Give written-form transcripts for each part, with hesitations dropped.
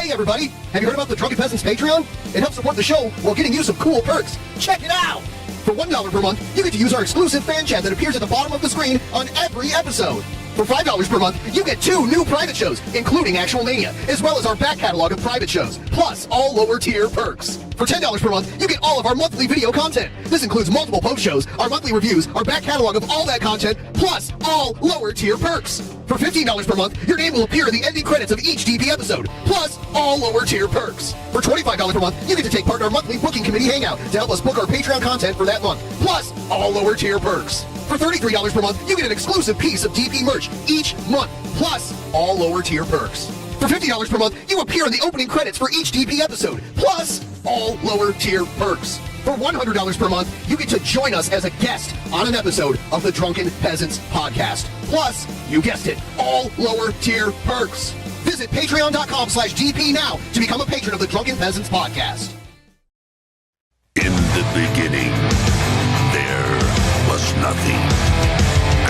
Hey everybody, have you heard about the Drunken Peasants Patreon? It helps support the show while getting you some cool perks. Check it out! For $1 per month, you get to use our exclusive fan chat that appears at the bottom of the screen on every episode. For $5 per month, you get 2 new private shows, including Actual Mania, as well as our back catalog of private shows, plus all lower tier perks. For $10 per month, you get all of our monthly video content. This includes multiple post shows, our monthly reviews, our back catalog of all that content, plus all lower tier perks. For $15 per month, your name will appear in the ending credits of each DP episode, plus all lower tier perks. For $25 per month, you get to take part in our monthly booking committee hangout to help us book our Patreon content for that month, plus all lower tier perks. For $33 per month, you get an exclusive piece of DP merch each month, plus all lower tier perks. For $50 per month, you appear in the opening credits for each DP episode, plus all lower tier perks. For $100 per month, you get to join us as a guest on an episode of the Drunken Peasants podcast. Plus, you guessed it, all lower tier perks. Visit patreon.com/DP now to become a patron of the Drunken Peasants podcast. In the beginning, there was nothing.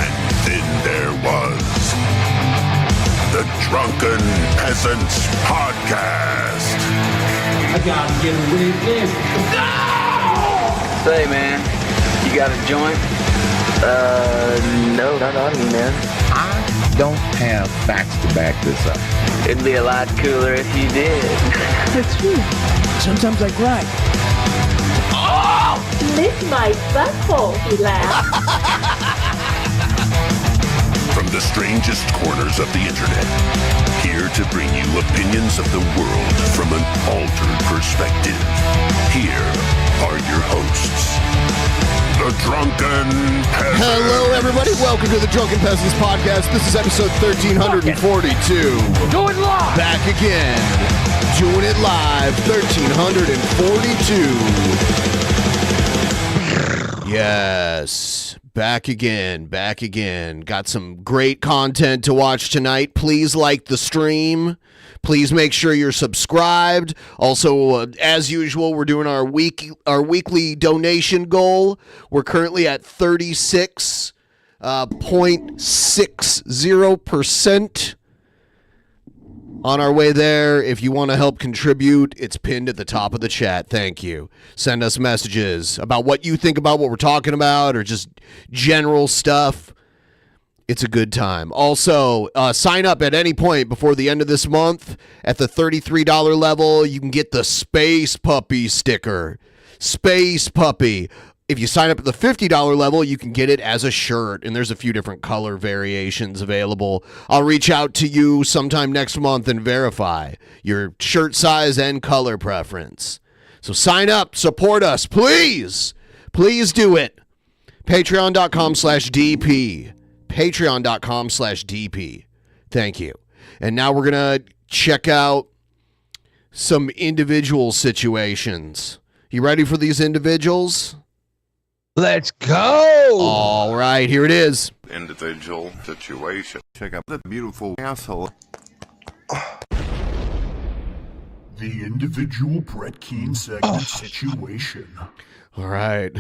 And then there was the Drunken Peasants podcast. I gotta get away with this. No! Say, man, you got a joint? No, not on me, man. I don't have facts to back this up. It'd be a lot cooler if you did. It's true. Sometimes I cry. Oh! Lick my butthole, he laughed. From the strangest corners of the internet, here to bring you opinions of the world from an altered perspective. Here are your hosts, the Drunken Peasants. Hello, everybody. Welcome to the Drunken Peasants podcast. This is episode 1342. Do it live! Back again. Doing it live. 1342. Yes. Back again. Back again. Got some great content to watch tonight. Please like the stream. Please make sure you're subscribed. Also, as usual, we're doing our weekly donation goal. We're currently at 36.60%. On our way there, if you want to help contribute, it's pinned at the top of the chat. Thank you. Send us messages about what you think about what we're talking about or just general stuff. It's a good time. Also, sign up at any point before the end of this month. At the $33 level, you can get the Space Puppy sticker. Space Puppy. If you sign up at the $50 level, you can get it as a shirt, and there's a few different color variations available. I'll reach out to you sometime next month and verify your shirt size and color preference. So sign up, support us, please. Please do it. Patreon.com/DP. Patreon.com/DP. Thank you. And now we're going to check out some individual situations. You ready for these individuals? Let's go! All right, here it is. Individual situation. Check out the beautiful asshole. The individual Brett Keane segment situation. All right.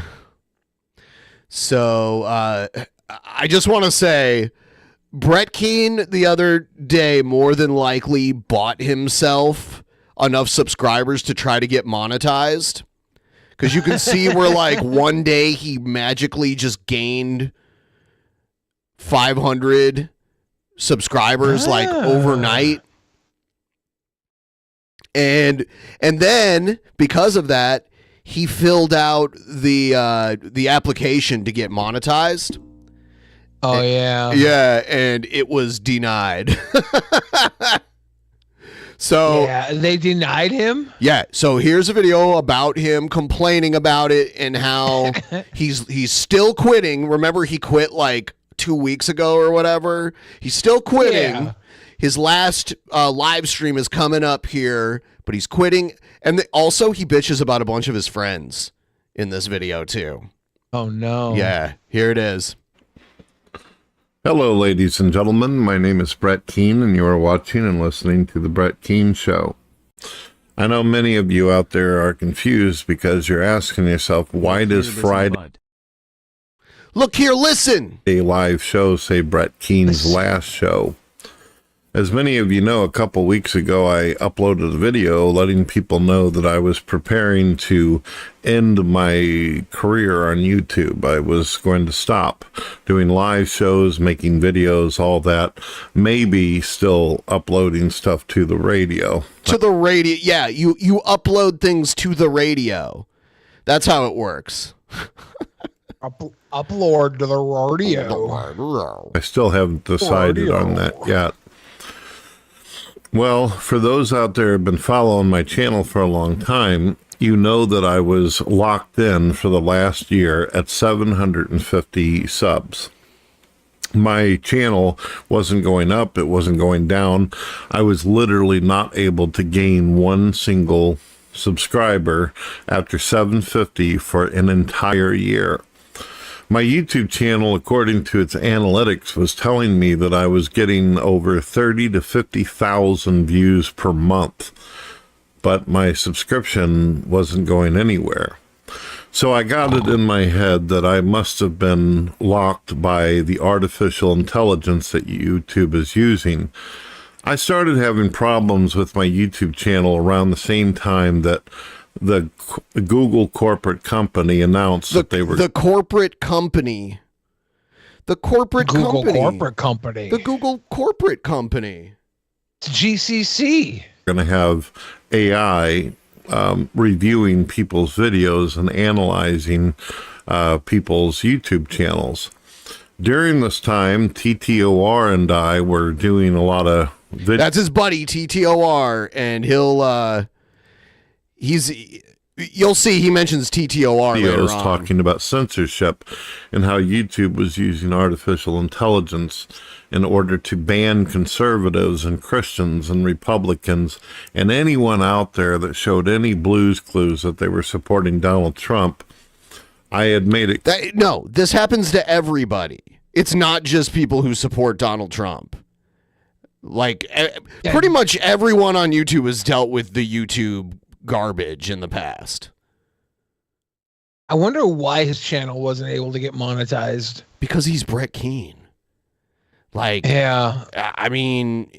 So, I just want to say, Brett Keane the other day more than likely bought himself enough subscribers to try to get monetized. Because you can see where, like, one day he magically just gained 500 subscribers, like, overnight. And then, because of that, he filled out the application to get monetized. Oh, yeah. Yeah, and it was denied. So yeah, they denied him? Yeah, so here's a video about him complaining about it and how he's still quitting. Remember, he quit like 2 weeks ago or whatever. He's still quitting. Yeah. His last live stream is coming up here, but he's quitting. And also, he bitches about a bunch of his friends in this video, too. Oh, no. Yeah, here it is. Hello, ladies and gentlemen. My name is Brett Keane, and you are watching and listening to The Brett Keane Show. I know many of you out there are confused because you're asking yourself, why does Friday... Look here, listen! ...a live show say Brett Keane's last show? As many of you know, a couple weeks ago, I uploaded a video letting people know that I was preparing to end my career on YouTube. I was going to stop doing live shows, making videos, all that, maybe still uploading stuff to the radio. To the radio. Yeah, you upload things to the radio. That's how it works. Upload to the radio. I still haven't decided on that yet. Well, for those out there who have been following my channel for a long time, you know that I was locked in for the last year at 750 subs. My channel wasn't going up, it wasn't going down. I was literally not able to gain one single subscriber after 750 for an entire year. My YouTube channel, according to its analytics, was telling me that I was getting over 30 to 50,000 views per month, but my subscription wasn't going anywhere. So I got it in my head that I must have been locked by the artificial intelligence that YouTube is using. I started having problems with my YouTube channel around the same time that the Google corporate company announced that they were... The corporate company. The corporate Google company. corporate company. The Google corporate company. It's GCC. Going to have AI reviewing people's videos and analyzing people's YouTube channels. During this time, TTOR and I were doing a lot of videos. That's his buddy, TTOR, and you'll see he mentions TTOR later on. Talking about censorship and how YouTube was using artificial intelligence in order to ban conservatives and Christians and Republicans and anyone out there that showed any blues clues that they were supporting Donald Trump. I had made it... No, this happens to everybody. It's not just people who support Donald Trump. Like, pretty much everyone on YouTube has dealt with the YouTube garbage in the past. I wonder why his channel wasn't able to get monetized. Because he's Brett Keane. Like, yeah, I mean,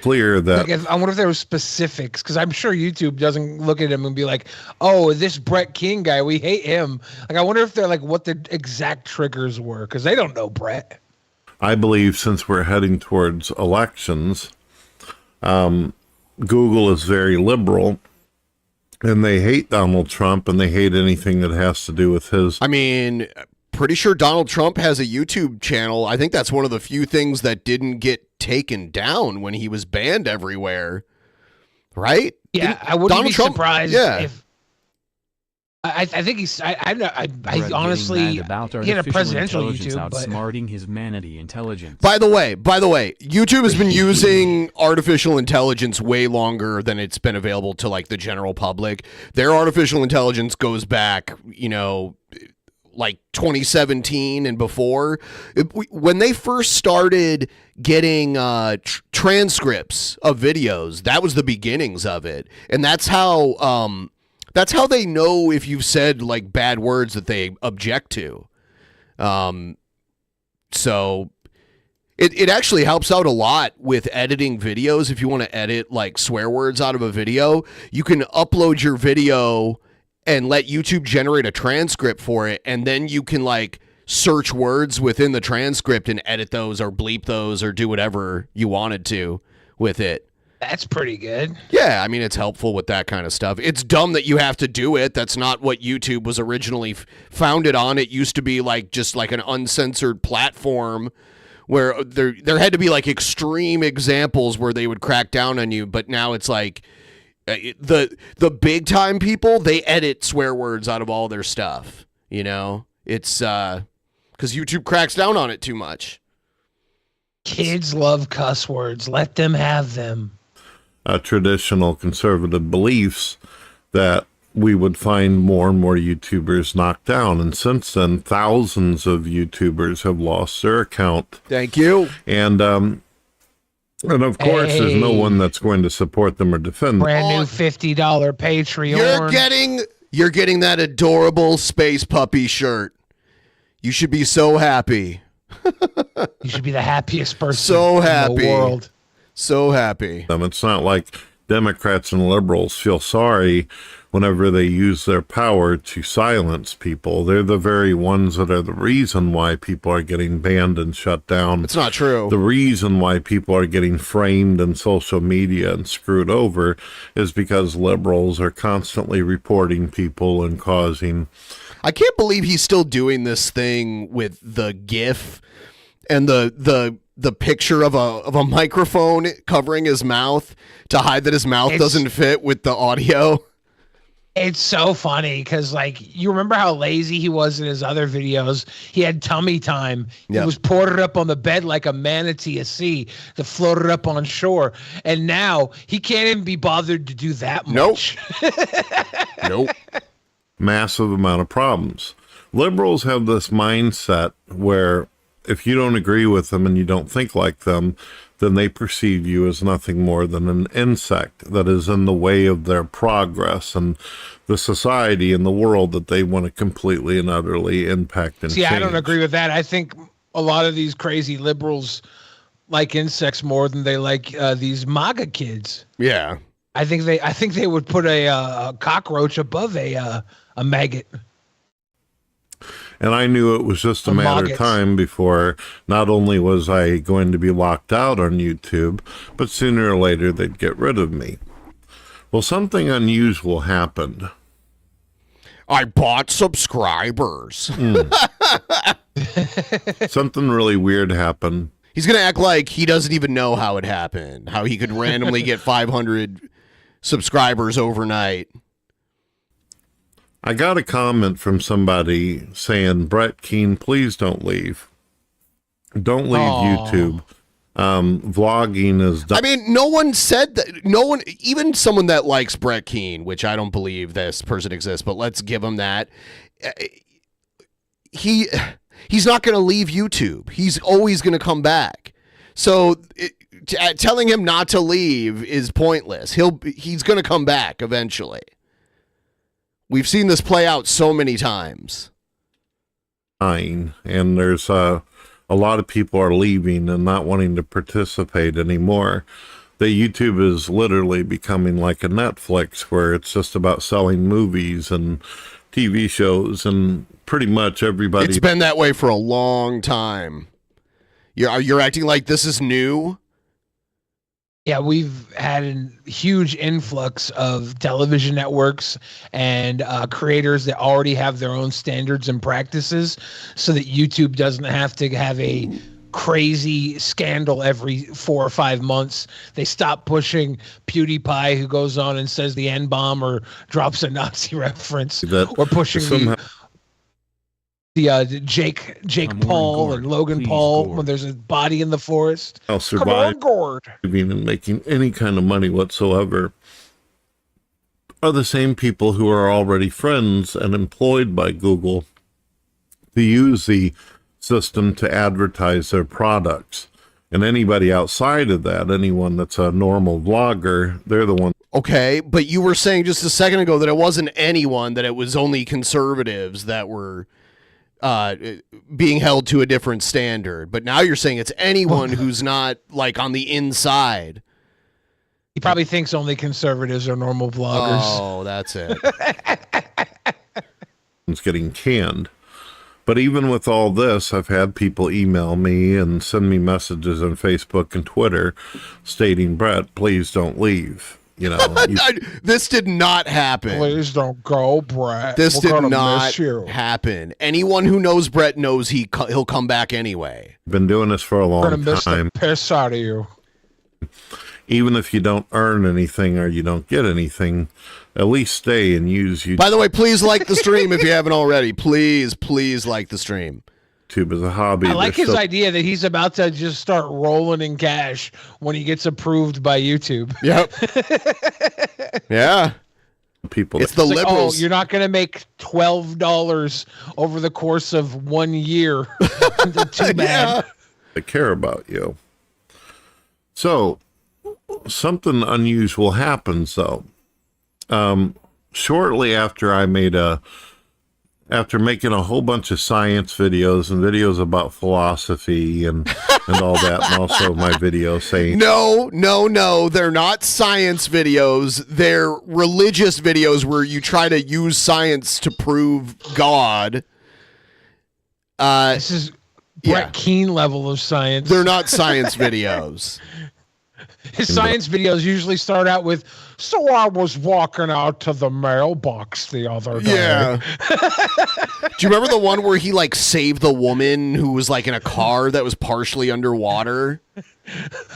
clear that. Like, I wonder if there were specifics, because I'm sure YouTube doesn't look at him and be like, "Oh, this Brett Keane guy, we hate him." Like, I wonder if they're like what the exact triggers were, because they don't know Brett. I believe since we're heading towards elections, Google is very liberal, and they hate Donald Trump, and they hate anything that has to do with his... I mean, pretty sure Donald Trump has a YouTube channel. I think that's one of the few things that didn't get taken down when he was banned everywhere. Right? Yeah, I wouldn't be surprised if... I think he's... I honestly... He had a presidential YouTube, outsmarting his Manatee intelligence. By the way, YouTube has been using artificial intelligence way longer than it's been available to, like, the general public. Their artificial intelligence goes back, like 2017 and before. When they first started getting transcripts of videos, that was the beginnings of it. And that's how they know if you've said like bad words that they object to. So it actually helps out a lot with editing videos. If you want to edit like swear words out of a video, you can upload your video and let YouTube generate a transcript for it. And then you can like search words within the transcript and edit those or bleep those or do whatever you wanted to with it. That's pretty good. Yeah, I mean, it's helpful with that kind of stuff. It's dumb that you have to do it. That's not what YouTube was originally founded on. It used to be like just like an uncensored platform where there had to be like extreme examples where they would crack down on you. But now it's like the big time people, they edit swear words out of all their stuff. It's because YouTube cracks down on it too much. Kids love cuss words. Let them have them. Traditional conservative beliefs that we would find more and more YouTubers knocked down. And since then, thousands of YouTubers have lost their account. Thank you. And of course, there's no one that's going to support them or defend them. Brand new $50 Patreon. You're getting that adorable space puppy shirt. You should be so happy. You should be the happiest person So happy. in the world. So happy. It's not like Democrats and liberals feel sorry whenever they use their power to silence people. They're the very ones that are the reason why people are getting banned and shut down. It's not true. The reason why people are getting framed in social media and screwed over is because liberals are constantly reporting people and causing... I can't believe he's still doing this thing with the GIF and the picture of a microphone covering his mouth to hide that his mouth doesn't fit with the audio. It's so funny because, like, you remember how lazy he was in his other videos? He had tummy time. Yep. He was ported up on the bed like a manatee at sea that floated up on shore. And now he can't even be bothered to do that much. Nope. Massive amount of problems. Liberals have this mindset where if you don't agree with them and you don't think like them, then they perceive you as nothing more than an insect that is in the way of their progress and the society and the world that they want to completely and utterly impact and change. I don't agree with that. I think a lot of these crazy liberals like insects more than they like these MAGA kids. Yeah. I think they would put a cockroach above a maggot. And I knew it was just a matter of time before not only was I going to be locked out on YouTube, but sooner or later they'd get rid of me. Well, something unusual happened. I bought subscribers. Something really weird happened. He's going to act like he doesn't even know how it happened, how he could randomly get 500 subscribers overnight. I got a comment from somebody saying, Brett Keane, please don't leave. Don't leave YouTube. Vlogging is done. I mean, no one said that. No one, even someone that likes Brett Keane, which I don't believe this person exists, but let's give him that. He's not going to leave YouTube. He's always going to come back. So telling him not to leave is pointless. He's going to come back eventually. We've seen this play out so many times. And there's a lot of people are leaving and not wanting to participate anymore. The YouTube is literally becoming like a Netflix where it's just about selling movies and TV shows and pretty much everybody. It's been that way for a long time. You're acting like this is new? Yeah, we've had a huge influx of television networks and creators that already have their own standards and practices so that YouTube doesn't have to have a crazy scandal every 4 or 5 months. They stop pushing PewDiePie, who goes on and says the N-bomb or drops a Nazi reference, or pushing the Jake Paul and Logan Paul when there's a body in the forest. I'll survive and making any kind of money whatsoever are the same people who are already friends and employed by Google to use the system to advertise their products. And anybody outside of that, anyone that's a normal vlogger, they're the one. Okay, but you were saying just a second ago that it wasn't anyone, that it was only conservatives that were being held to a different standard. But now you're saying it's anyone who's not like on the inside. He probably thinks only conservatives are normal vloggers. Oh, that's it. It's getting canned. But even with all this, I've had people email me and send me messages on Facebook and Twitter stating, Brett, please don't leave. You know, this did not happen. Please don't go, Brett. This did not happen. Anyone who knows Brett knows he'll come back anyway. Been doing this for a long time. We're gonna miss the piss out of you. Even if you don't earn anything or you don't get anything, at least stay and use YouTube. By the way, please like the stream if you haven't already. Please like the stream. YouTube is a hobby. I like his idea that he's about to just start rolling in cash when he gets approved by YouTube. Yep. Yeah. People. It's the liberals. Oh, you're not going to make $12 over the course of 1 year. Too bad. Yeah. They care about you. So, something unusual happens, though. Shortly after I made a after making a whole bunch of science videos and videos about philosophy and all that, and also my video saying... No, they're not science videos. They're religious videos where you try to use science to prove God. This is Brett Keane level of science. They're not science videos. His science videos usually start out with, so I was walking out to the mailbox the other day. Yeah. Do you remember the one where he like saved the woman who was like in a car that was partially underwater?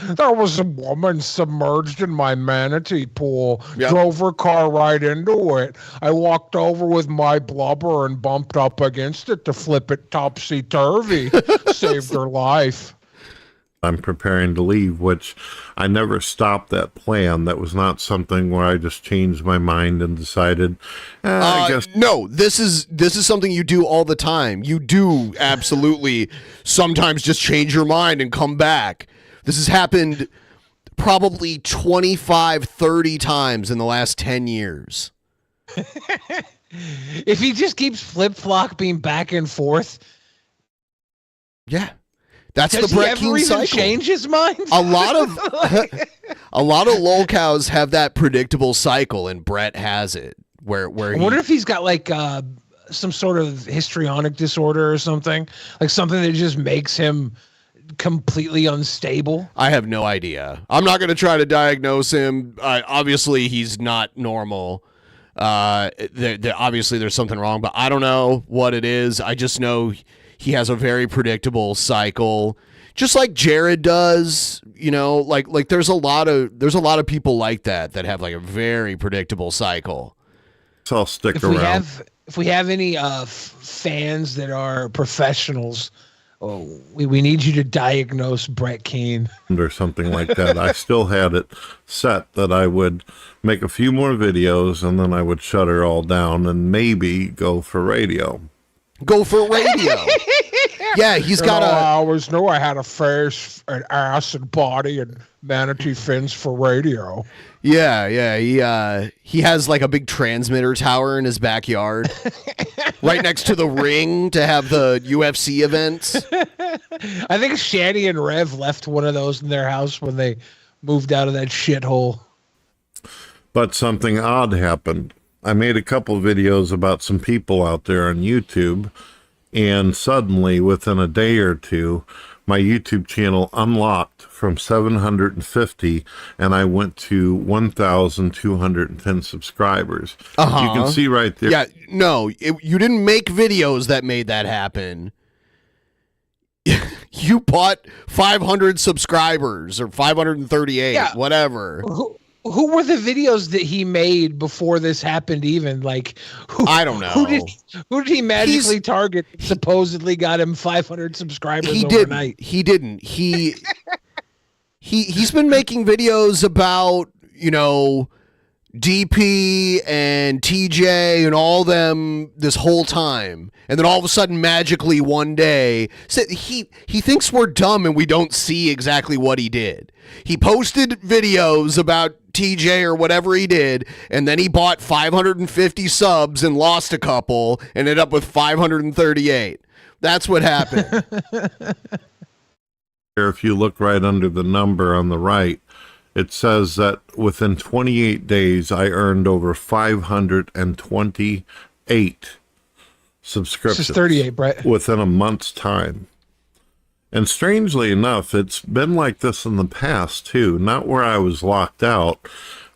There was a woman submerged in my manatee pool. Yep. Drove her car right into it. I walked over with my blubber and bumped up against it to flip it topsy-turvy. Saved her life. I'm preparing to leave, which I never stopped that plan. That was not something where I just changed my mind and decided, I guess. No, this is something you do all the time. You do absolutely sometimes just change your mind and come back. This has happened probably 25, 30 times in the last 10 years. If he just keeps flip-flopping back and forth. Yeah. That's Does the Brett he ever Keane even cycle. change his mind? A lot of lol cows have that predictable cycle, and Brett has it. Where I wonder if he's got like some sort of histrionic disorder or something, like something that just makes him completely unstable. I have no idea. I'm not going to try to diagnose him. Obviously, he's not normal. Obviously, there's something wrong, but I don't know what it is. I just know he has a very predictable cycle, just like Jared does. You know, like there's a lot of people like that have like a very predictable cycle. So I'll stick around. If we have any fans that are professionals, we need you to diagnose Brett Keane or something like that. I still had it set that I would make a few more videos and then I would shut her all down and maybe go for radio. Go for radio. Yeah, he's got I always knew I had a face, an ass, and body, and manatee fins for radio. Yeah. He has like a big transmitter tower in his backyard, right next to the ring to have the UFC events. I think Shani and Rev left one of those in their house when they moved out of that shithole. But something odd happened. I made a couple videos about some people out there on YouTube, and suddenly, within a day or two, my YouTube channel unlocked from 750, and I went to 1,210 subscribers. You can see right there. Yeah, no, you didn't make videos that made that happen. You bought 500 subscribers or 538, whatever. Who were the videos that he made before this happened? Even like, I don't know. Who did he magically target? That supposedly got him 500 subscribers overnight. He didn't. He's been making videos about, you know, DP and TJ and all them this whole time, and then all of a sudden, magically one day, he thinks we're dumb and we don't see exactly what he did. He posted videos about TJ or whatever he did, and then he bought 550 subs and lost a couple and ended up with 538. That's what happened. If you look right under the number on the right, it says that within 28 days, I earned over 528 subscriptions. This is 38, Brett. Within a month's time. And strangely enough, it's been like this in the past, too. Not where I was locked out,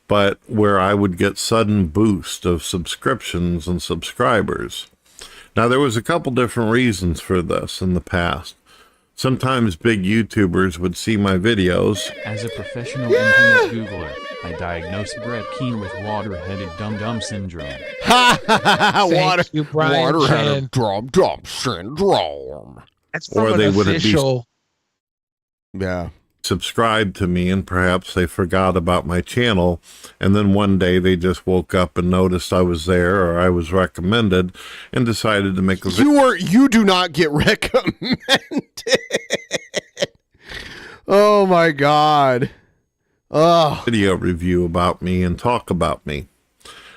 but where I would get sudden boost of subscriptions and subscribers. Now, there was a couple different reasons for this in the past. Sometimes big YouTubers would see my videos. As a professional internet Googler, I diagnosed Brett Keane with water-headed dum-dum syndrome. Water-headed dum-dum syndrome. That's from an official. Yeah. Subscribed to me, and perhaps they forgot about my channel, and then one day they just woke up and noticed I was there or I was recommended and decided to make a video. You do not get recommended. Oh my God. Video review about me and talk about me.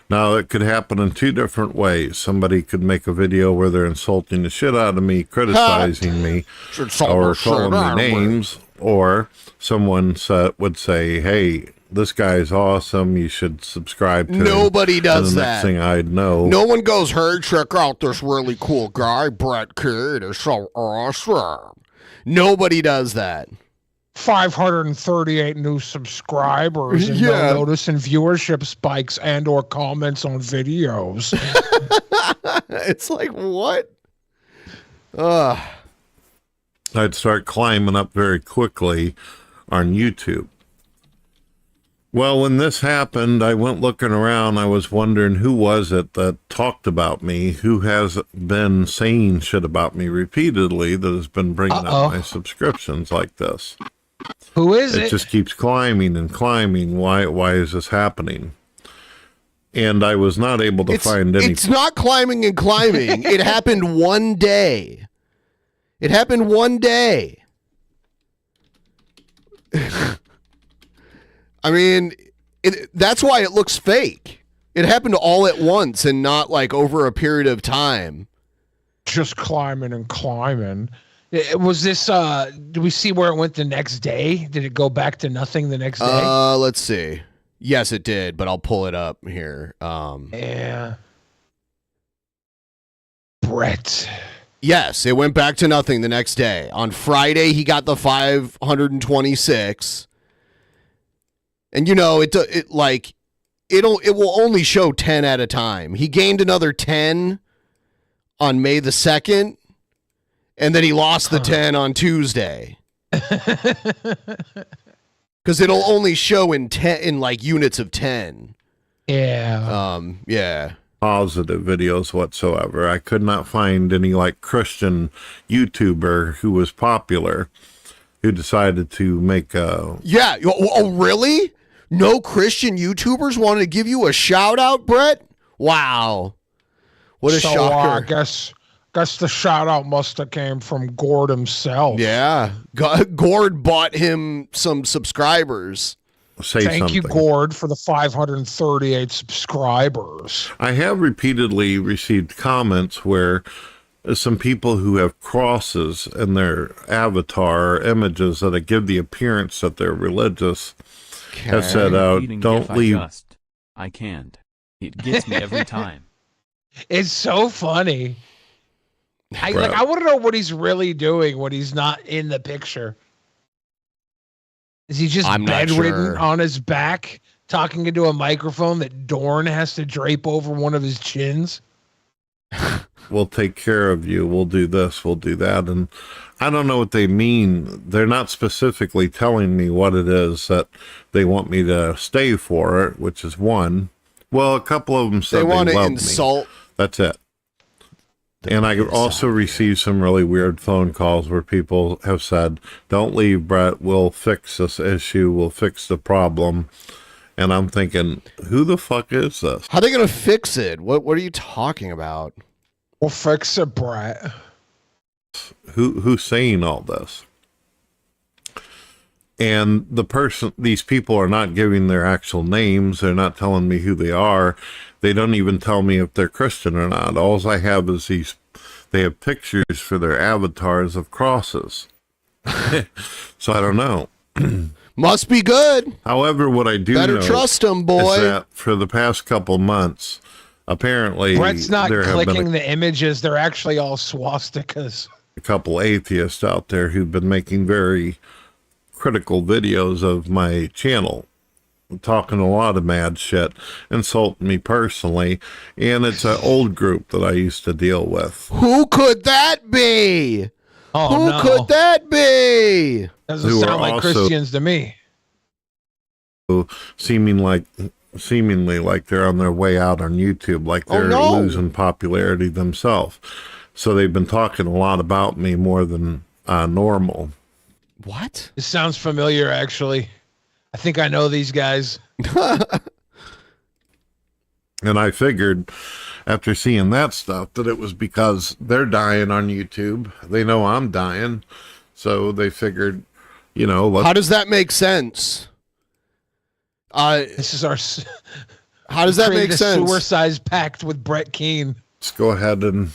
Now, it could happen in two different ways. Somebody could make a video where they're insulting the shit out of me, criticizing me, or calling me names, or someone would say, hey, this guy's awesome, you should subscribe to him. Nobody does and the that. Next thing I'd know. No one goes, hey, check out this really cool guy, Brett Kidd is so awesome. Nobody does that. 538 new subscribers and no notice in viewership spikes and or comments on videos. It's like, what? I'd start climbing up very quickly on YouTube. Well, when this happened, I went looking around. I was wondering who was it that talked about me, who has been saying shit about me repeatedly that has been bringing up my subscriptions like this. Who is it? It just keeps climbing and climbing. Why is this happening? And I was not able to find any. It's not climbing and climbing. It happened one day. It happened one day. I mean, that's why it looks fake. It happened all at once and not like over a period of time. Just climbing and climbing. Was this, do we see where it went the next day? Did it go back to nothing the next day? Let's see. Yes, it did, but I'll pull it up here. Yeah. Brett. Yes, it went back to nothing the next day. On Friday, he got the 526. And you know, it will only show 10 at a time. He gained another 10 on May the 2nd, and then he lost the 10 on Tuesday. Because it'll only show in like units of 10. Yeah. Yeah. Positive videos whatsoever. I could not find any like Christian YouTuber who was popular who decided to make a... Yeah. Oh, really? No Christian YouTubers wanted to give you a shout out, Brett? Wow. What a shocker. I guess the shout out must have came from Gord himself. Yeah. Gord bought him some subscribers. Thank you, Gord, for the 538 subscribers. I have repeatedly received comments where some people who have crosses in their avatar or images that give the appearance that they're religious have said, don't leave. I can't. It gets me every time. It's so funny. I want to know what he's really doing when he's not in the picture. Is he just bedridden on his back, talking into a microphone that Dorn has to drape over one of his chins? We'll take care of you. We'll do this. We'll do that. And I don't know what they mean. They're not specifically telling me what it is that they want me to stay for, which is one. Well, a couple of them said they want to insult me. That's it. And I also received some really weird phone calls where people have said, don't leave, Brett. We'll fix this issue. We'll fix the problem. And I'm thinking, who the fuck is this? How are they going to fix it? What are you talking about? We'll fix it, Brett. Who's saying all this? And these people are not giving their actual names. They're not telling me who they are. They don't even tell me if they're Christian or not. All I have is they have pictures for their avatars of crosses. So I don't know. Must be good. However, what I do better know trust them, boy. Is that for the past couple months, apparently Brett's not clicking the images. They're actually all swastikas. A couple atheists out there who've been making very critical videos of my channel, talking a lot of mad shit, insulting me personally, and it's an old group that I used to deal with. Who could that be? Who could that be? Doesn't sound like Christians to me. Seemingly like they're on their way out on YouTube, like they're losing popularity themselves. So they've been talking a lot about me more than normal. What? This sounds familiar, actually. I think I know these guys. And I figured after seeing that stuff that it was because they're dying on YouTube. They know I'm dying. So they figured, you know. How does that make sense? This is our... How does that make sense? Sewer-sized pact with Brett Keane. Let's go ahead and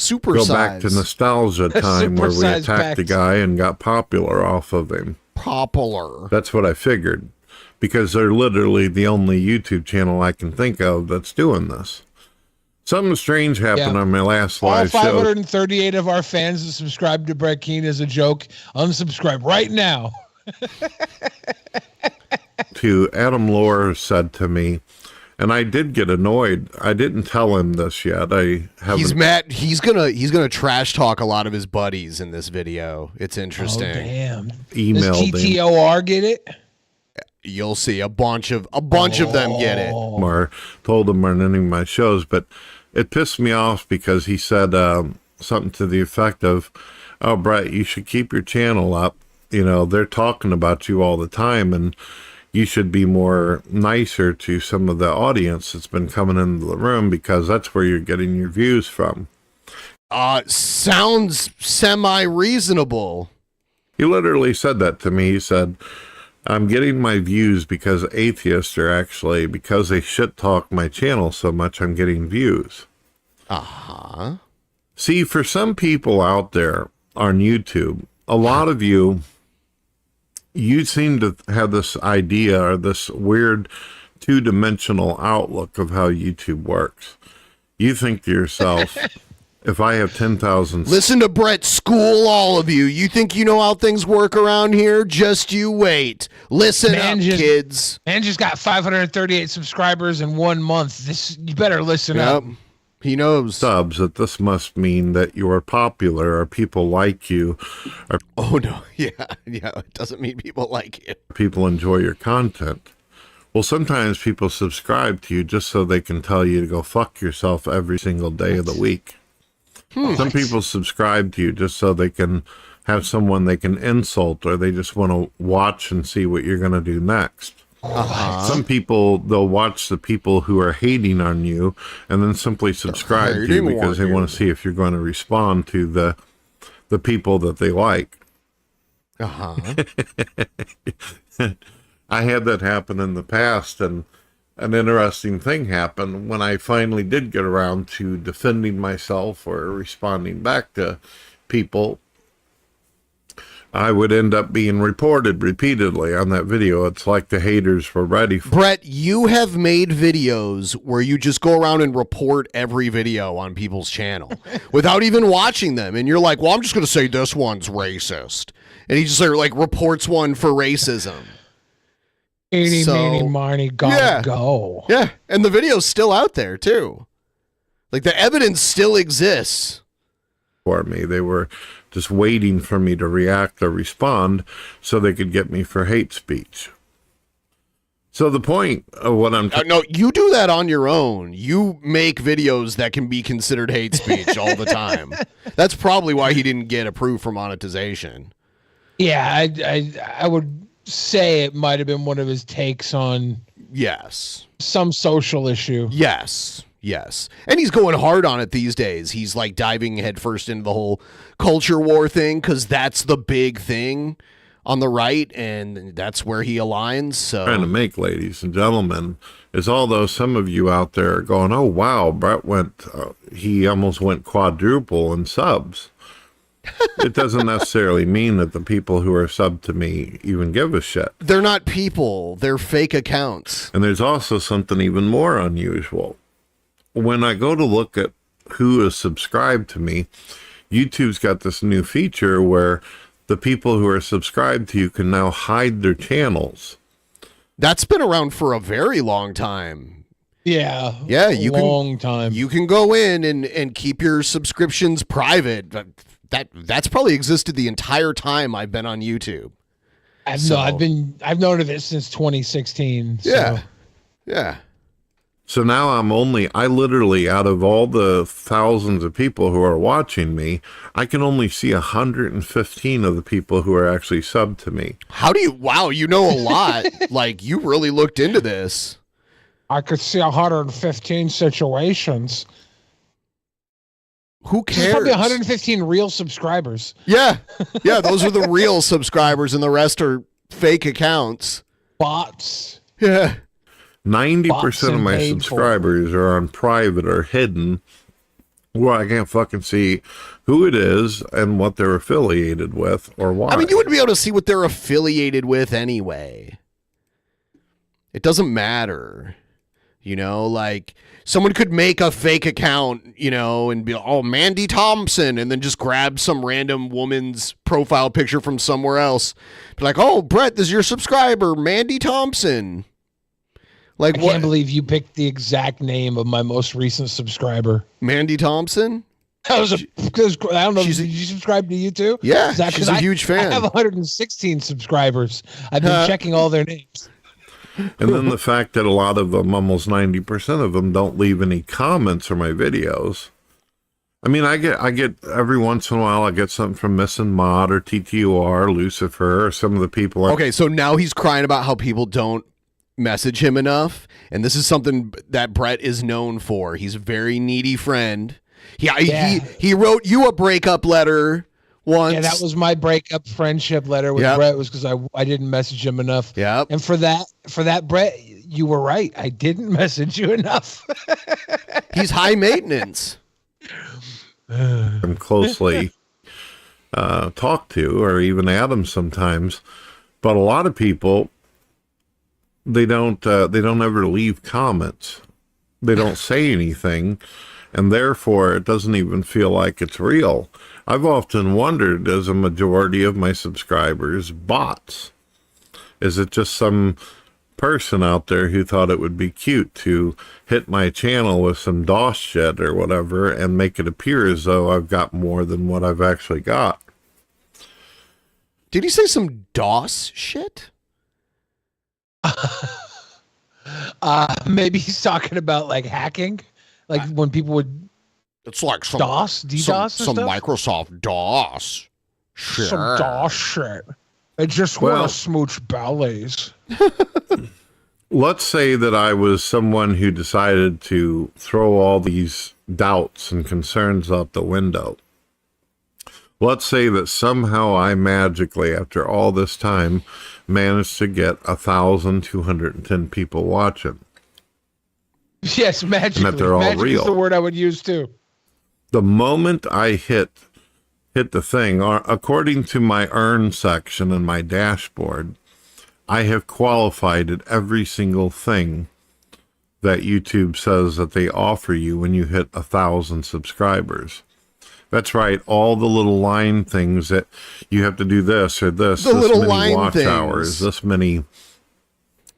go back to nostalgia time where we attacked a guy and got popular off of him. Popular. That's what I figured. Because they're literally the only YouTube channel I can think of that's doing this. Something strange happened on my last live show. All 538 of our fans that subscribe to Brett Keane as a joke, unsubscribe right now. To Adam Lore said to me, and I did get annoyed. I didn't tell him this yet. He's mad. He's gonna trash talk a lot of his buddies in this video. It's interesting. Oh, damn. Emailed Does TTOR get it? You'll see a bunch of them get it. Or told him on any of my shows, but it pissed me off because he said something to the effect of, "Oh, Brett, you should keep your channel up. You know, they're talking about you all the time, and you should be more nicer to some of the audience that's been coming into the room because that's where you're getting your views from." Sounds semi-reasonable. He literally said that to me. He said, "I'm getting my views because atheists are actually, because they shit talk my channel so much, I'm getting views." Uh-huh. See, for some people out there on YouTube, a lot of you seem to have this idea or this weird two-dimensional outlook of how YouTube works. You think to yourself, if I have 10,000... Listen to Brett school all of you. You think you know how things work around here? Just you wait. Listen up, kids. Man just got 538 subscribers in 1 month. You better listen up. He knows. Subs, that this must mean that you are popular or people like you. Or oh, no. Yeah. It doesn't mean people like you. People enjoy your content. Well, sometimes people subscribe to you just so they can tell you to go fuck yourself every single day of the week. Some people subscribe to you just so they can have someone they can insult, or they just want to watch and see what you're going to do next. Some people, they'll watch the people who are hating on you and then simply subscribe to you because they want to see if you're going to respond to the people that they like. I had that happen in the past, and an interesting thing happened when I finally did get around to defending myself or responding back to people. I would end up being reported repeatedly on that video. It's like the haters were ready for. Brett, you have made videos where you just go around and report every video on people's channel without even watching them. And you're like, well, I'm just going to say this one's racist. And he just like reports one for racism. Eeny, meeny, miny, gotta go. Yeah, and the video's still out there, too. Like, the evidence still exists. For me, they were just waiting for me to react or respond so they could get me for hate speech. So the point of what I'm... no, you do that on your own. You make videos that can be considered hate speech all the time. That's probably why he didn't get approved for monetization. Yeah, I would say it might have been one of his takes on some social issue. Yes. And he's going hard on it these days. He's like diving headfirst into the whole culture war thing because that's the big thing on the right, and that's where he aligns. So trying to make, ladies and gentlemen, is although some of you out there are going, oh wow, Brett went he almost went quadruple in subs. It doesn't necessarily mean that the people who are subbed to me even give a shit. They're not people. They're fake accounts. And there's also something even more unusual. When I go to look at who is subscribed to me, YouTube's got this new feature where the people who are subscribed to you can now hide their channels. That's been around for a very long time. Yeah, long time. You can go in and keep your subscriptions private. That's probably existed the entire time I've been on YouTube. I've known of it since 2016. Yeah. So now I literally, out of all the thousands of people who are watching me, I can only see 115 of the people who are actually subbed to me. Wow, you know a lot. Like, you really looked into this. I could see 115 situations. Who cares? There's probably 115 real subscribers. Yeah, those are the real subscribers, and the rest are fake accounts. Bots. Yeah. 90% of my subscribers are on private or hidden, where I can't fucking see who it is and what they're affiliated with or why. I mean, you would be able to see what they're affiliated with anyway. It doesn't matter. You know, like someone could make a fake account, you know, and be, oh, Mandy Thompson, and then just grab some random woman's profile picture from somewhere else. Be like, oh, Brett, this is your subscriber, Mandy Thompson. Like, I can't believe you picked the exact name of my most recent subscriber. Mandy Thompson? I don't know. Did you subscribe to you too? Yeah, she's a huge fan. I have 116 subscribers. I've been checking all their names. And then the fact that a lot of them, almost 90% of them, don't leave any comments on my videos. I mean, I get every once in a while, I get something from Missing Mod or TTOR, Lucifer, or some of the people. Okay, so now he's crying about how people don't message him enough, and this is something that Brett is known for. He's a very needy friend. He wrote you a breakup letter once. Yeah, that was my breakup friendship letter with Brett, was because I didn't message him enough. Yeah. And for that, Brett, you were right. I didn't message you enough. He's high maintenance. I'm closely talked to, or even Adam sometimes, but a lot of people, they don't ever leave comments. They don't say anything, and therefore it doesn't even feel like it's real. I've often wondered, is a majority of my subscribers bots? Is it just some person out there who thought it would be cute to hit my channel with some DOS shit or whatever and make it appear as though I've got more than what I've actually got? Did he say some DOS shit? Maybe he's talking about like hacking, like when people would. It's like some DOS, DDoS, some Microsoft DOS shit. Some DOS shit. I just want to smooch ballets. Let's say that I was someone who decided to throw all these doubts and concerns out the window. Let's say that somehow I magically, after all this time, managed to get 1,210 people watching. Yes, magically. And that they're all Magic real. is the word I would use too. The moment I hit the thing, or according to my earn section in my dashboard, I have qualified at every single thing that YouTube says that they offer you when you hit 1,000 subscribers. That's right, all the little line things that you have to do this or this, this many watch hours, this many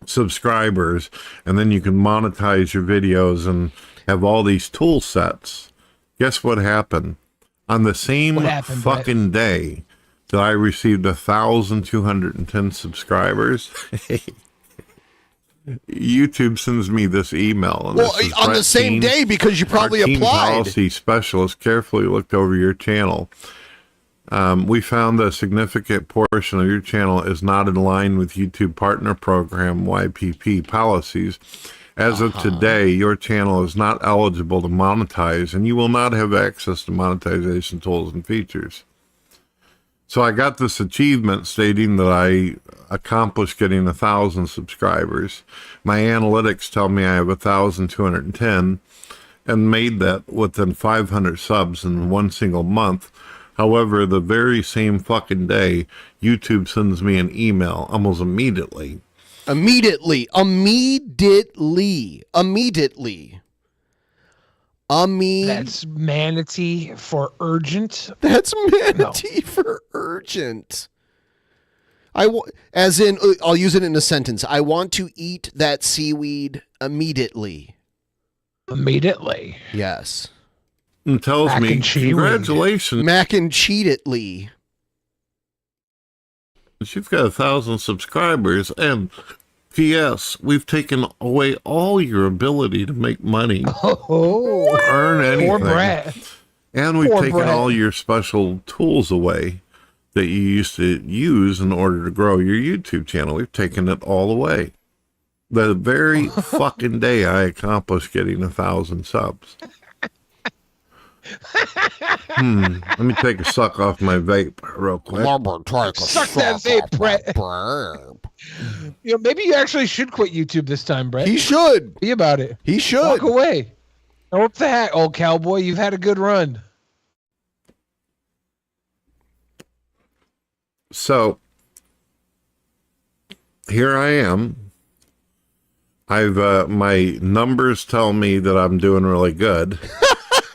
subscribers, and then you can monetize your videos and have all these tool sets. Guess what happened? On the same fucking day that I received 1,210 subscribers, YouTube sends me this email. And well, on the same day, because you probably our team applied. Policy specialist carefully looked over your channel. We found that a significant portion of your channel is not in line with YouTube Partner Program YPP policies. As of today, your channel is not eligible to monetize, and you will not have access to monetization tools and features. So I got this achievement stating that I accomplished getting 1,000 subscribers. My analytics tell me I have 1,210 and made that within 500 subs in one single month. However, the very same fucking day, YouTube sends me an email almost immediately. Immediately. That's manatee for urgent. That's manatee for urgent. As in, I'll use it in a sentence. I want to eat that seaweed immediately. Immediately. Yes. And tells me, congratulations. Mac and cheatedly. You've got 1,000 subscribers, and P.S. we've taken away all your ability to make money, earn anything, Poor Brett. And we've taken all your special tools away that you used to use in order to grow your YouTube channel. We've taken it all away. The very fucking day I accomplished getting 1,000 subs. Let me take a suck off my vape real quick. Suck that vape, Brett. Maybe you actually should quit YouTube this time, Brett. He should. Be about it. He should. Walk away. Throw up the hat, old cowboy. You've had a good run. So here I am. My numbers tell me that I'm doing really good.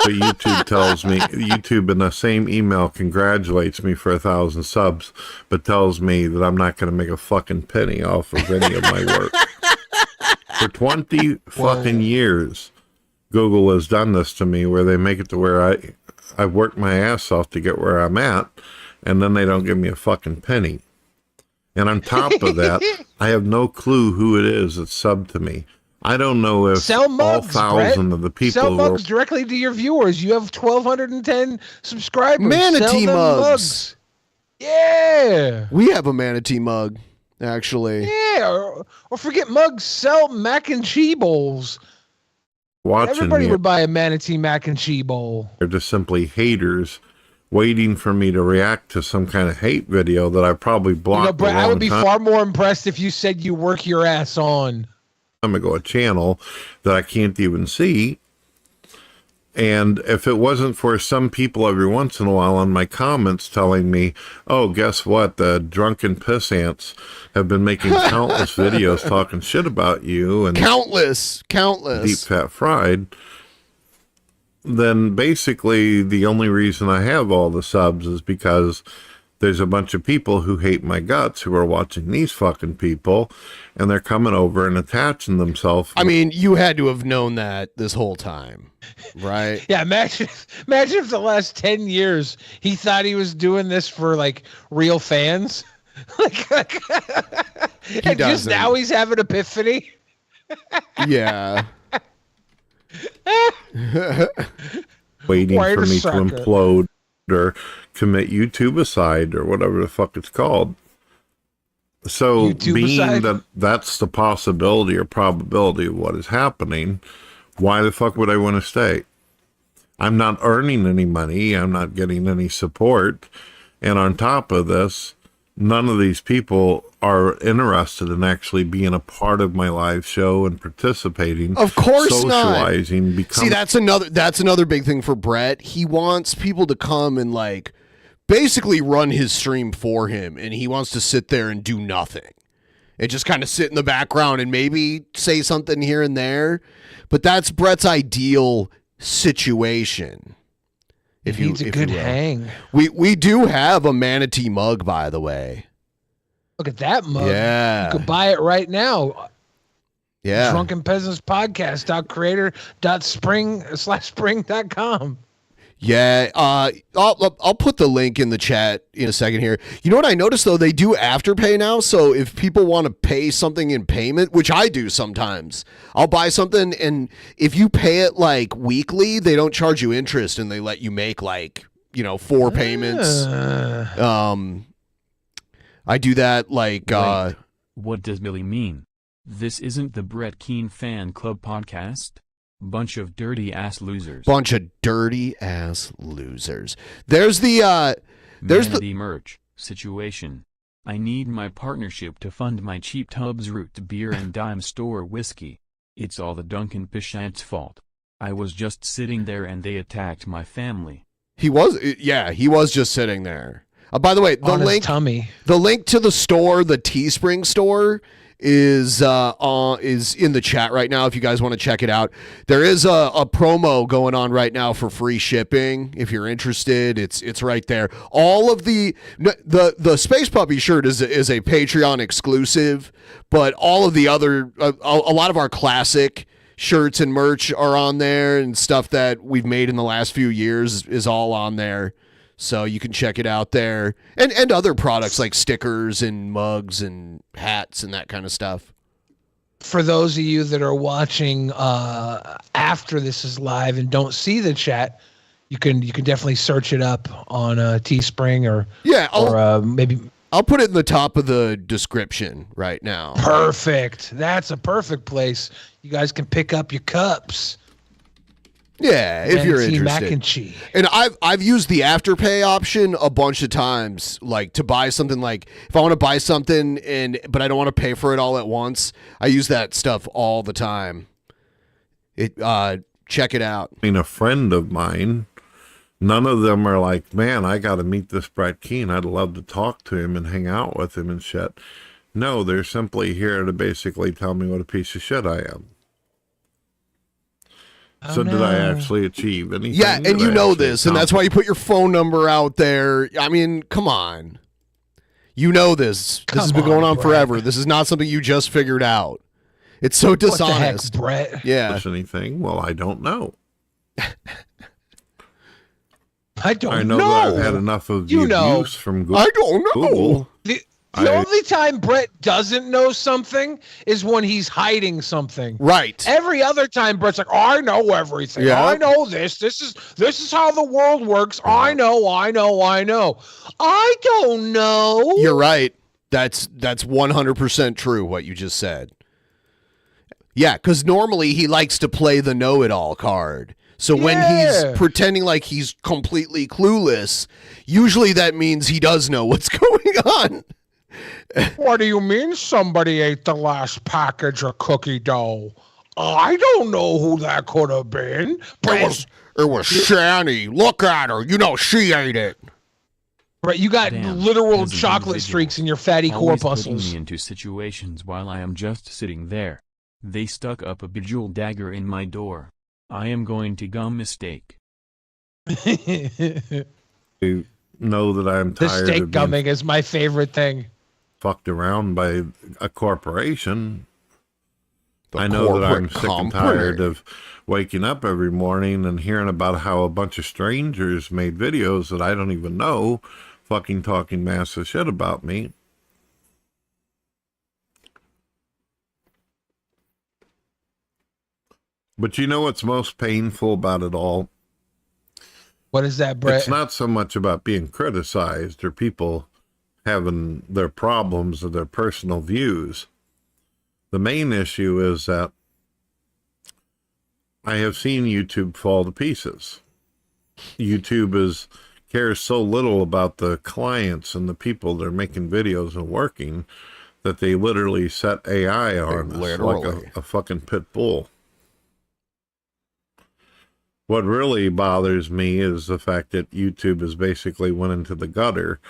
But YouTube in the same email congratulates me for 1,000 subs, but tells me that I'm not going to make a fucking penny off of any of my work. For 20 fucking years, Google has done this to me, where they make it to where I've worked my ass off to get where I'm at, and then they don't give me a fucking penny. And on top of that, I have no clue who it is that's subbed to me. I don't know if Sell mugs, all 1,000 of the people sell mugs directly to your viewers. You have 1,210 subscribers. Manatee mugs. Yeah. We have a manatee mug, actually. Yeah. Or forget mugs. Sell mac and cheese bowls. Everybody would buy a manatee mac and cheese bowl. They're just simply haters waiting for me to react to some kind of hate video that I probably blocked. Brett, I would be far more impressed if you said you work your ass on. I'm going to go a channel that I can't even see. And if it wasn't for some people every once in a while in my comments telling me, oh, guess what? The Drunken Peasants have been making countless videos talking shit about you. And countless. Deep Fat Fried. Then basically the only reason I have all the subs is because there's a bunch of people who hate my guts who are watching these fucking people, and they're coming over and attaching themselves. I mean, you had to have known that this whole time, right? Yeah, imagine if the last 10 years he thought he was doing this for like real fans. And just now he's having epiphany. Yeah. Waiting for me to implode or commit YouTube aside or whatever the fuck it's called. So being that that's the possibility or probability of what is happening, why the fuck would I want to stay? I'm not earning any money. I'm not getting any support. And on top of this, none of these people are interested in actually being a part of my live show and participating. Of course socializing, not. See, that's another big thing for Brett. He wants people to come and like basically run his stream for him, and he wants to sit there and do nothing. And just kind of sit in the background and maybe say something here and there. But that's Brett's ideal situation. He needs a good hang. We do have a manatee mug, by the way. Look at that mug. Yeah. You could buy it right now. Yeah. Drunken Peasants Podcast.creator.spring/spring.com. Yeah. I'll put the link in the chat in a second here. You know what I noticed, though? They do Afterpay now. So if people want to pay something in payment, which I do sometimes, I'll buy something, and if you pay it like weekly, they don't charge you interest, and they let you make like, 4 payments. I do that like... Wait, what does Billy mean? This isn't the Brett Keane Fan Club podcast? Bunch of dirty-ass losers. Bunch of dirty-ass losers. There's the merch situation. I need my partnership to fund my Cheap Tubs root beer and dime store whiskey. It's all the Drunken Peasants' fault. I was just sitting there and they attacked my family. He was just sitting there. By the way, the link to the store, the Teespring store, is in the chat right now. If you guys want to check it out, there is a promo going on right now for free shipping. If you're interested, it's right there. All of the Space Puppy shirt is a Patreon exclusive, but all of the other a lot of our classic shirts and merch are on there, and stuff that we've made in the last few years is all on there. So you can check it out there, and other products like stickers and mugs and hats and that kind of stuff. For those of you that are watching after this is live and don't see the chat, you can definitely search it up on Teespring or maybe I'll put it in the top of the description right now. Perfect. That's a perfect place. You guys can pick up your cups. Yeah, if you're Manatee interested. Mac and cheese. And I've used the afterpay option a bunch of times, like to buy something. Like if I want to buy something but I don't want to pay for it all at once, I use that stuff all the time. Check it out. I mean, a friend of mine, none of them are like, man, I got to meet this Brett Keane. I'd love to talk to him and hang out with him and shit. No, they're simply here to basically tell me what a piece of shit I am. So did I actually achieve anything? Yeah, and you know this, and that's why you put your phone number out there. I mean, come on. You know this. This has been going on forever. This is not something you just figured out. It's so dishonest. What the heck, Brett? Yeah. Anything? Well, I don't know. I don't know. That I've had enough of the abuse from Google. I don't know. Google. The only time Brett doesn't know something is when he's hiding something. Right. Every other time Brett's like, oh, I know everything. Yeah. I know this. This is how the world works. I know. I don't know. You're right. That's 100% true what you just said. Yeah, because normally he likes to play the know-it-all card. So when he's pretending like he's completely clueless, usually that means he does know what's going on. What do you mean somebody ate the last package of cookie dough? I don't know who that could have been. It was Shani. Look at her. You know she ate it. Right, you got literal chocolate streaks in your fatty corpuscles. Putting me into situations while I am just sitting there. They stuck up a bejeweled dagger in my door. I am going to gum a steak. You know that I'm tired The steak of gumming is my favorite thing. Fucked around by a corporation. I know that I'm sick and tired of waking up every morning and hearing about how a bunch of strangers made videos that I don't even know fucking talking massive shit about me. But you know what's most painful about it all? What is that, Brett? It's not so much about being criticized or people having their problems or their personal views. The main issue is that I have seen YouTube fall to pieces. YouTube cares so little about the clients and the people that are making videos and working that they literally set AI on us like a fucking pit bull. What really bothers me is the fact that YouTube has basically went into the gutter,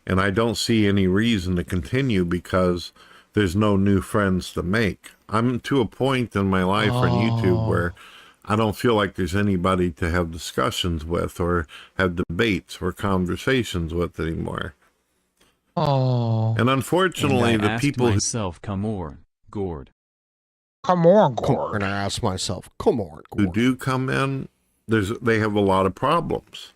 and I don't see any reason to continue because there's no new friends to make. I'm to a point in my life on YouTube where I don't feel like there's anybody to have discussions with or have debates or conversations with anymore. Oh. And unfortunately, and I the asked people myself, come on, Gord. Come on, Gord. And I ask myself, come on, Gord. Who do come in, they have a lot of problems.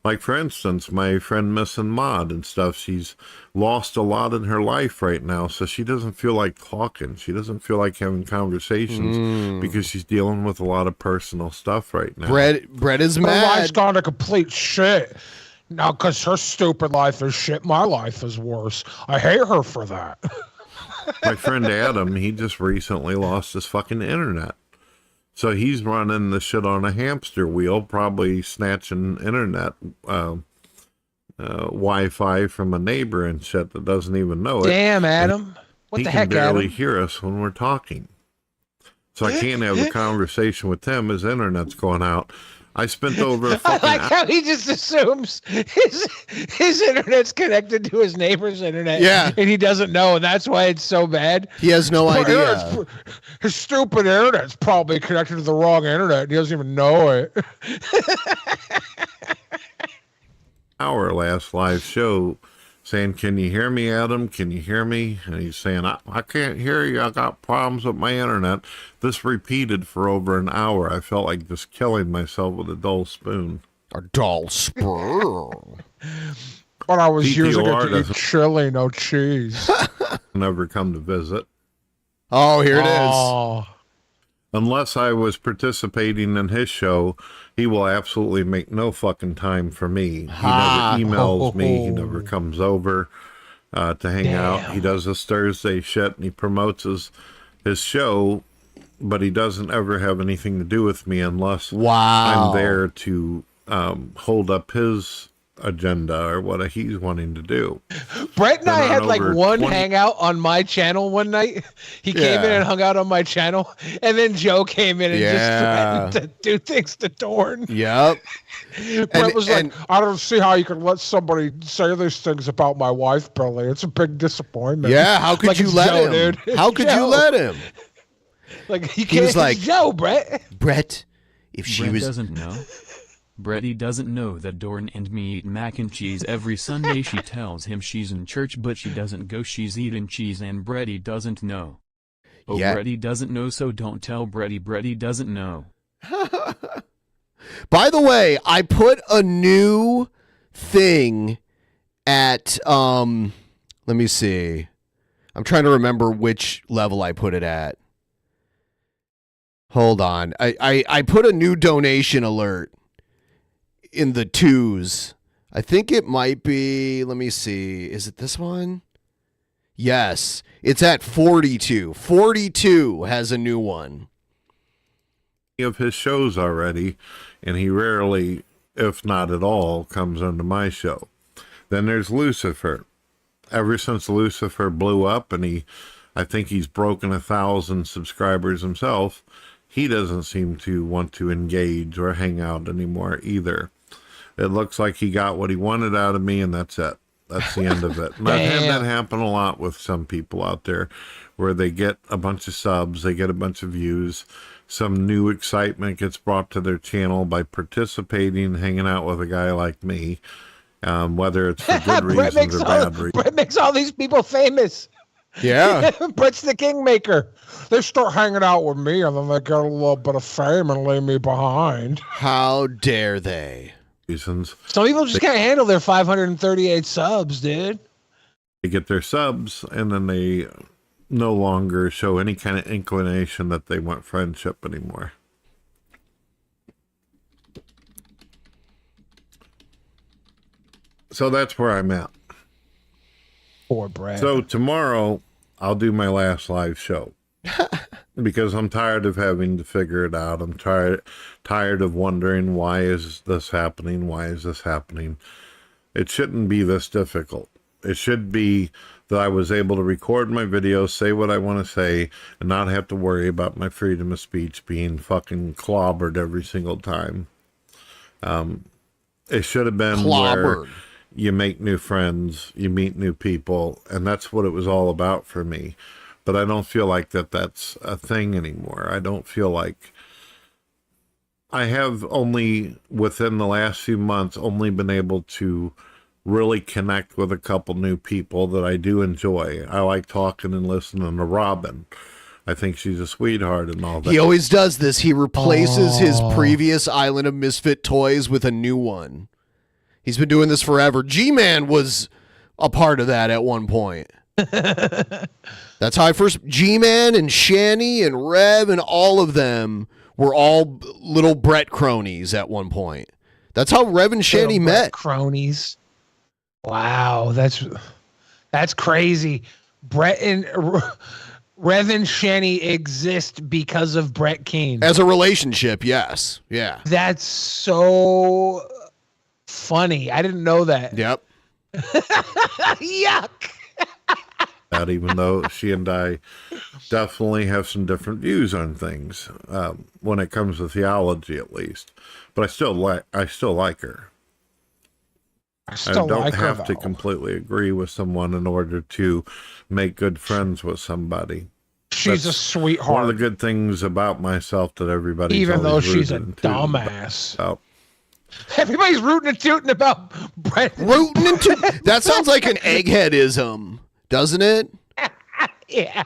Like, for instance, my friend Missing Mod and stuff, she's lost a lot in her life right now, so she doesn't feel like talking. She doesn't feel like having conversations because she's dealing with a lot of personal stuff right now. Brett is mad. Her life's gone to complete shit. Now, because her stupid life is shit, my life is worse. I hate her for that. My friend Adam, he just recently lost his fucking internet. So he's running the shit on a hamster wheel, probably snatching internet Wi-Fi from a neighbor and shit that doesn't even know it. Damn, Adam. What the heck, Adam? He can barely hear us when we're talking. So I can't have a conversation with him. His internet's going out. I spent over a fucking I like how he just assumes his internet's connected to his neighbor's internet. Yeah. And he doesn't know, and that's why it's so bad. He has no idea. His stupid internet's probably connected to the wrong internet. And he doesn't even know it. Our last live show saying, can you hear me, Adam? Can you hear me? And he's saying, I can't hear you. I got problems with my internet. This repeated for over an hour. I felt like just killing myself with a dull spoon. A dull spoon? When I was using it to eat chili, no cheese. Never come to visit. Oh, here it is. Unless I was participating in his show, he will absolutely make no fucking time for me. He never emails me. He never comes over to hang out. He does this Thursday shit, and he promotes his show but he doesn't ever have anything to do with me unless wow. I'm there to hold up his agenda or what he's wanting to do. Brett and I had like one 20 hangout on my channel one night. He came in and hung out on my channel, and then Joe came in and just threatened to do things to Dorn. Yep. Brett was like, I don't see how you can let somebody say these things about my wife, Billy. It's a big disappointment. Yeah, how could like, you let Joe, him? Dude. How could you let him? Like, you can't. He was like, Joe, Brett. Brett, if she Brett was doesn't know. Bretty doesn't know that Dorn and me eat mac and cheese every Sunday. She tells him she's in church, but she doesn't go. She's eating cheese, and Bretty doesn't know. Oh, yeah. Bretty doesn't know, so don't tell Bretty. Bretty doesn't know. By the way, I put a new thing at, let me see. I'm trying to remember which level I put it at. Hold on. I put a new donation alert in the 2s. I think it might be, let me see. Is it this one? Yes. It's at 42. 42 has a new one. Of his shows already, and he rarely, if not at all, comes onto my show. Then there's Lucifer. Ever since Lucifer blew up, and I think he's broken 1,000 subscribers himself, he doesn't seem to want to engage or hang out anymore either. It looks like he got what he wanted out of me, and that's it. That's the end of it. And I've had that happen a lot with some people out there, where they get a bunch of subs, they get a bunch of views, some new excitement gets brought to their channel by participating, hanging out with a guy like me, whether it's for good reasons or bad reasons. Brett makes all these people famous. Yeah. Brett's the kingmaker. They start hanging out with me, and then they get a little bit of fame and leave me behind. How dare they? Reasons. Some people just can't handle their 538 subs, dude. They get their subs, and then they no longer show any kind of inclination that they want friendship anymore. So that's where I'm at. Poor Brad. So tomorrow I'll do my last live show because I'm tired of having to figure it out. I'm tired of wondering, why is this happening? Why is this happening? It shouldn't be this difficult. It should be that I was able to record my videos, say what I want to say, and not have to worry about my freedom of speech being fucking clobbered every single time. It should have been where you make new friends, you meet new people, and that's what it was all about for me. But I don't feel like that's a thing anymore. I don't feel like I have only, within the last few months, only been able to really connect with a couple new people that I do enjoy. I like talking and listening to Robin. I think she's a sweetheart and all that. He always does this. He replaces his previous Island of Misfit toys with a new one. He's been doing this forever. G-Man was a part of that at one point. That's how I first... G-Man and Shanny and Rev and all of them were all little Brett cronies at one point. That's how Rev and Shanny met. Cronies. Wow, that's crazy. Brett and Rev and Shanny exist because of Brett Keane. As a relationship, yes. Yeah. That's so funny. I didn't know that. Yep. Yuck. That even though she and I definitely have some different views on things, when it comes to theology, at least. But I still like her. I don't have to completely agree with someone in order to make good friends with somebody. She's a sweetheart. One of the good things about myself that everybody, even though she's a dumbass. Everybody's rooting and tooting about Brett. Rooting and tooting. That sounds like an eggheadism, doesn't it? Yeah.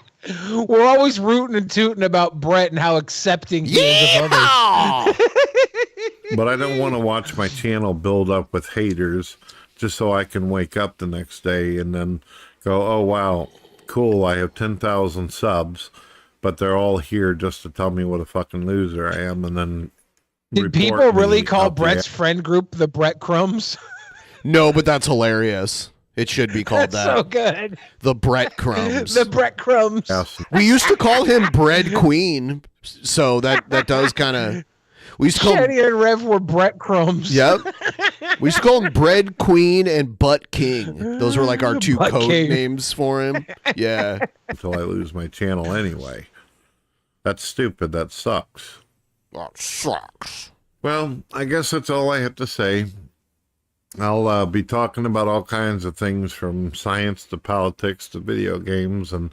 We're always rooting and tooting about Brett and how accepting he is of others. But I don't want to watch my channel build up with haters just so I can wake up the next day and then go, oh, wow, cool, I have 10,000 subs, but they're all here just to tell me what a fucking loser I am, and then did people really call Brett's friend group the Brett Crumbs? No, but that's hilarious. It should be called that. So good. The Brett Crumbs. The Brett Crumbs. Yes. We used to call him Bread Queen So that does kind of. We used to call Shetty and Rev were breadcrumbs. Yep. We used to call him Bread Queen and Butt King. Those were like our two Butt code King. names for him. Yeah. Until I lose my channel anyway. That's stupid. That sucks. That sucks. Well, I guess that's all I have to say. I'll be talking about all kinds of things from science to politics to video games and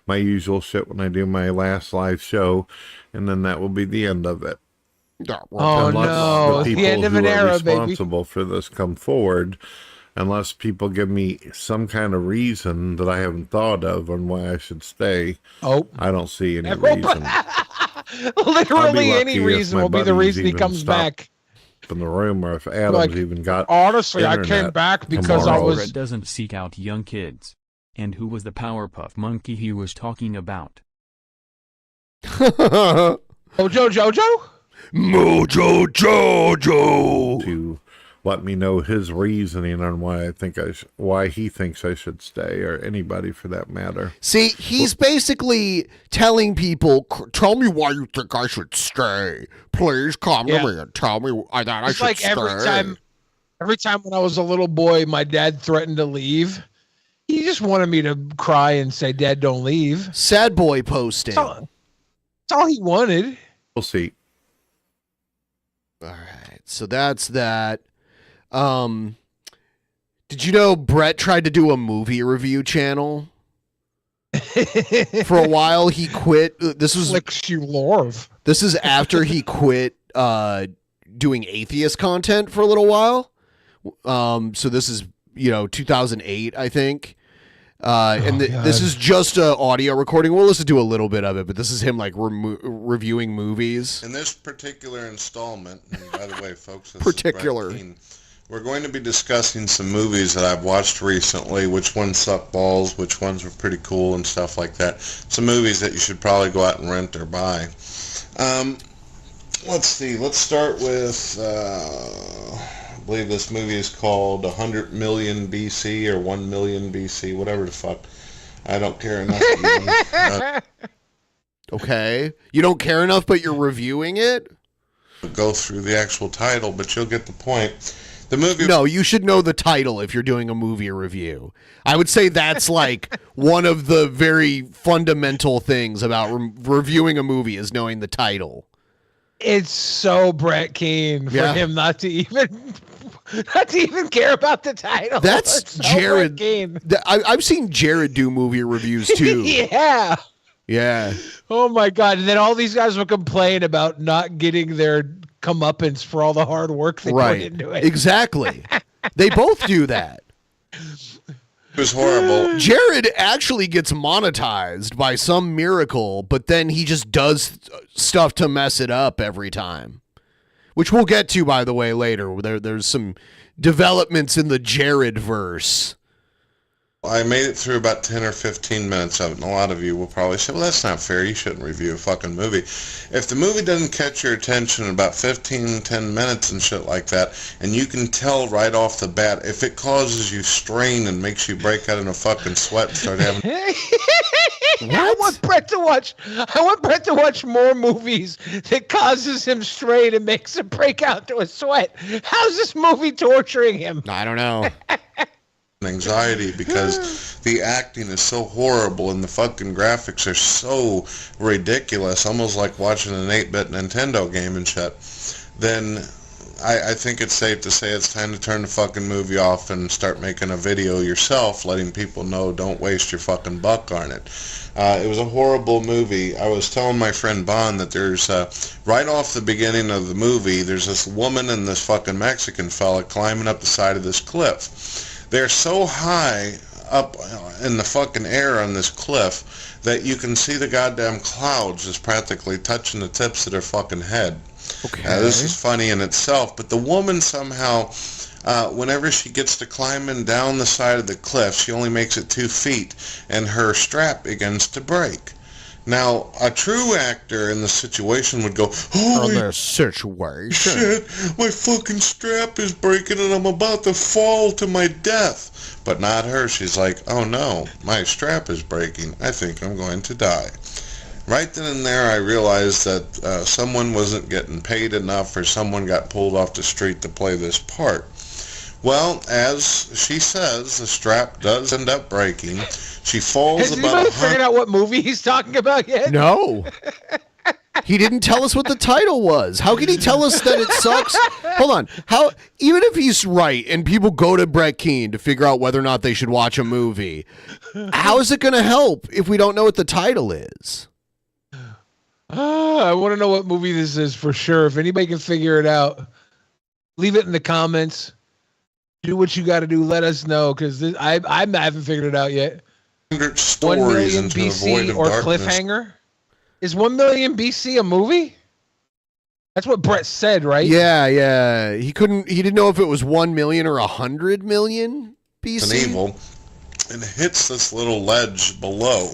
my usual shit when I do my last live show. And then that will be the end of it. Oh, no. The The end people of who an are era, baby. responsible for this come forward, unless people give me some kind of reason that I haven't thought of on why I should stay. Oh, I don't see any reason. Literally lucky any if reason my will be the buddies reason he even comes stop back. In the room, or if Adam's Like, even got honestly, I came internet back because I tomorrow. was. Brett doesn't seek out young kids. And who was the Powerpuff Monkey he was talking about? Mojo Jojo? Mojo Jojo. To let me know his reasoning on why why he thinks I should stay, or anybody for that matter. See, he's basically telling people, tell me why you think I should stay. Please come to me and tell me that I It's should like stay. every time when I was a little boy, my dad threatened to leave. He just wanted me to cry and say, "Dad, don't leave." Sad boy posting. That's all he wanted. We'll see. All right, so that's that. Did you know Brett tried to do a movie review channel? For a while, he quit. This was This is after he quit doing atheist content for a little while. So this is 2008, I think. This is just an audio recording. We'll listen to a little bit of it, but this is him like reviewing movies. In this particular installment, and by the way, folks, this Particular. is Brett Keane, we're going to be discussing some movies that I've watched recently, which ones suck balls, which ones were pretty cool and stuff like that. Some movies that you should probably go out and rent or buy. Let's see. Let's start with, I believe this movie is called 100 Million BC or 1 Million BC, whatever the fuck. I don't care enough to even Okay. You don't care enough, but you're reviewing it? go through the actual title, but you'll get the point. The movie. No, you should know the title if you're doing a movie review. I would say that's like one of the very fundamental things about reviewing a movie is knowing the title. It's so Brett Keane for him not to even care about the title. That's It's so Jared. Brett Keane. I've seen Jared do movie reviews too. Yeah. Yeah. Oh my God! And then all these guys will complain about not getting their comeuppance for all the hard work they put into it. Exactly. They both do that. It was horrible. Jared actually gets monetized by some miracle, but then he just does stuff to mess it up every time. Which we'll get to, by the way, later. There's some developments in the Jared verse. I made it through about 10 or 15 minutes of it, and a lot of you will probably say, well, that's not fair. You shouldn't review a fucking movie. If the movie doesn't catch your attention in about 15, 10 minutes and shit like that, and you can tell right off the bat, if it causes you strain and makes you break out in a fucking sweat and start having... I want Brett to watch more movies that causes him strain and makes him break out to a sweat. How's this movie torturing him? I don't know. Anxiety because the acting is so horrible and the fucking graphics are so ridiculous, almost like watching an 8-bit Nintendo game and shit, then I think it's safe to say it's time to turn the fucking movie off and start making a video yourself, letting people know don't waste your fucking buck on it. It was a horrible movie. I was telling my friend Bond that there's, right off the beginning of the movie, there's this woman and this fucking Mexican fella climbing up the side of this cliff. They're so high up in the fucking air on this cliff that you can see the goddamn clouds just practically touching the tips of their fucking head. Okay. This is funny in itself, but the woman somehow, whenever she gets to climbing down the side of the cliff, she only makes it 2 feet, and her strap begins to break. Now, a true actor in the situation would go, holy situation. shit, my fucking strap is breaking and I'm about to fall to my death. But not her. She's like, oh no, my strap is breaking. I think I'm going to die. Right then and there, I realized that someone wasn't getting paid enough, or someone got pulled off the street to play this part. Well, as she says, the strap does end up breaking. She falls Has anybody figured out what movie he's talking about yet? No. He didn't tell us what the title was. How can he tell us that it sucks? Hold on. How, even if he's right and people go to Brett Keane to figure out whether or not they should watch a movie, how is it going to help if we don't know what the title is? I want to know what movie this is for sure. If anybody can figure it out, leave it in the comments. Do what you got to do. Let us know, because I haven't figured it out yet. 1 million BC or Cliffhanger? Is 1 million BC a movie? That's what Brett said, right? Yeah. He didn't know if it was 1 million or 100 million BC. It's an evil, and hits this little ledge below.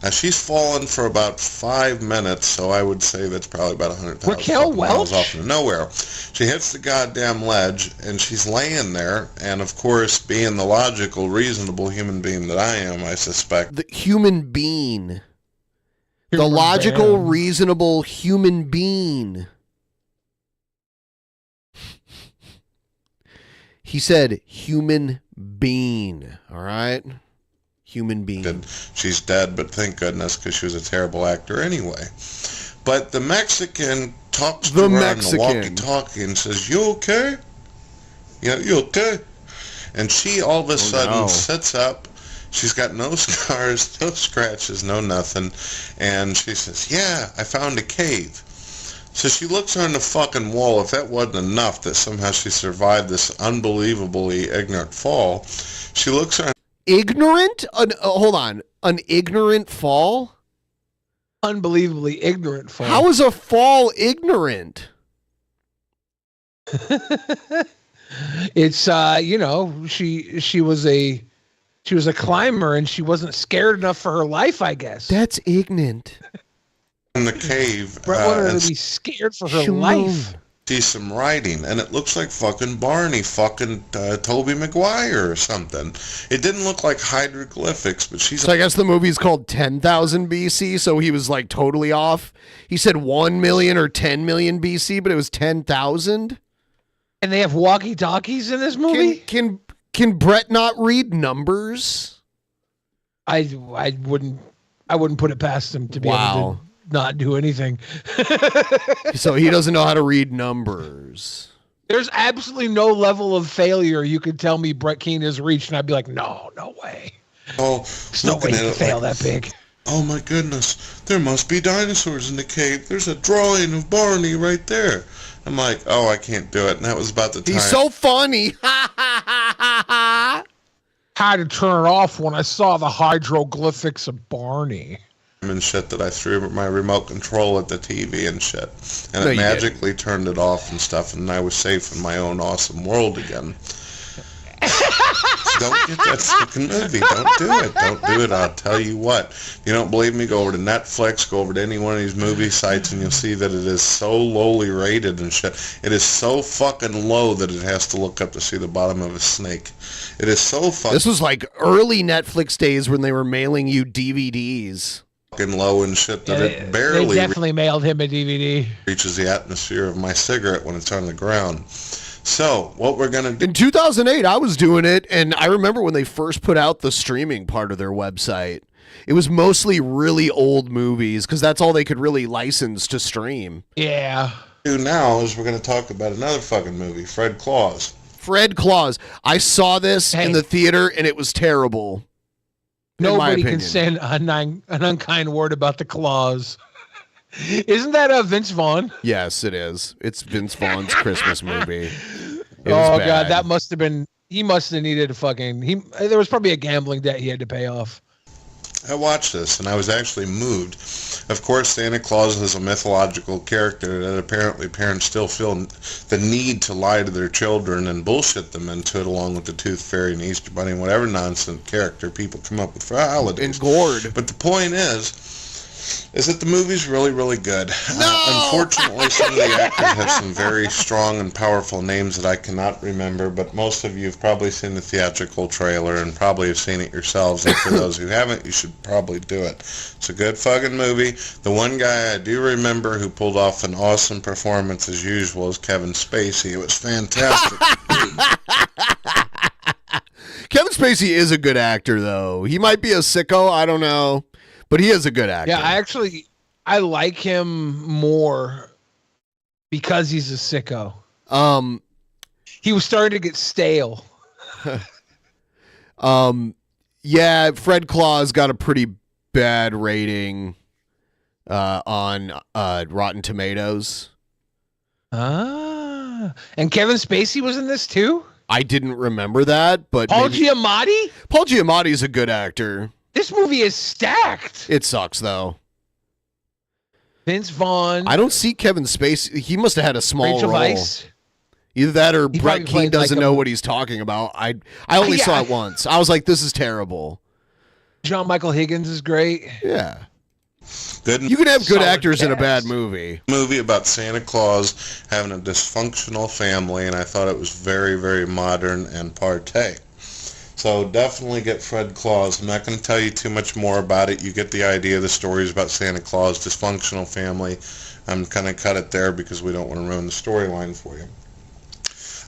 Now, she's fallen for about 5 minutes, so I would say that's probably about 100,000 miles off into nowhere. She hits the goddamn ledge, and she's laying there, and of course, being the logical, reasonable human being that I am, I suspect. The human being. The logical, reasonable human being. He said human being, all right? Human being. She's dead, but thank goodness, because she was a terrible actor anyway. But the Mexican talks to her on the walkie-talkie and says, "You okay? Yeah, you okay?" And she all of a sudden sits up. She's got no scars, no scratches, no nothing. And she says, "Yeah, I found a cave." So she looks on the fucking wall. If that wasn't enough that somehow she survived this unbelievably ignorant fall, she looks on... Ignorant? Hold on. An ignorant fall? Unbelievably ignorant fall. How is a fall ignorant? It's she was a climber, and she wasn't scared enough for her life, I guess. That's ignorant. In the cave. Brett wanted her to be scared for her life. See some writing, and it looks like fucking Barney, Tobey Maguire or something. It didn't look like hieroglyphics, but she's... So I guess the movie's called 10,000 BC, so he was like totally off. He said 1 million or 10 million BC, but it was 10,000? And they have walkie-talkies in this movie? Can Brett not read numbers? I wouldn't put it past him to be able to not do anything. So he doesn't know how to read numbers. There's absolutely no level of failure you could tell me Brett Keane has reached, and I'd be like, no way. Oh, there's no way to fail that big. Oh my goodness, there must be dinosaurs in the cave. There's a drawing of Barney right there. I'm like, oh, I can't do it. And that was about the time. He's so funny. Had to turn it off when I saw the hieroglyphics of Barney. And shit that I threw my remote control at the TV and shit. And it magically turned it off and stuff, and I was safe in my own awesome world again. Don't get that fucking movie. Don't do it. Don't do it. I'll tell you what. If you don't believe me, go over to Netflix, go over to any one of these movie sites, and you'll see that it is so lowly rated and shit. It is so fucking low that it has to look up to see the bottom of a snake. It is so fucking... This was like early Netflix days when they were mailing you DVDs. Fucking low and shit that it barely... They definitely mailed him a DVD. ...reaches the atmosphere of my cigarette when it's on the ground. So, what we're going to do... In 2008, I was doing it, and I remember when they first put out the streaming part of their website. It was mostly really old movies, because that's all they could really license to stream. Yeah. What we're now is we're going to talk about another fucking movie, Fred Claus. Fred Claus. I saw this in the theater, and it was terrible. Nobody can say an unkind word about the claws. Isn't that Vince Vaughn? Yes, it is. It's Vince Vaughn's Christmas movie. God, that must have been... He must have needed a fucking... There was probably a gambling debt he had to pay off. I watched this, and I was actually moved. Of course, Santa Claus is a mythological character that apparently parents still feel the need to lie to their children and bullshit them into it, along with the Tooth Fairy and Easter Bunny and whatever nonsense character people come up with for holidays. And Gord. But the point is, is that the movie's really, really good. Unfortunately, some of the actors have some very strong and powerful names that I cannot remember, but most of you have probably seen the theatrical trailer and probably have seen it yourselves, and for those who haven't, you should probably do it. It's a good fucking movie. The one guy I do remember who pulled off an awesome performance as usual is Kevin Spacey. It was fantastic. Kevin Spacey is a good actor, though. He might be a sicko, I don't know. But he is a good actor. Yeah, I like him more because he's a sicko. He was starting to get stale. Yeah, Fred Claus got a pretty bad rating on Rotten Tomatoes. And Kevin Spacey was in this too? I didn't remember that, but Paul Giamatti? Paul Giamatti's a good actor. This movie is stacked. It sucks, though. Vince Vaughn. I don't see Kevin Spacey. He must have had a small Rachel role. Weisz. Either that or Brett Keane doesn't like know what he's talking about. I only saw it once. I was like, this is terrible. John Michael Higgins is great. Yeah. Good. You can have good actors in a bad movie. Movie about Santa Claus having a dysfunctional family, and I thought it was very, very modern and partay. So definitely get Fred Claus. I'm not going to tell you too much more about it. You get the idea. The story is about Santa Claus, dysfunctional family. I'm going to cut it there because we don't want to ruin the storyline for you.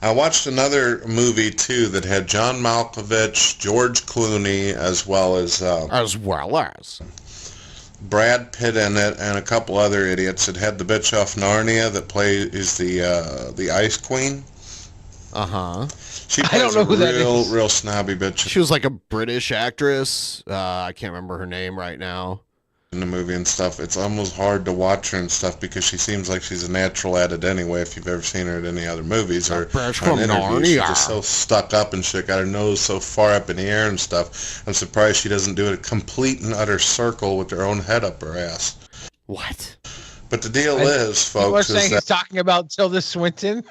I watched another movie, too, that had John Malkovich, George Clooney, as well as Brad Pitt in it, and a couple other idiots. It had the bitch off Narnia that plays the Ice Queen. Uh-huh. She plays a real snobby bitch. She was like a British actress. I can't remember her name right now. In the movie and stuff, it's almost hard to watch her and stuff because she seems like she's a natural at it anyway. If you've ever seen her at any other movies or on interviews, she's just so stuck up and shit. Got her nose so far up in the air and stuff. I'm surprised she doesn't do a complete and utter circle with her own head up her ass. What? But the deal is, folks, people are saying he's talking about Tilda Swinton.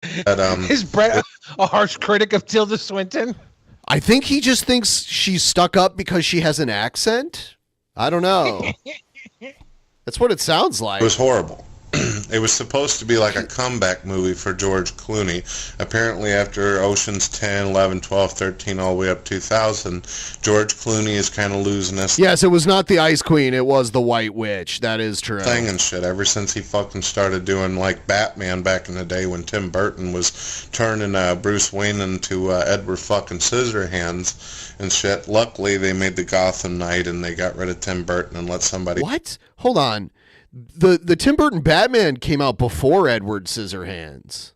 Is Brett a harsh critic of Tilda Swinton? I think he just thinks she's stuck up because she has an accent. I don't know. That's what it sounds like. It was horrible. It was supposed to be like a comeback movie for George Clooney. Apparently after Ocean's 10, 11, 12, 13, all the way up 2000, George Clooney is kind of losing us. Yes, it was not the Ice Queen. It was the White Witch. That is true. Thing and shit ever since he fucking started doing like Batman back in the day when Tim Burton was turning Bruce Wayne into Edward fucking Scissorhands and shit. Luckily, they made the Gotham Knight and they got rid of Tim Burton and let somebody... What? Hold on. The Tim Burton Batman came out before Edward Scissorhands.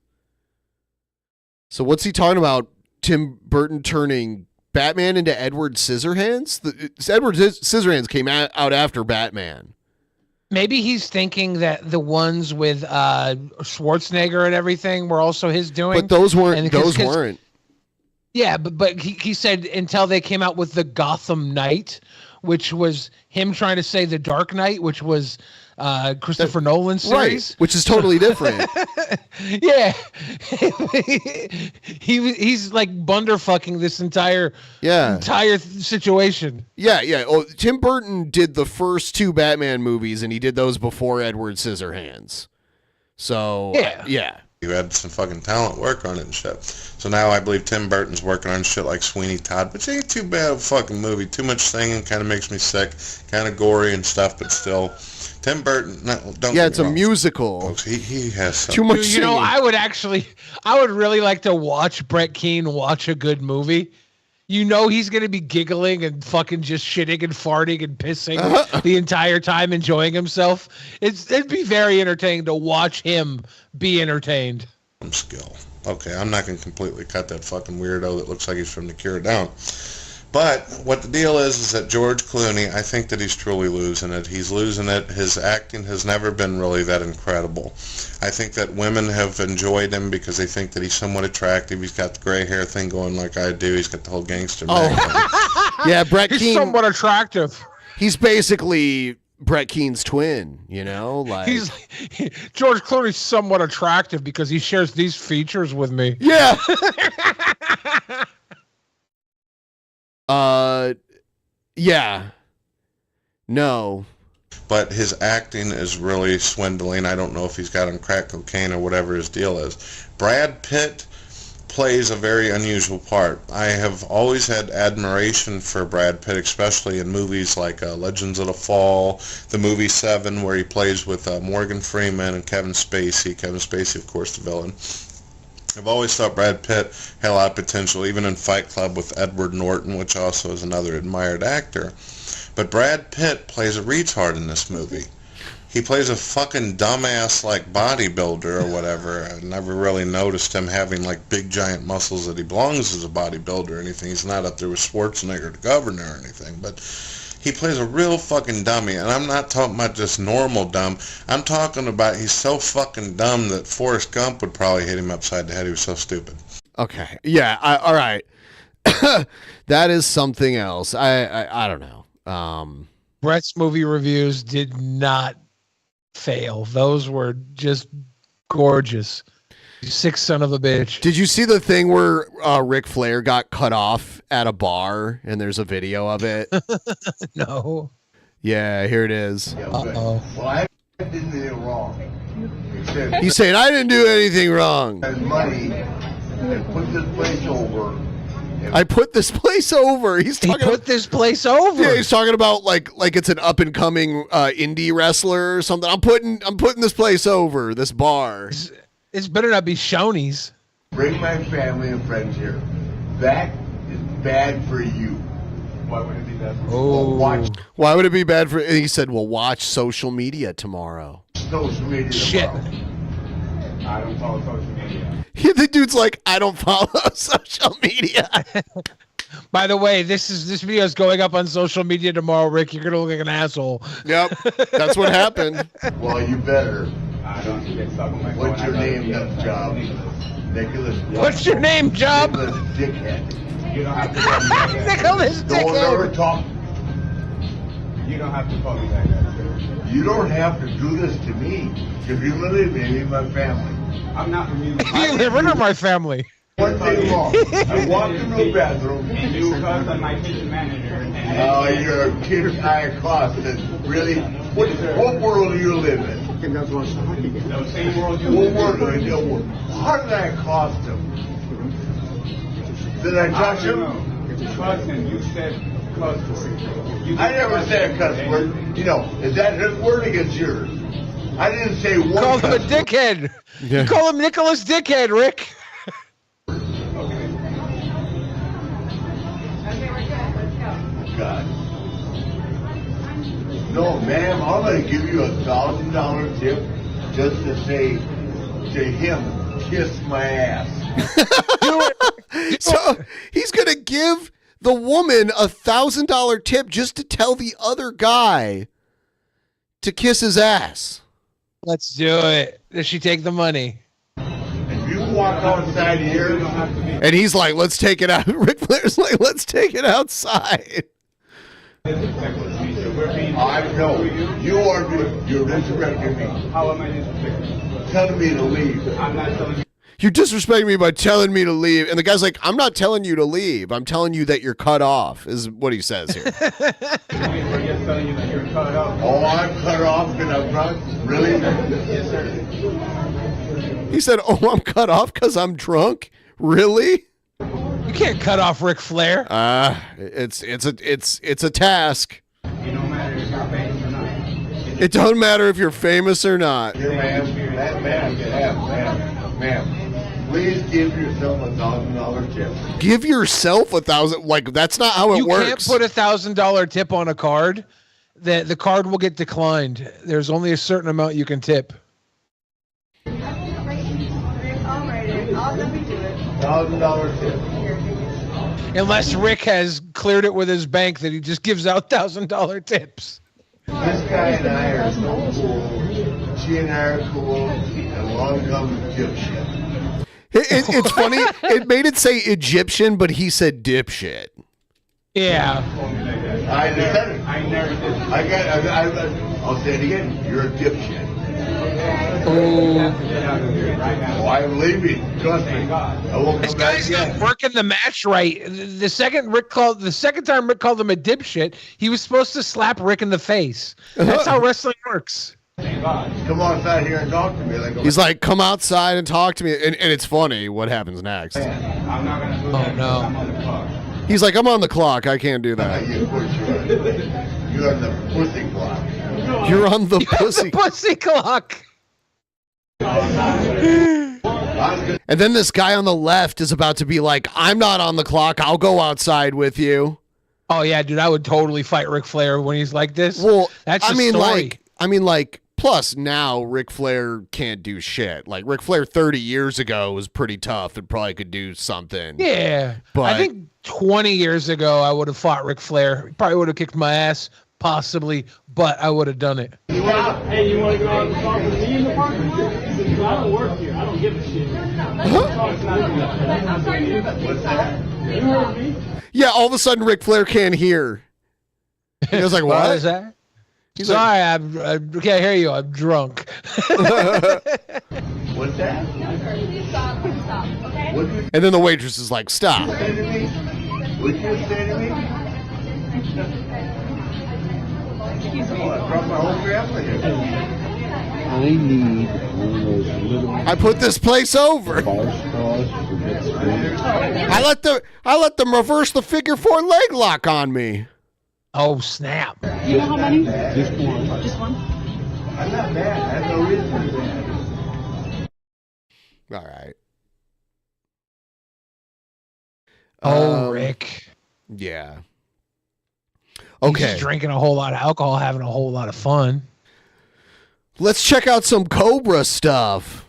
So what's he talking about? Tim Burton turning Batman into Edward Scissorhands? Edward Scissorhands came out after Batman. Maybe he's thinking that the ones with Schwarzenegger and everything were also his doing. But those weren't. Weren't. Yeah, but he said until they came out with the Gotham Knight, which was him trying to say the Dark Knight, which was Christopher Nolan's series, right, which is totally different. Yeah, he's like bunderfucking this entire situation. Yeah. Oh, Tim Burton did the first two Batman movies, and he did those before Edward Scissorhands. So yeah. You had some fucking talent work on it and shit. So now I believe Tim Burton's working on shit like Sweeney Todd, which ain't too bad of a fucking movie. Too much singing, kind of makes me sick, kind of gory and stuff, but still. Tim Burton, it's a musical. Folks, he has some. Too much singing. You know, I would really like to watch Brett Keane watch a good movie. You know he's going to be giggling and fucking just shitting and farting and pissing the entire time, enjoying himself. It'd be very entertaining to watch him be entertained. Skill. Okay, I'm not going to completely cut that fucking weirdo that looks like he's from The Cure down. But what the deal is that George Clooney, I think that he's truly losing it. He's losing it. His acting has never been really that incredible. I think that women have enjoyed him because they think that he's somewhat attractive. He's got the gray hair thing going like I do. He's got the whole gangster man. Yeah, Brett Keane. He's somewhat attractive. He's basically Brett Keane's twin, you know? Like George Clooney's somewhat attractive because he shares these features with me. Yeah. Yeah. No. But his acting is really swindling. I don't know if he's got on crack cocaine or whatever his deal is. Brad Pitt plays a very unusual part. I have always had admiration for Brad Pitt, especially in movies like Legends of the Fall, the movie Seven, where he plays with Morgan Freeman and Kevin Spacey. Kevin Spacey, of course, the villain. I've always thought Brad Pitt had a lot of potential, even in Fight Club with Edward Norton, which also is another admired actor. But Brad Pitt plays a retard in this movie. He plays a fucking dumbass like bodybuilder or whatever. I never really noticed him having like big giant muscles that he belongs as a bodybuilder or anything. He's not up there with Schwarzenegger, the governor, or anything. But he plays a real fucking dummy. And I'm not talking about just normal dumb. I'm talking about he's so fucking dumb that Forrest Gump would probably hit him upside the head. He was so stupid. Okay. Yeah. All right. That is something else. I don't know. Brett's movie reviews did not fail. Those were just gorgeous. You sick son of a bitch. Did you see the thing where Ric Flair got cut off at a bar and there's a video of it? No. Yeah, here it is. Uh-oh. Well, I didn't do anything wrong. He's saying, I didn't do anything wrong. Money and put this place over. I put this place over. He's talking put this place over. Yeah, he's talking about like it's an up and coming indie wrestler or something. I'm putting this place over, this bar. It's better not be Shoney's. Bring my family and friends here. That is bad for you. Why would it be bad for you? Oh. Well, Why would it be bad for? And he said, "Well, watch social media tomorrow." Social media. Shit. Tomorrow. I don't follow social media. The dude's like, I don't follow social media. By the way, this video is going up on social media tomorrow, Rick. You're gonna look like an asshole. Yep, that's what happened. Well, you better. I don't get stuck on my phone. What's your name, Job? Nicholas. What's your name, Job? Nicholas Dickhead. You don't have to call me that. Nicholas Dickhead. Don't ever talk. You don't have to call me that. You don't have to do this to me. If you really leave my family. I'm not removing. You live under my family. One thing wrong. I walked into the bathroom. And you called on my kitchen manager. Oh, you're a kid high costed. Really? What world do you live in? The same world you What live world in. do you live in? How did I cost him? Did I touch him? Trust him. You said cuss word. I never said a cuss word. You know, is that his word against yours? I didn't say one. Call him a dickhead. Yeah. You call him Nicholas Dickhead, Rick. God. No, ma'am, I'm going to give you $1,000 tip just to say to him, kiss my ass. So he's gonna give the woman $1,000 tip just to tell the other guy to kiss his ass. Let's do it. Does she take the money? If you walk outside here, And he's like, let's take it out. Ric Flair's like, let's take it outside. I know you are you're disrespecting me. How am I disrespecting? Telling me to leave. I'm not telling you. You're disrespecting me by telling me to leave. And the guy's like, I'm not telling you to leave. I'm telling you that you're cut off, is what he says here. We're just telling you that you're cut off. Oh, I'm cut off and I'm drunk? Really? Yes, sir. He said, oh, I'm cut off because I'm drunk? Really? You can't cut off Ric Flair. It's a task. It don't matter if you're famous or not. It don't matter if you're famous or not. Here, ma'am, please give yourself $1,000 tip. Give yourself $1,000. Like, that's not how it works. You can't put $1,000 tip on a card. The card will get declined. There's only a certain amount you can tip. $1,000 tip. Unless Rick has cleared it with his bank that he just gives out $1,000 tips. This guy and I are so cool. She and I are cool. And along comes dipshit. It's funny. It made it say Egyptian, but he said dipshit. Yeah. I never did. I'll say it again. You're a dipshit. Oh, I'm leaving. Trust me. I won't This come back guy's again. not working the match right. The second time Rick called him a dipshit, he was supposed to slap Rick in the face. That's how wrestling works. Come on inside here and talk to me. He's like, come outside and talk to me. And it's funny what happens next. I'm not gonna do Oh, no. I'm on the clock. He's like, I'm on the clock. I can't do that. You're on the pussy clock. You're on the pussy. Pussy clock. And then this guy on the left is about to be like, I'm not on the clock. I'll go outside with you. Oh, yeah, dude. I would totally fight Ric Flair when he's like this. Well, that's I a mean, story. plus now Ric Flair can't do shit. Like Ric Flair 30 years ago was pretty tough and probably could do something. Yeah. But I think 20 years ago, I would have fought Ric Flair. He probably would have kicked my ass, possibly, but I would have done it. Hey, you want to go out and talk with me in the parking lot? I don't work here. I don't give a shit. What's that? You heard me? yeah, all of a sudden Ric Flair can't hear. He was like, what? What is that? He's Sorry, I can't hear you. I'm drunk. What's that? And then the waitress is like, stop. What did you say to me? Oh, I brought my whole family here. I need one of those little I put this place over. bar straws to get straight. I let them reverse the figure 4 leg lock on me. Oh, snap. Do you know how many? Just one. Just one? I'm not mad. I have no reason to be mad. All right. Oh, Rick. Yeah. He's Okay. just drinking a whole lot of alcohol, having a whole lot of fun. Let's check out some Cobra stuff.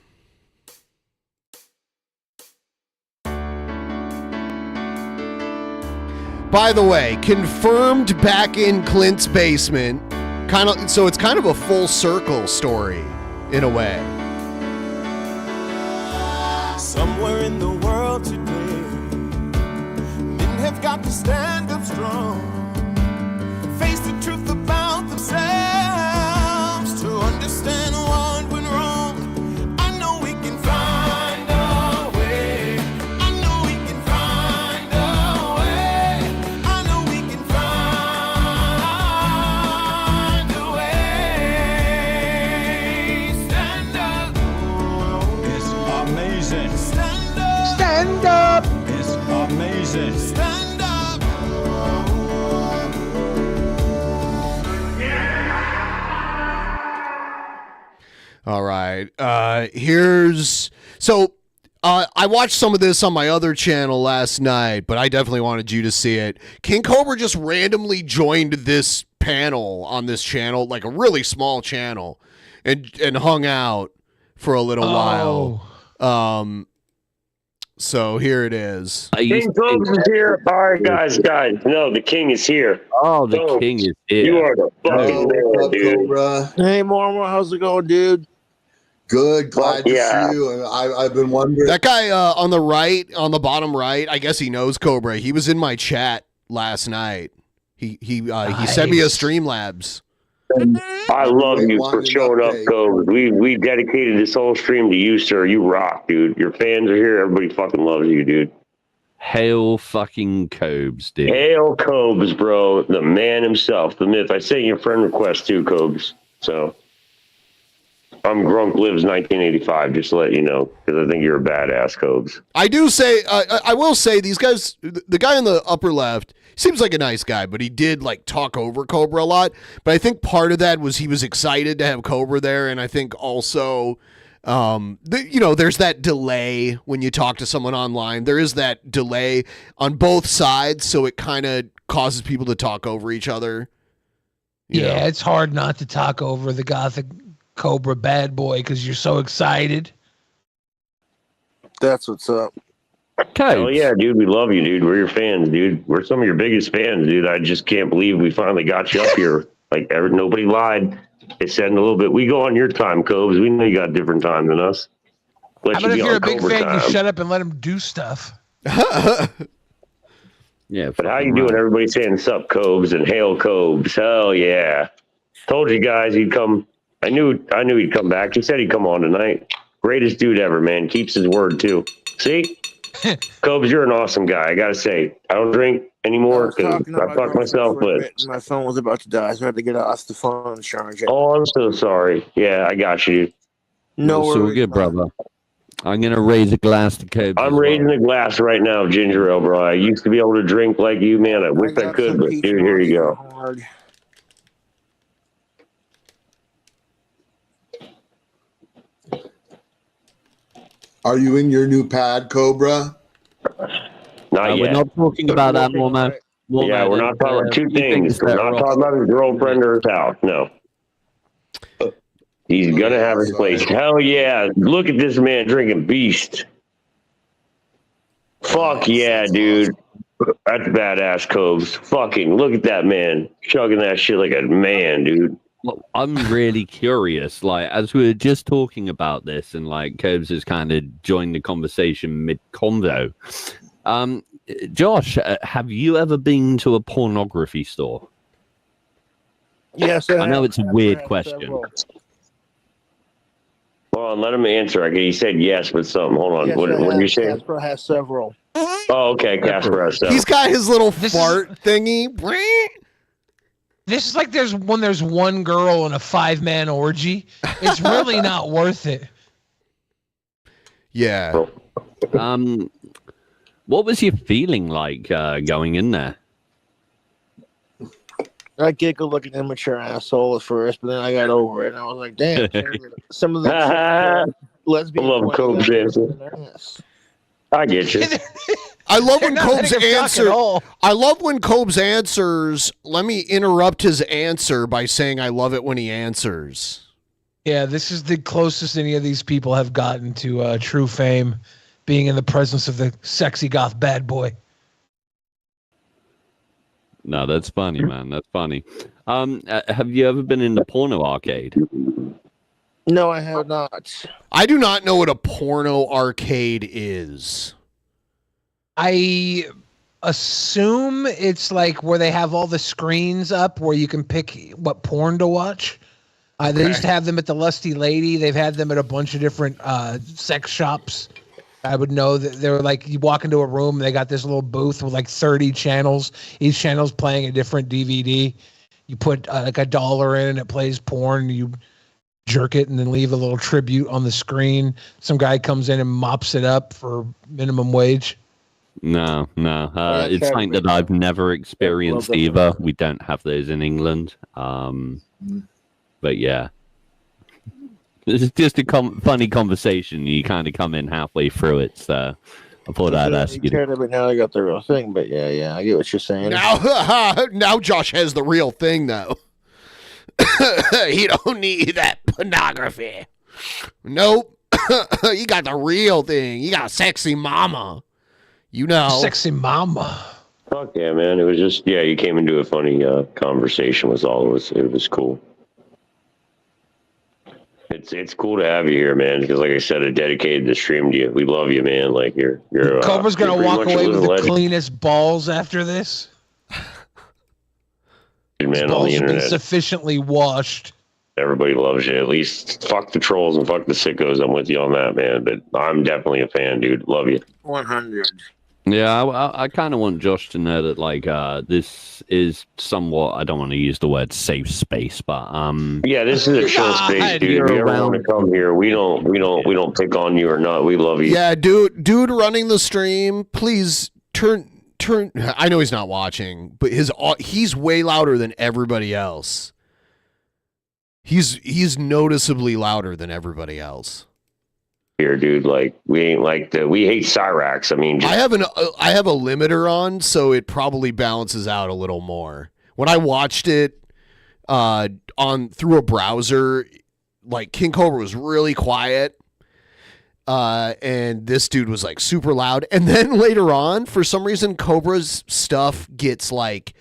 By the way, confirmed back in Clint's basement. So it's kind of a full circle story in a way. Somewhere in the world today, men have got to stand up strong, face the truth about themselves, to understand what went wrong. I know we can find a way. I know we can find a way. I know we can find a way. Stand up. It's amazing. Stand up. Stand up. It's amazing. Stand up. All right. I watched some of this on my other channel last night, but I definitely wanted you to see it. King Cobra just randomly joined this panel on this channel, like a really small channel, and hung out for a little while. So here it is. King Cobra is here. All right, guys. No, the king is here. Oh, the king is here. You are the fucking man, dude. Cobra. Hey, Marmor, how's it going, dude? Good, glad to see you. I've been wondering. That guy on the right, on the bottom right, I guess he knows Cobra. He was in my chat last night. He sent me a Streamlabs. I love you for showing up, Cobra. We dedicated this whole stream to you, sir. You rock, dude. Your fans are here. Everybody fucking loves you, dude. Hail fucking Cobes, dude. Hail Cobes, bro. The man himself, the myth. I sent you a friend request too, Cobes. So I'm Grunk Lives 1985, just to let you know, because I think you're a badass, Cobes. I do say, I will say, these guys, the guy in the upper left seems like a nice guy, but he did like talk over Cobra a lot. But I think part of that was he was excited to have Cobra there, and I think also, there's that delay when you talk to someone online. There is that delay on both sides, so it kind of causes people to talk over each other. Yeah, it's hard not to talk over the Gothic Cobra bad boy because you're so excited. That's what's up. Hell yeah, dude. We love you, dude. We're your fans, dude. We're some of your biggest fans, dude. I just can't believe we finally got you up here. Like, nobody lied. They said in a little bit, we go on your time, Cobes. We know you got different time than us. How about if you're a big fan, you shut up and let him do stuff? Yeah. But how you doing? Everybody saying sup, Cobes, and hail Cobes. Hell yeah. Told you guys he'd come I knew he'd come back. He said he'd come on tonight. Greatest dude ever, man. Keeps his word too. See, Cobes, you're an awesome guy. I gotta say, I don't drink anymore because I fucked myself. But my phone was about to die, so I had to get off the phone and charge it. Oh, I'm so sorry. Yeah, I got you. No, it's all good, brother. I'm gonna raise a glass to Cobes. I'm raising a glass right now of ginger ale, bro. I used to be able to drink like you, man. I wish I could, but dude, here you go. Hard. Are you in your new pad, Cobra? Not yet. We're not talking about that, Mormo. Yeah, we're not talking about two things. We're not talking about his girlfriend or his house. No. He's gonna have his place. Hell yeah! Look at this man drinking Beast. Fuck yeah, dude. That's badass, Cobes. Fucking look at that man chugging that shit like a man, dude. Well, I'm really curious. Like, as we were just talking about this, and like Cobes has kind of joined the conversation mid-convo. Josh, have you ever been to a pornography store? Yes, I know it's a weird question. Hold on, let him answer. He said yes, but something. Hold on. Yes, what did you say? Casper has several. Oh, okay. Casper has several. He's got his little fart thingy. This is like there's one girl in a 5-man orgy. It's really not worth it. Yeah. What was your feeling like going in there? I giggled like an immature asshole at first, but then I got over it, and I was like, "Damn!" Some of the lesbian. I love Cobes' answer. I get you. I love when Cobes answers. Let me interrupt his answer by saying I love it when he answers. Yeah, this is the closest any of these people have gotten to true fame, being in the presence of the sexy goth bad boy. No, that's funny, man. That's funny. Have you ever been in the porno arcade? No, I have not. I do not know what a porno arcade is. I assume it's like where they have all the screens up where you can pick what porn to watch. They used to have them at the Lusty Lady. They've had them at a bunch of different sex shops. I would know that they were like, you walk into a room, and they got this little booth with like 30 channels. Each channel's playing a different DVD. You put like $1 in, and it plays porn. You jerk it and then leave a little tribute on the screen. Some guy comes in and mops it up for minimum wage. No. It's something that I've never experienced either. We don't have those in England. But yeah. It's just a funny conversation. You kind of come in halfway through it, so I thought I'd ask you. But now I got the real thing. But yeah, I get what you're saying. Now Josh has the real thing, though. He don't need that pornography. Nope. You got the real thing. You got sexy mama. You know. Sexy mama. Fuck yeah, man. It was just, you came into a funny conversation was all it was. It was cool. It's cool to have you here, man, because like I said, I dedicated the stream to you. We love you, man. Like you're Cobra's gonna walk away with the cleanest balls after this. Man, on the internet, sufficiently washed. Everybody loves you. At least fuck the trolls and fuck the sickos. I'm with you on that, man. But I'm definitely a fan, dude. Love you. 100. Yeah, I kind of want Josh to know that, like, this is somewhat, I don't want to use the word safe space, but yeah, this is a chill space, dude. If you ever want to come here, we don't pick on you or not. We love you. Yeah, dude running the stream, please turn. I know he's not watching, but he's way louder than everybody else. He's noticeably louder than everybody else. Here, dude, like we ain't like we hate Cyraxx. I mean, I have a limiter on, so it probably balances out a little more. When I watched it through a browser, like King Cobra was really quiet, and this dude was like super loud. And then later on, for some reason, Cobra's stuff gets like,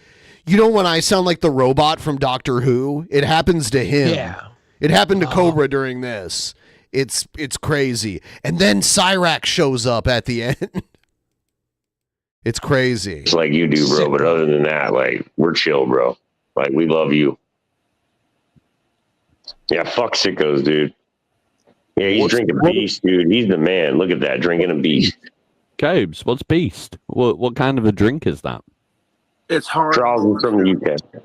you know, when I sound like the robot from Doctor Who, it happens to him. Yeah, it happened to Cobra during this. It's crazy. And then Cyraxx shows up at the end. It's crazy. It's like you do, bro. But other than that, like, we're chill, bro. Like, we love you. Yeah, fuck sickos, dude. Yeah, he's drinking Beast, dude. He's the man. Look at that, drinking a Beast. Cobes, what's Beast? What kind of a drink is that? It's hard. Charles is from the UK.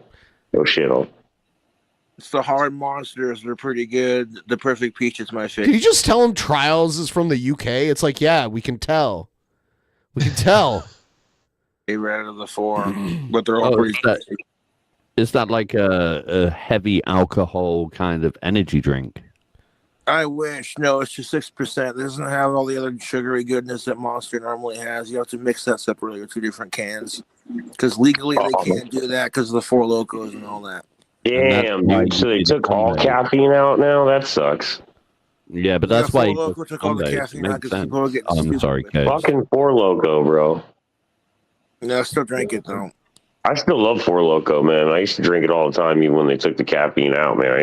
No shit on. It's the hard monsters. They're pretty good. The perfect peach is my favorite. Did you just tell him Trials is from the UK? It's like, yeah, we can tell. We can tell. They ran out of the forum, but they're all pretty. Is that like a heavy alcohol kind of energy drink? I wish. No, it's just 6%. It doesn't have all the other sugary goodness that Monster normally has. You have to mix that separately with 2 different cans. Because legally they can't do that because of the Four Locos and all that. Damn, dude. So they took all caffeine out now? That sucks. Yeah, but that's why. Four Loko took all the caffeine out because people are getting I'm sorry, Cobes. Fucking Four Loko, bro. No, I still drink it, though. I still love Four Loko, man. I used to drink it all the time, even when they took the caffeine out, man.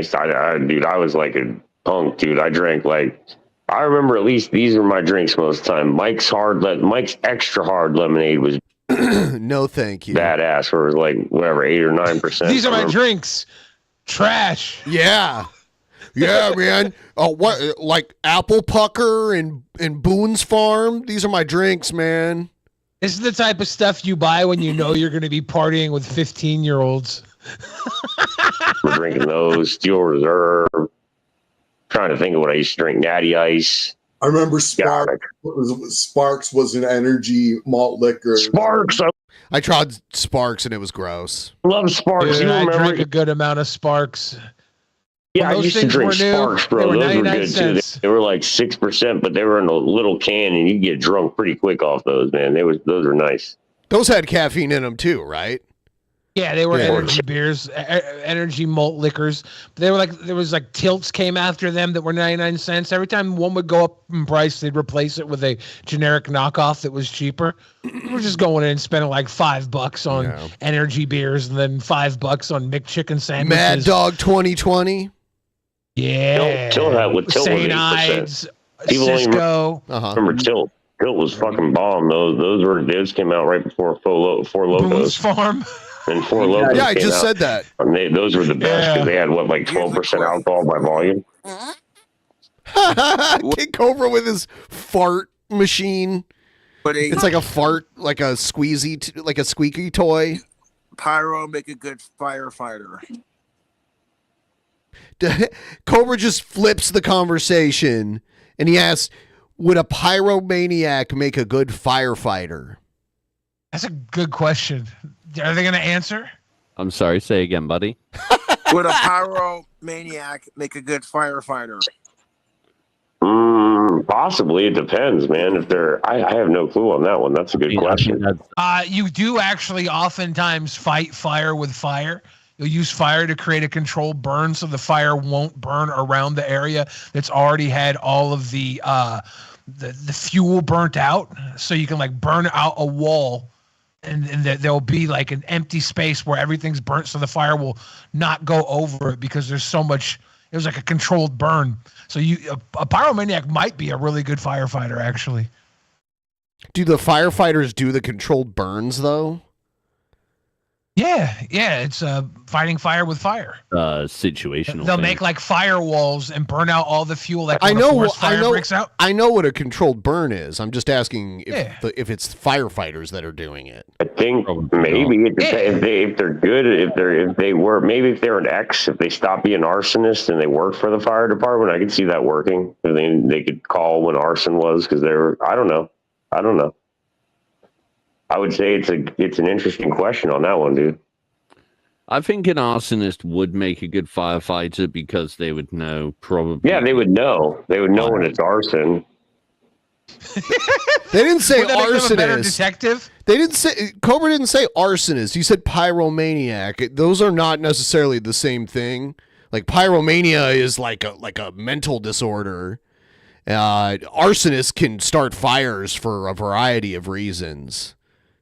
Dude, I was like a punk, dude. I drank I remember at least these were my drinks most of the time. Mike's extra hard lemonade was no thank you. Badass, where it was like whatever 8 or 9%. These are my drinks. Trash. Yeah. Yeah, man. What like Apple Pucker and Boone's Farm? These are my drinks, man. This is the type of stuff you buy when you know you're going to be partying with 15-year-olds. We're drinking those. Steel Reserve. Trying to think of what I used to drink. Natty Ice. I remember Sparks was an energy malt liquor. Sparks. I tried Sparks and it was gross. Love Sparks. Dude, I drank a good amount of Sparks. Yeah, I used to drink Sparks, bro. Those were good cents. too. They were like 6%, but they were in a little can, and you get drunk pretty quick off those, man. Those were nice. Those had caffeine in them too, right? Yeah, they were energy beers, energy malt liquors. They were there was Tilts came after them that were 99 cents. Every time one would go up in price, they'd replace it with a generic knockoff that was cheaper. We're just going in and spending like $5 on energy beers and then $5 on McChicken sandwiches. Mad Dog 2020. Yeah. Tilt St. Ides, Cisco. Remember Tilt. Tilt was fucking bomb. Those came out right before Four Locos. Boone's Farm. And Four Locos. Yeah, I just said that. And those were the best because they had 12% alcohol by volume. King Cobra with his fart machine. But it's like a fart, like a squeezy, like a squeaky toy. Pyro make a good firefighter. Cobra just flips the conversation and he asks, would a pyromaniac make a good firefighter? That's a good question. Are they going to answer? I'm sorry, say again, buddy. Would a pyromaniac make a good firefighter? Possibly. It depends, man. If they're, I have no clue on that one. That's a good question. You do actually oftentimes fight fire with fire. You'll use fire to create a controlled burn so the fire won't burn around the area that's already had all of the fuel burnt out. So you can burn out a wall and there'll be an empty space where everything's burnt so the fire will not go over it because there's so much. It was like a controlled burn. So a pyromaniac might be a really good firefighter, actually. Do the firefighters do the controlled burns, though? Yeah, it's fighting fire with fire. Situational. They'll thing. make firewalls and burn out all the fuel. I know. Breaks out. I know what a controlled burn is. I'm just asking if it's firefighters that are doing it. I think maybe it depends if they're good. If they're an ex, if they stop being arsonists and they work for the fire department, I could see that working. They could call when arson was because they were. I don't know. I would say it's an interesting question on that one, dude. I think an arsonist would make a good firefighter because they would know probably. Yeah, they would know. They would know when it's arson. They didn't say arsonist. A better detective. They didn't say Cobra didn't say arsonist. He said pyromaniac. Those are not necessarily the same thing. Pyromania is like a mental disorder. Arsonists can start fires for a variety of reasons.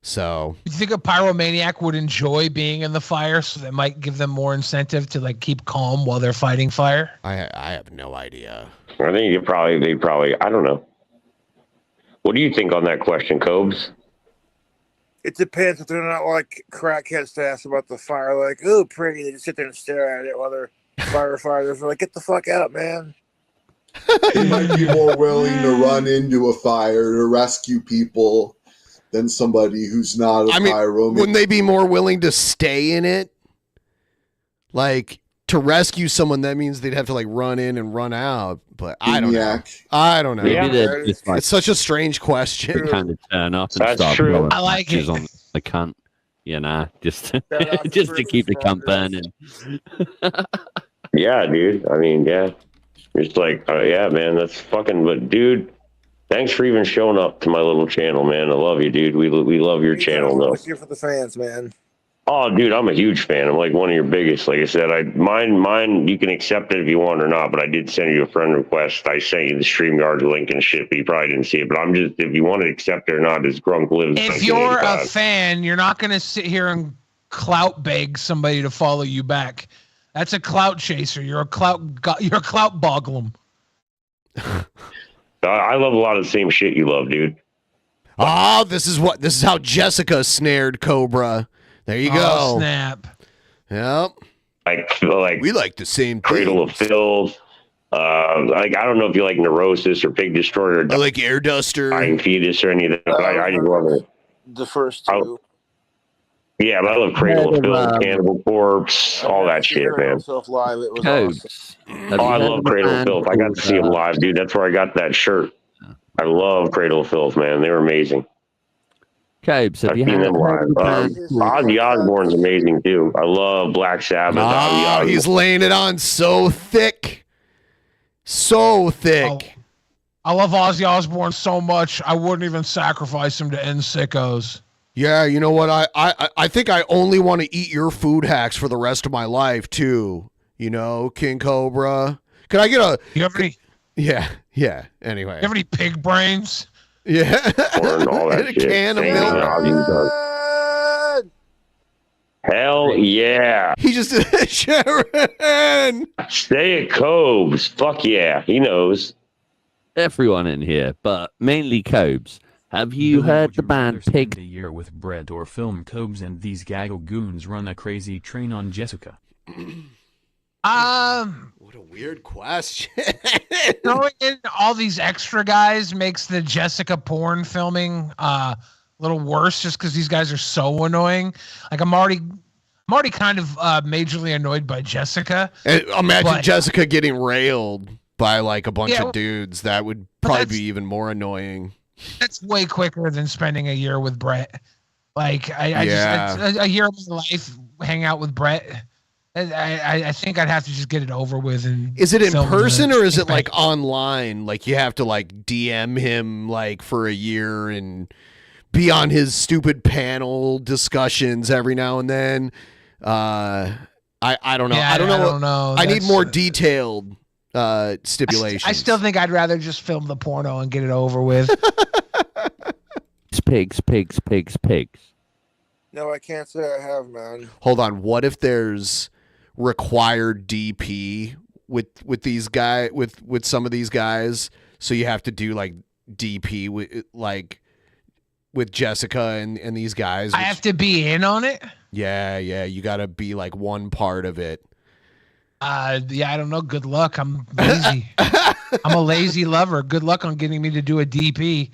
So, do you think a pyromaniac would enjoy being in the fire, so that might give them more incentive to keep calm while they're fighting fire? I have no idea. I think they probably. I don't know. What do you think on that question, Cobes? It depends if they're not like crackheads to ask about the fire, oh, pretty. They just sit there and stare at it while they're Firefighters are like, get the fuck out, man. They might be more willing to run into a fire to rescue people than somebody who's not a pyro. Wouldn't they be more willing to stay in it? Like, to rescue someone, that means they'd have to like run in and run out. But I don't know. I don't know. It's such a strange question. Kind of turn up and That's start true. blowing I like matches it. on the cunt. You know, just just to keep the cunt burning. Yeah, dude. I mean, yeah. It's like, yeah, man, that's fucking, but dude, thanks for even showing up to my little channel, man. I love you, dude. We love your channel, though. Here for the fans, man. Oh, dude, I'm a huge fan. I'm like one of your biggest. Like I said, mine, you can accept it if you want or not, but I did send you a friend request. I sent you the StreamYard link and shit, but you probably didn't see it. But I'm just, if you want to accept it or not, it's Grunk Lives. If you're a fan, you're not going to sit here and clout beg somebody to follow you back. That's a clout chaser. You're a clout boglum. I love a lot of the same shit you love, dude. Oh, this is how Jessica snared Cobra. There you go. Oh, snap. Yep. Like we like the same Cradle of Filth. Like, I don't know if you like Neurosis or Pig Destroyer. I like Air Duster. Dying Fetus or any of that. But I just love it. The first two. Yeah, but I love Cradle of Filth, Cannibal Corpse, all that shit, man. Live, it was awesome. Oh, I love Cradle of Filth. I got to see them live, dude. That's where I got that shirt. I love Cradle of Filth, man. They were amazing. Cobes, have I've you seen had them live. Ozzy Osbourne's amazing too. I love Black Sabbath. Ozzy Osbourne. He's laying it on so thick. So thick. I love Ozzy Osbourne so much, I wouldn't even sacrifice him to end sickos. Yeah, you know what? I think I only want to eat your food hacks for the rest of my life too. You know, King Cobra. Can I get a? You have any? Yeah. Anyway. You have any pig brains? Yeah. Or all that A shit. can of Same milk. as Ozzy does. Hell yeah. He just did Sharon. Stay at Cobes. Fuck yeah. He knows. Everyone in here, but mainly Cobes. Have you heard the band Pig? A year with Brett or film Cobes and these gaggle goons run a crazy train on Jessica? What a weird question. Throwing in all these extra guys makes the Jessica porn filming a little worse, just because these guys are so annoying. Like I'm already kind of majorly annoyed by Jessica. And imagine Jessica getting railed by like a bunch of dudes. That would probably be even more annoying. That's way quicker than spending a year with Brett. Like I just a year of my life hang out with Brett. I think I'd have to just get it over with. And is it in person or is it like online? Like you have to like DM him like for a year and be on his stupid panel discussions every now and then. I don't know. Yeah, I don't know. I need more detailed stipulations. I still think I'd rather just film the porno and get it over with. Pigs. No, I can't say I have, man. Hold on. What if there's required DP with these guys with some of these guys? So you have to do like DP with Jessica and these guys. I have to be in on it. Yeah. You got to be like one part of it. I don't know. Good luck. I'm lazy. I'm a lazy lover. Good luck on getting me to do a DP.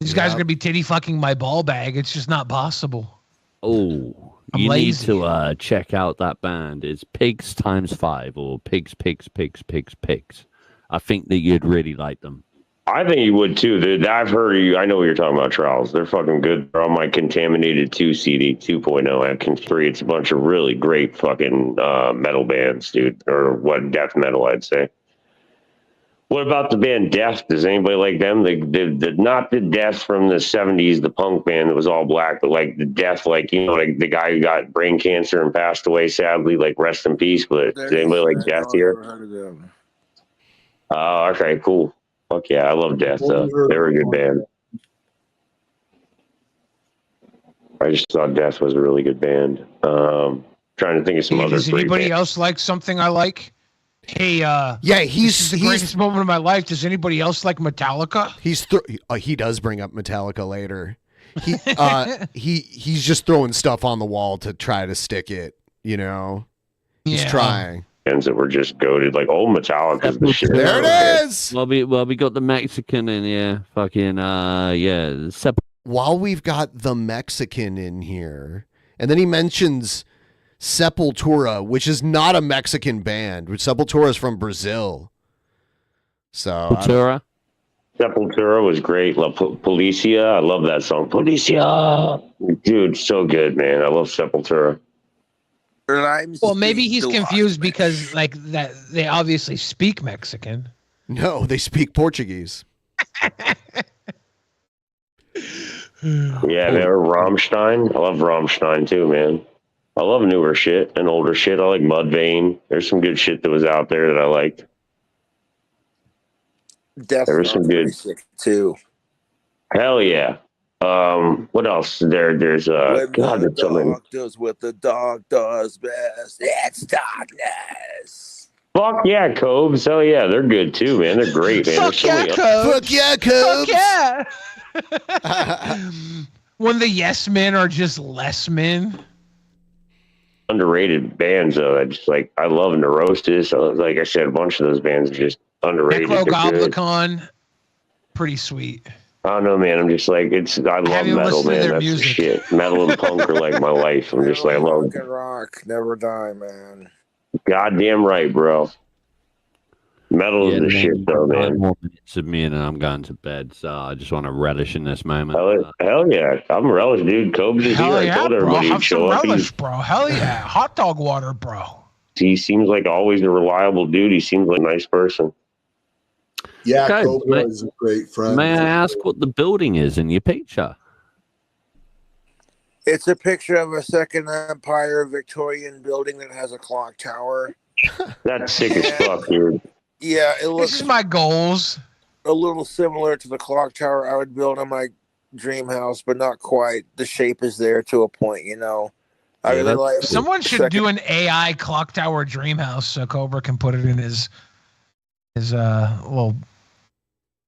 These guys are gonna be titty fucking my ball bag. It's just not possible. Oh, you need to check out that band. It's Pigs x5 or Pigs. I think that you'd really like them. I think you would too. I've heard you. I know what you're talking about, Charles. They're fucking good. They're on my Contaminated 2 CD 2.0 Atkins 3. It's a bunch of really great fucking metal bands, dude. Or what, death metal, I'd say. What about the band Death? Does anybody like them? Not the Death from the 70s, the punk band that was all black, but like the Death, like, you know, like the guy who got brain cancer and passed away, sadly, like rest in peace. But does anybody like Death here? Oh, okay, cool. Fuck yeah, I love Death. They were a good band. I just thought Death was a really good band. Trying to think of some other. Does anybody else like something I like? Hey, this is the greatest moment of my life. Does anybody else like Metallica? He does bring up Metallica later. He's just throwing stuff on the wall to try to stick it. You know, he's trying. bands that were just goated, like old Metallica's the shit. There it is. Well, we got the Mexican in here. Fucking While we've got the Mexican in here, and then he mentions Sepultura, which is not a Mexican band. Sepultura is from Brazil. So Sepultura was great. Policia, I love that song. Policia, dude, so good, man. I love Sepultura. Well, maybe he's confused because like that they obviously speak Mexican. No, they speak Portuguese. Yeah, man, or Rammstein. I love Rammstein too, man. I love newer shit and older shit. I like Mudvayne. There's some good shit that was out there that I liked. There was some good too. Hell yeah. What else? There's When God, the there's something. dog does what the dog does best. It's darkness. Fuck yeah, Cobes. Hell yeah, they're good too, man. They're great, man. Fuck yeah, Cobes. Fuck yeah, Cobes. Fuck yeah. When the yes men are just less men. Underrated bands though. I love Neurosis. Like I said, a bunch of those bands are just underrated. Necrogoblicon, pretty sweet. I don't know, man. I'm just like I love metal, man. That's the shit. Metal and punk are like my life. I'm just like I love Rock and rock, never die, man. Goddamn right, bro. Metal is the shit, though, man. 5 more minutes of me and I'm going to bed, so I just want to relish in this moment. Hell yeah. I'm relish, dude. Cobes is here. I told everybody he'd show up. Bro. Hell yeah. Hot dog water, bro. He seems like always a reliable dude. He seems like a nice person. Yeah, Okay, Cobra is a great friend. May I ask what the building is in your picture? It's a picture of a Second Empire Victorian building that has a clock tower. That's sick as fuck, dude. Yeah, it looks. This is my goals. A little similar to the clock tower I would build in my dream house, but not quite. The shape is there to a point, you know. I really like. Someone should do an AI clock tower dream house so Cobra can put it in his little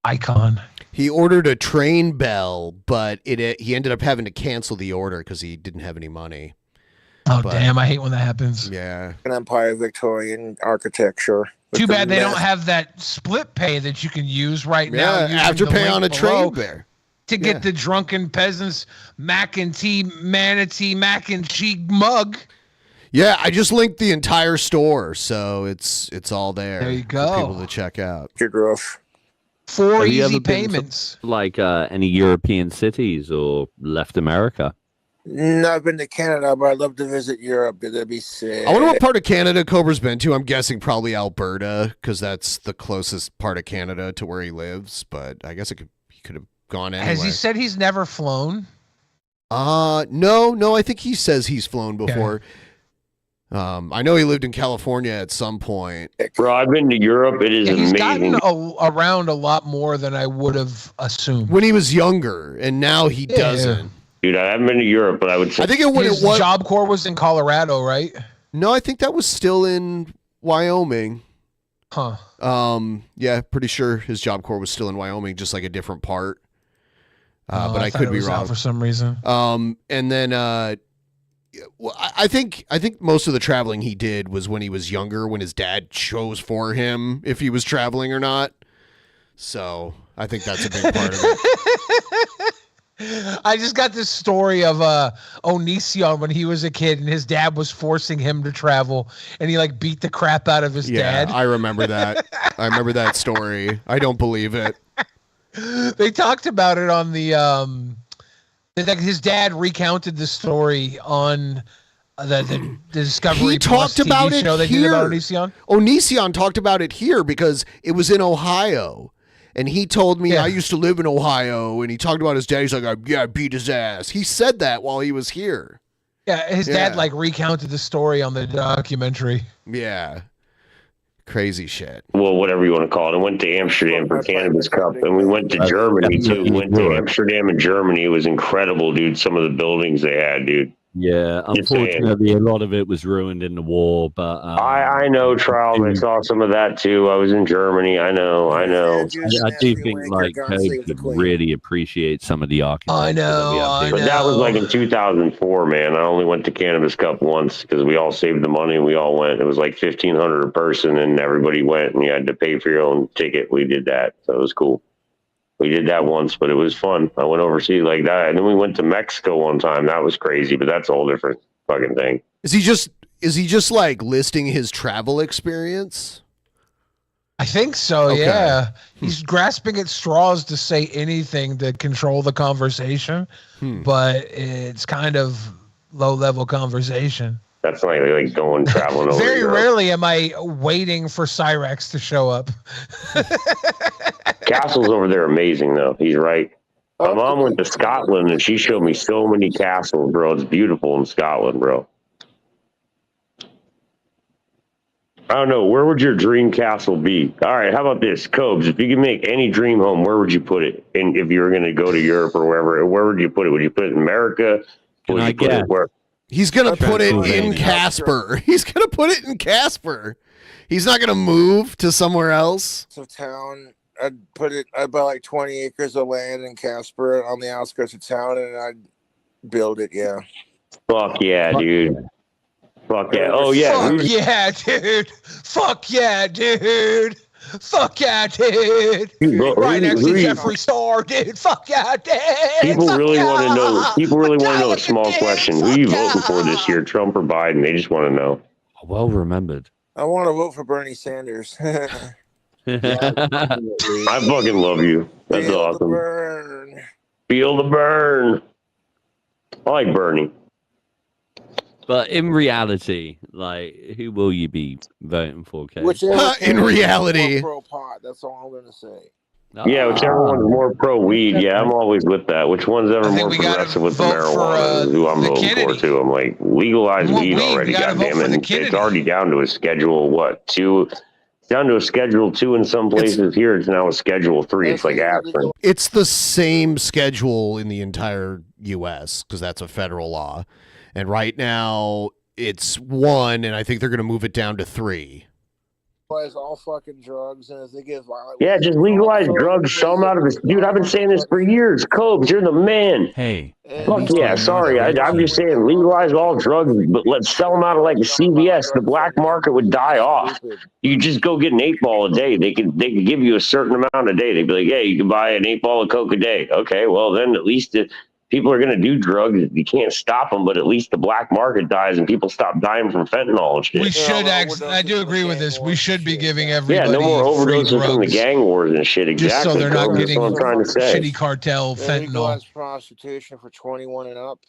icon. He ordered a train bell, but he ended up having to cancel the order because he didn't have any money. Oh, damn. I hate when that happens. Yeah. An Empire Victorian architecture. Too bad they don't have that split pay that you can use right now. Yeah, Afterpay on a train bear. To get the Drunken Peasants Manatee mac and cheese mug. Yeah, I just linked the entire store, so it's all there. There you go. For people to check out. Good rough. 4 Have you easy ever been to, payments. like any European cities or left America? No, I've been to Canada, but I'd love to visit Europe. That'd be sick. I wonder what part of Canada Cobra's been to. I'm guessing probably Alberta, because that's the closest part of Canada to where he lives. But I guess he could have gone anywhere. Has he said he's never flown? No. I think he says he's flown before. I know he lived in California at some point. Bro, I've been to Europe. It is He's amazing. gotten around a lot more than I would have assumed. When he was younger, and now he doesn't. Dude, I haven't been to Europe, but I would say. I think his Job Corps was in Colorado, right? No, I think that was still in Wyoming. Huh. Yeah, pretty sure his Job Corps was still in Wyoming, just like a different part. But I could be wrong for some reason. And then well, I think most of the traveling he did was when he was younger, when his dad chose for him if he was traveling or not. So I think that's a big part of it. I just got this story of Onision when he was a kid and his dad was forcing him to travel and he like beat the crap out of his dad. I remember that. I remember that story. I don't believe it. They talked about it on the his dad recounted the story on the Discovery Plus TV show they did about Onision. Onision talked about it here because it was in Ohio. And he told me, I used to live in Ohio, and he talked about his dad. He's like, I beat his ass. He said that while he was here. Yeah, his dad like recounted the story on the documentary. Yeah. Crazy shit. Well, whatever you want to call it. I went to Amsterdam for Cannabis Cup, and we went to Germany, too. We went to Amsterdam and Germany. It was incredible, dude. Some of the buildings they had, dude. Yeah, unfortunately, a lot of it was ruined in the war. But I know, Charles. I saw some of that too. I was in Germany. I know. I do think like Code would really appreciate some of the architecture. I know. But that was like in 2004, man. I only went to Cannabis Cup once because we all saved the money and we all went. It was like $1,500 a person, and everybody went, and you had to pay for your own ticket. We did that, so it was cool. We did that once, but it was fun. I went overseas like that, and then we went to Mexico one time. That was crazy, but that's a whole different fucking thing. Is he just like listing his travel experience? I think so. Okay. Yeah, he's grasping at straws to say anything to control the conversation, but it's kind of low-level conversation. That's like going traveling over. Very Europe. rarely am I waiting for Cyraxx to show up. Castles over there are amazing, though. He's right. My mom went to Scotland, and she showed me so many castles, bro. It's beautiful in Scotland, bro. I don't know. Where would your dream castle be? All right, how about this? Cobes, if you could make any dream home, where would you put it? And if you were going to go to Europe or wherever, where would you put it? Would you put it in America? Can I guess? He's going to put it in Casper. He's going to put it in Casper. He's not going to move to somewhere else. It's a town. I'd buy like 20 acres of land in Casper on the outskirts of town, and I'd build it. Yeah. Fuck yeah, dude. Fuck yeah. Oh yeah. Fuck yeah, dude. Fuck yeah, dude. Fuck yeah, dude. Right next to Jeffree Star, dude. Fuck yeah, dude. People really want to know. People really want to know a small question. Who are you voting for this year, Trump or Biden? They just want to know. Well remembered. I want to vote for Bernie Sanders. I fucking love you. That's Feel awesome. the burn. Feel the burn. I like Bernie. But in reality, like, who will you be voting for, Kate? In reality. Pro pot. That's all I'm going to say. Yeah, whichever one's more pro weed. Yeah, I'm always with that. Which one's ever more progressive with the marijuana is who I'm voting for too. I'm like, legalize weed already. Goddamn it! It's already down to a schedule. What 2? It's down to a schedule 2 in some places. Here, it's now a schedule 3. It's like aspirin. It's the same schedule in the entire U.S. because that's a federal law. And right now it's 1, and I think they're going to move it down to 3. Legalize all fucking drugs, and if they get violent, yeah, just legalize drugs. Sell them out of this. Dude, I've been saying this for years. Cobes, you're the man. Hey. Fuck yeah, sorry. I'm just saying legalize all drugs, but let's sell them out of like a CVS. The black market would die off. You just go get an 8-ball a day. They could give you a certain amount a day. They'd be like, hey, you can buy an 8-ball of Coke a day. Okay, well then at least people are going to do drugs. You can't stop them, but at least the black market dies and people stop dying from fentanyl and shit. We should I do agree with this. We should be giving everybody no more overdoses from the gang wars and shit. Exactly. Just so they're not getting what I'm trying to say. shitty cartel fentanyl. Legalize prostitution for 21 and up,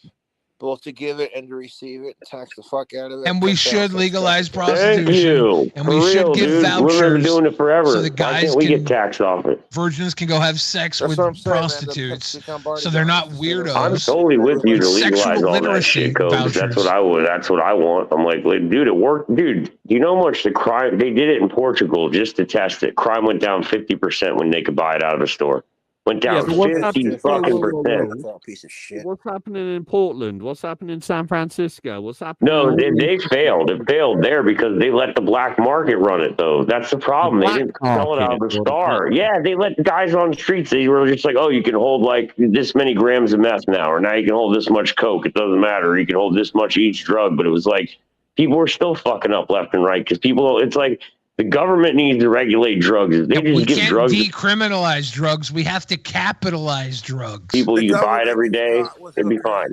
both to give it and to receive it. Tax the fuck out of it. And we should legalize prostitution. Thank you. And we should give vouchers. We've been doing it forever. So the guys Why can't we get taxed off it? Virgins can go have sex with prostitutes, so they're not weirdos. I'm totally with you to legalize all that shit, Cobes. That's what I would. That's what I want. I'm like, dude, it worked. Dude, do you know how much the crime? They did it in Portugal just to test it. Crime went down 50% when they could buy it out of a store. Went down 50 fucking percent. Piece of shit. What's happening in Portland? What's happening in San Francisco? What's happening? No, they failed. It failed there because they let the black market run it, though. That's the problem. They didn't sell it out of the Star. Yeah, they let the guys on the streets. They were just like, oh, you can hold like this many grams of meth now, or now you can hold this much coke. It doesn't matter. You can hold this much each drug. But it was like people were still fucking up left and right because people. It's like. The government needs to regulate drugs. They just give drugs. We can't decriminalize drugs. We have to capitalize drugs. People, you buy it every day, it'd be fine.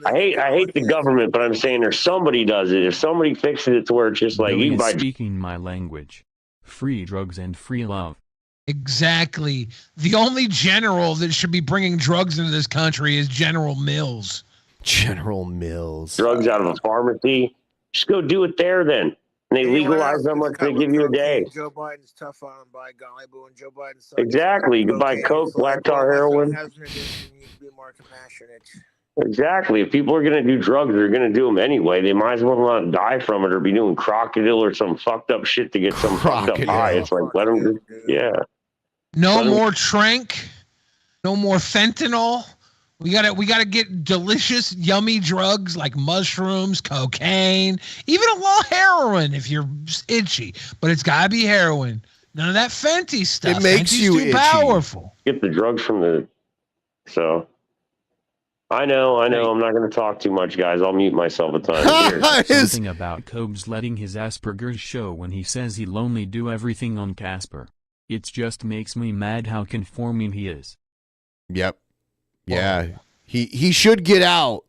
I hate the government, but I'm saying if somebody does it, if somebody fixes it to where it's just like you buy. Speaking my language, free drugs and free love. Exactly. The only general that should be bringing drugs into this country is General Mills. General Mills. Drugs out of a pharmacy. Just go do it there then. And they legalize how much they give you a day. Joe Biden's tough on by golly boo, and Joe Biden's exactly. You can buy coke, black tar, heroin. You need to be more compassionate. Exactly. If people are going to do drugs, they're going to do them anyway. They might as well not die from it or be doing crocodile or some fucked up shit to get some fucked up high. It's like let them, yeah. No more trank. No more fentanyl. We gotta get delicious, yummy drugs like mushrooms, cocaine, even a little heroin if you're itchy. But it's gotta be heroin. None of that Fenty stuff. It makes Fenty's you too itchy. powerful. Get the drugs from the. So. I know. I'm not going to talk too much, guys. I'll mute myself a time. Something about Cobes letting his Asperger's show when he says he'll only do everything on Casper. It just makes me mad how conforming he is. Yep. Yeah. He should get out.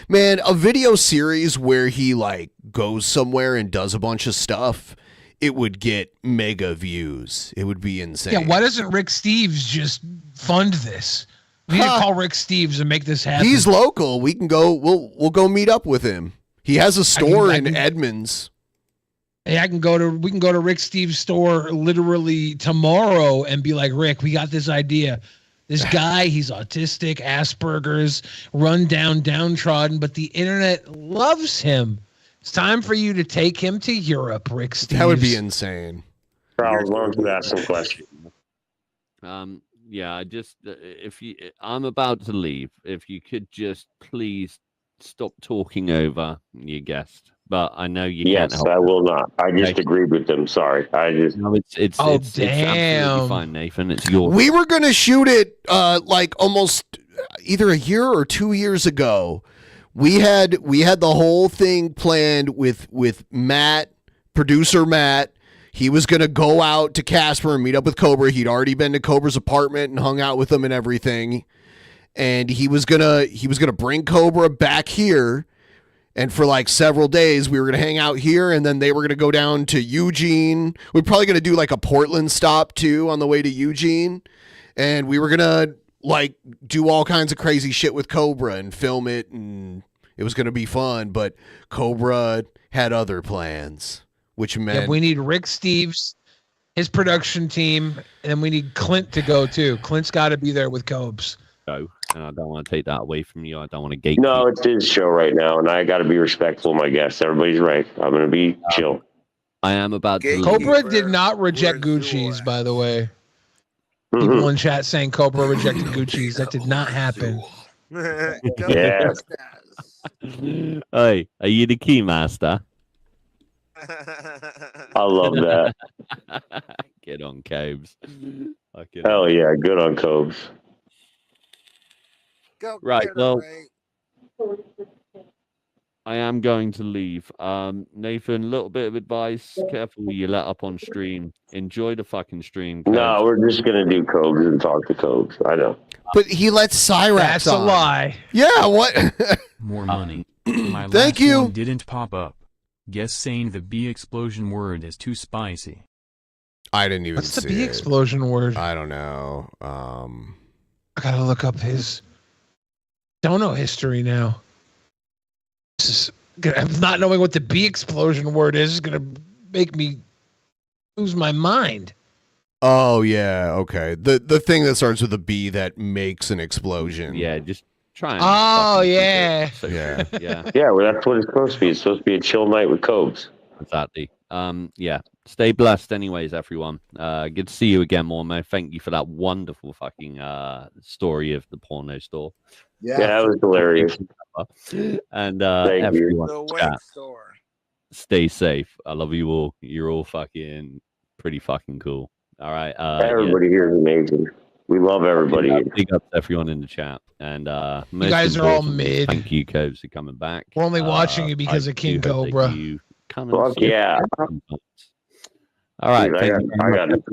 Man, a video series where he like goes somewhere and does a bunch of stuff, it would get mega views. It would be insane. Yeah, why doesn't Rick Steves just fund this? We need to call Rick Steves and make this happen. He's local. We can go. We'll go meet up with him. He has a store in Edmonds. Hey, we can go to Rick Steves' store literally tomorrow and be like, Rick, we got this idea. This guy, he's autistic, Asperger's, run down, downtrodden, but the internet loves him. It's time for you to take him to Europe, Rick Steves. That would be insane. Charles, why don't you ask some questions? Yeah, I'm about to leave. If you could just please stop talking over your guest. But I know you can't help. Yes, I will not. I just agreed with them. Sorry. It's absolutely fine, Nathan. It's your. We were gonna shoot it like almost either a year or 2 years ago. We had the whole thing planned with Matt, producer Matt. He was going to go out to Casper and meet up with Cobra. He'd already been to Cobra's apartment and hung out with him and everything. And he was going to bring Cobra back here. And for like several days, we were going to hang out here. And then they were going to go down to Eugene. We're probably going to do like a Portland stop too on the way to Eugene. And we were going to like do all kinds of crazy shit with Cobra and film it. And it was going to be fun. But Cobra had other plans. Which meant we need Rick Steves, his production team, and then we need Clint to go too. Clint's got to be there with Cobes. And I don't want to take that away from you. I don't want to gate. No, it's his show right now, and I got to be respectful of my guests. Everybody's right. I'm going to be chill. I am about to. Cobra did not reject Gucci's, by the way. People in chat saying Cobra rejected Gucci's. That did not happen. Yeah. Hey, are you the key master? I love that. Get on, Cobes. Hell yeah, good on Cobes. Right, well, I am going to leave. Nathan, a little bit of advice. Careful you let up on stream. Enjoy the fucking stream. Cobes. No, we're just going to do Cobes and talk to Cobes. I know. But he lets Cyraxx That's a lie. Yeah, what? More money. My Thank last you. one didn't pop up. Guess saying the B explosion word is too spicy. I didn't even What's the see B it. explosion word? I don't know. I gotta look up his. Don't know history now. I'm not knowing what the B explosion word is gonna make me lose my mind. Oh yeah, okay. The thing that starts with a B that makes an explosion. Yeah, just try and. Oh yeah. So, yeah. Yeah, well, that's what it's supposed to be. It's supposed to be a chill night with Cobes. Exactly. Yeah. Stay blessed, anyways, everyone. Good to see you again, Mormo. Thank you for that wonderful fucking story of the porno store. Yeah, that was hilarious. And Thank everyone, The chat, white store. stay safe. I love you all. You're all fucking pretty fucking cool. All right. Everybody here is amazing. We love everybody. Big up to everyone in the chat. And you guys are all mid. Thank you, Cobes, for coming back. We're only watching you because of King Cobra. Fuck yeah. All right. Dude, I got him.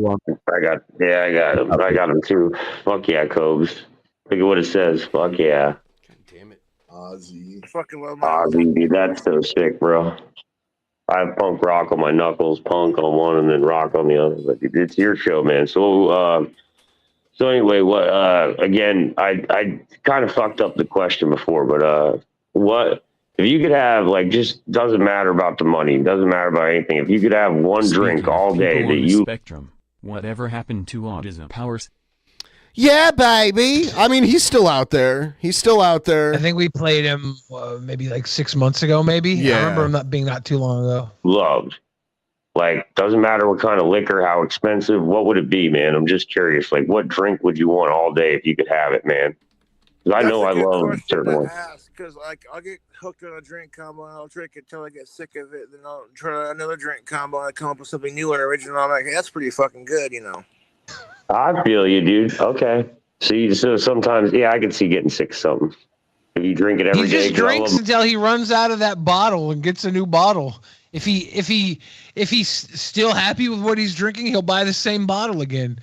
I got him too. Fuck yeah, Cobes. Look at what it says. Fuck yeah. Ozzy. Fucking love my Ozzy, dude, that's so sick, bro. I have punk rock on my knuckles, punk on one, and then rock on the other. But it's your show, man. So anyway, what? Again, I kind of fucked up the question before, but what if you could have, like, just doesn't matter about the money, doesn't matter about anything. If you could have one drink all day that you spectrum, whatever happened to autism powers? Yeah, baby. I mean, he's still out there. He's still out there. I think we played him maybe like 6 months ago, maybe. Yeah. I remember him not too long ago. loved. Like, doesn't matter what kind of liquor, how expensive, what would it be, man? I'm just curious. Like, what drink would you want all day if you could have it, man? I know I love certain ones. Because like I'll get hooked on a drink combo and I'll drink it until I get sick of it. Then I'll try another drink combo and I come up with something new and original. I'm like, hey, that's pretty fucking good, you know. I feel you, dude. Okay. So sometimes, yeah, I can see getting sick of something. If you drink it every day, he just drinks until he runs out of that bottle and gets a new bottle. If he's still happy with what he's drinking, he'll buy the same bottle again.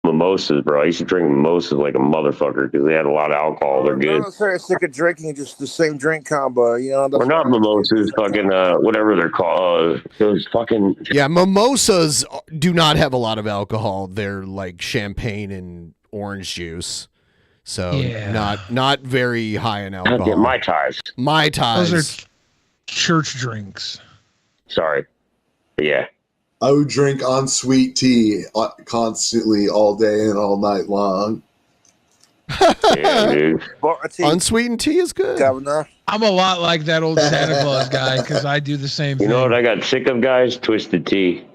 Mimosas, bro. I used to drink mimosas like a motherfucker because they had a lot of alcohol. They're good. I'm not sorry, sick of drinking just the same drink combo. You know, Or not mimosas, fucking whatever they're called. Those fucking mimosas do not have a lot of alcohol. They're like champagne and orange juice, so not very high in alcohol. Get Mai Tais. Mai Tais. Those are church drinks. Sorry, but yeah. I would drink unsweet tea constantly all day and all night long. Yeah, dude. Unsweetened tea is good. Governor. I'm a lot like that old Santa Claus guy because I do the same thing. You know what I got sick of, guys? Twisted tea.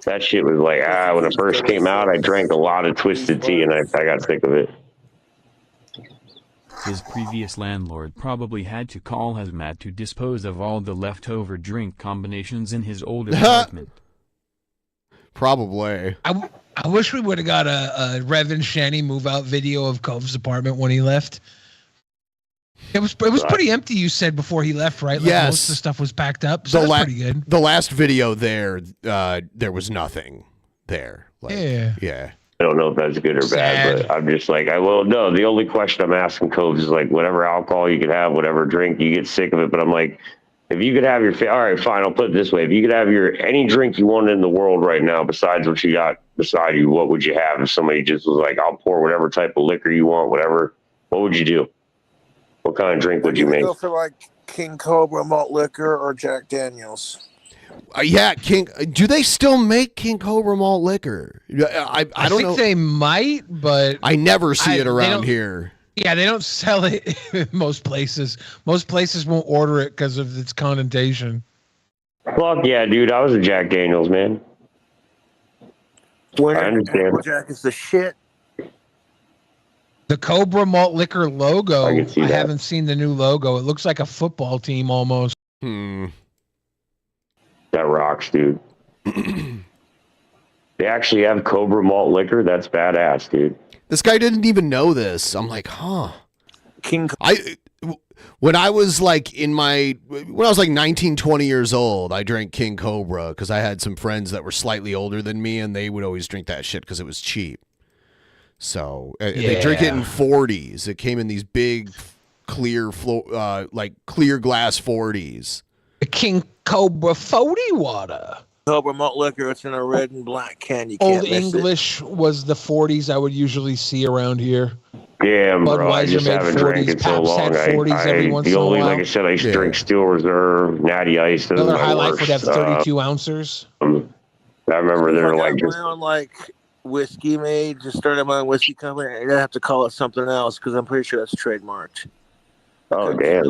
That shit was like, when it first came out, I drank a lot of Twisted tea and I got sick of it. His previous landlord probably had to call hazmat to dispose of all the leftover drink combinations in his old apartment. Probably. I wish we would have got a Rev and Shanny move out video of Cove's apartment when he left. It was pretty empty. You said before he left, right? Like yes. Most of the stuff was packed up. So that's pretty good. The last video there was nothing there. Like, yeah. I don't know if that's good or bad, but I'm just like, no. The only question I'm asking Cove is like, whatever alcohol you could have, whatever drink, you get sick of it. But I'm like, if you could have all right, fine, I'll put it this way. If you could have any drink you wanted in the world right now besides what you got beside you, what would you have? If somebody just was like, I'll pour whatever type of liquor you want, whatever, what would you do? What kind of drink would you make? Go for like King Cobra malt liquor or Jack Daniels. Do they still make King Cobra malt liquor? I don't know. I think they might, but I never see it around here. Yeah, they don't sell it in most places. Most places won't order it because of its connotation. Fuck yeah, dude. I was a Jack Daniels, man. I understand. Jack is the shit. The Cobra malt liquor logo, I haven't seen the new logo. It looks like a football team almost. That rocks, dude. They actually have Cobra malt liquor? That's badass, dude. This guy didn't even know this. I'm like, when I was like 19, 20 years old, I drank King Cobra because I had some friends that were slightly older than me, and they would always drink that shit because it was cheap. So they drink it in 40s. It came in these big, clear clear glass 40s. The King Cobra 40 water. Cobra malt liquor. It's in a red and black can. You can't Old English was the 40s I would usually see around here. Damn, bro. I just haven't drank it so long. Like I said, I used to drink Steel Reserve, Natty Ice. Another High Life would have 32 ounces. I remember they were like my own whiskey made. Just started my own whiskey company. I have to call it something else because I'm pretty sure that's trademarked. Oh damn.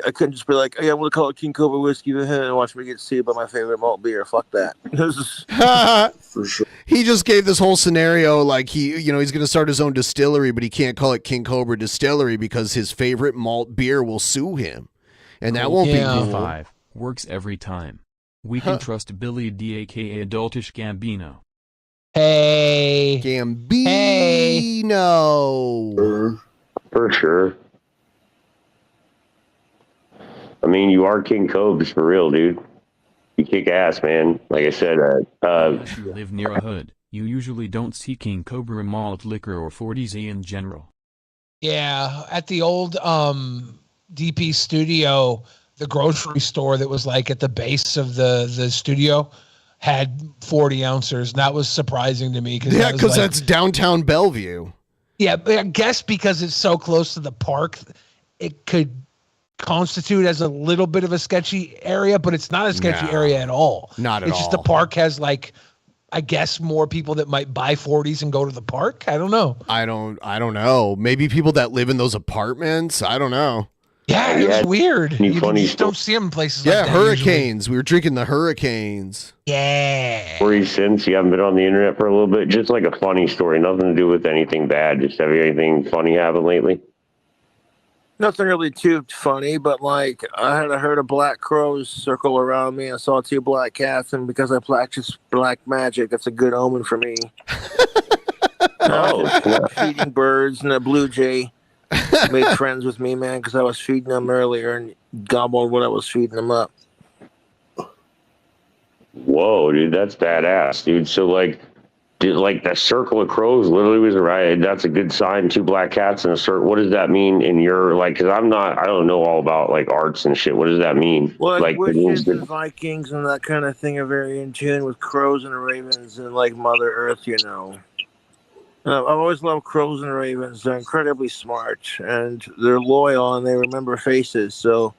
I couldn't just be like, hey, I want to call it King Cobra whiskey and watch me get sued by my favorite malt beer. Fuck that. For sure. He just gave this whole scenario like he's going to start his own distillery, but he can't call it King Cobra Distillery because his favorite malt beer will sue him. And that won't be cool. 5 works every time. We can trust Billy D, aka Adultish Gambino. Hey. Gambino. For sure. I mean, you are King Cobes for real, dude. You kick ass, man. Like I said, Unless you live near a hood, you usually don't see King Cobra malt liquor or 40s in general. Yeah, at the old DP studio, the grocery store that was like at the base of the studio had 40 ounces. And that was surprising to me. Because that's downtown Bellevue. Yeah, but I guess because it's so close to the park, it could constitute as a little bit of a sketchy area, but it's not a sketchy area at all. Not at all. It's just the park has I guess more people that might buy 40s and go to the park. I don't know. I don't know. Maybe people that live in those apartments. I don't know. Yeah, it was weird. Any You funny just don't see them in places Yeah, like that. hurricanes. We were drinking the hurricanes. Yeah. stories since you haven't been on the internet for a little bit? Just like a funny story, nothing to do with anything bad. Just have you anything funny happen lately? Nothing really too funny, but like I had heard of black crows circle around me. I saw 2 black cats, and because I practice black magic, that's a good omen for me. Feeding birds, and a blue jay made friends with me, man, because I was feeding them earlier and gobbled what I was feeding them up. Whoa, dude, that's badass, dude. So like the circle of crows literally was right. That's a good sign. 2 black cats in a circle. What does that mean in your like? Because I don't know all about like arts and shit. What does that mean? Well, like witches and Vikings and that kind of thing are very in tune with crows and ravens and like Mother Earth, you know. I've always loved crows and ravens. They're incredibly smart and they're loyal and they remember faces. So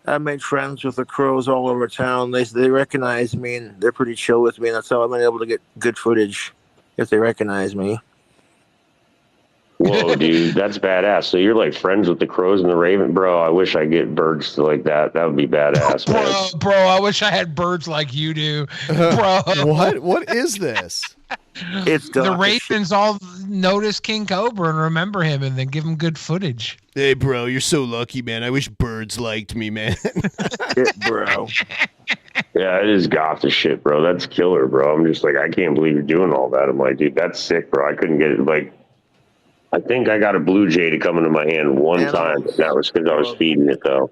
I made friends with the crows all over town. They recognize me and they're pretty chill with me. And that's how I've been able to get good footage if they recognize me. Whoa, dude, that's badass. So you're like friends with the crows and the raven, bro. I wish I get birds like that. That would be badass, man. Bro, I wish I had birds like you do, bro. What is this? It's the Ravens all notice King Cobra and remember him, and then give him good footage. Hey, bro, you're so lucky, man. I wish birds liked me, man. Shit, bro. Yeah, it is goth as shit, bro. That's killer, bro. I'm just like, I can't believe you're doing all that. I'm like, dude, that's sick, bro. I couldn't get it. Like, I think I got a blue jay to come into my hand one time. That was because I was feeding it, though.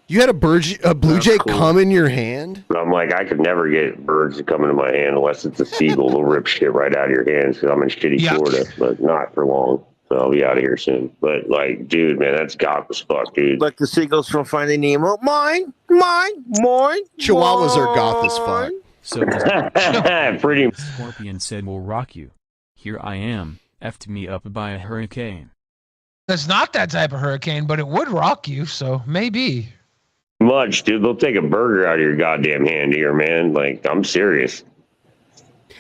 You had a blue jay come in your hand? But I'm like, I could never get birds to come into my hand unless it's a seagull. They'll rip shit right out of your hands because I'm in shitty Florida, but not for long. So I'll be out of here soon. But like, dude, man, that's goth as fuck, dude. Like the seagulls from Finding Nemo. Mine. Chihuahuas are goth as fuck. So pretty. Scorpion said, "We'll rock you. Here I am, effed me up by a hurricane." That's not that type of hurricane, but it would rock you, so maybe. Much, dude. They'll take a burger out of your goddamn hand here, man. Like, I'm serious.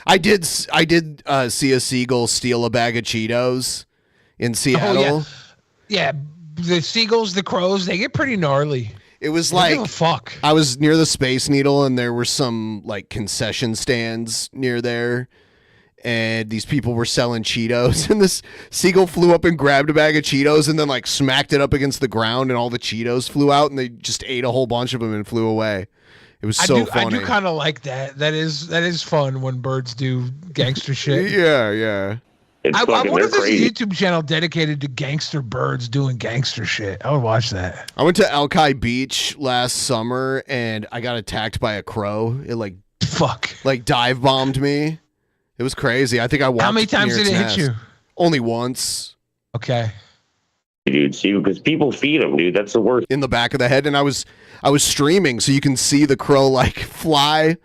I did see a seagull steal a bag of Cheetos in Seattle. Oh, yeah, the seagulls, the crows, they get pretty gnarly. It was They like, give a fuck. I was near the Space Needle and there were some like concession stands near there. And these people were selling Cheetos, and this seagull flew up and grabbed a bag of Cheetos and then like smacked it up against the ground, and all the Cheetos flew out, and they just ate a whole bunch of them and flew away. It was so funny. I do kind of like that. That is fun when birds do gangster shit. Yeah. It's I fucking, wonder if they're there's a crazy. YouTube channel dedicated to gangster birds doing gangster shit. I would watch that. I went to Alki Beach last summer and I got attacked by a crow. It like dive bombed me. It was crazy. I think I walked. How many times near did its it nest. hit you? Only once. Okay. Dude, see, because people feed them, dude. That's the worst. In the back of the head, and I was streaming, so you can see the crow like fly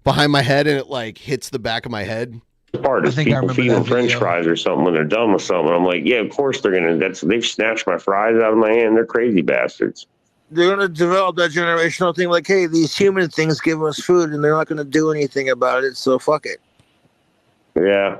behind my head, and it like hits the back of my head. Part is people feed them French fries or something when they're done with something. I'm like, yeah, of course they're gonna. They've snatched my fries out of my hand. They're crazy bastards. They're going to develop that generational thing like, hey, these human things give us food and they're not going to do anything about it, so fuck it. Yeah,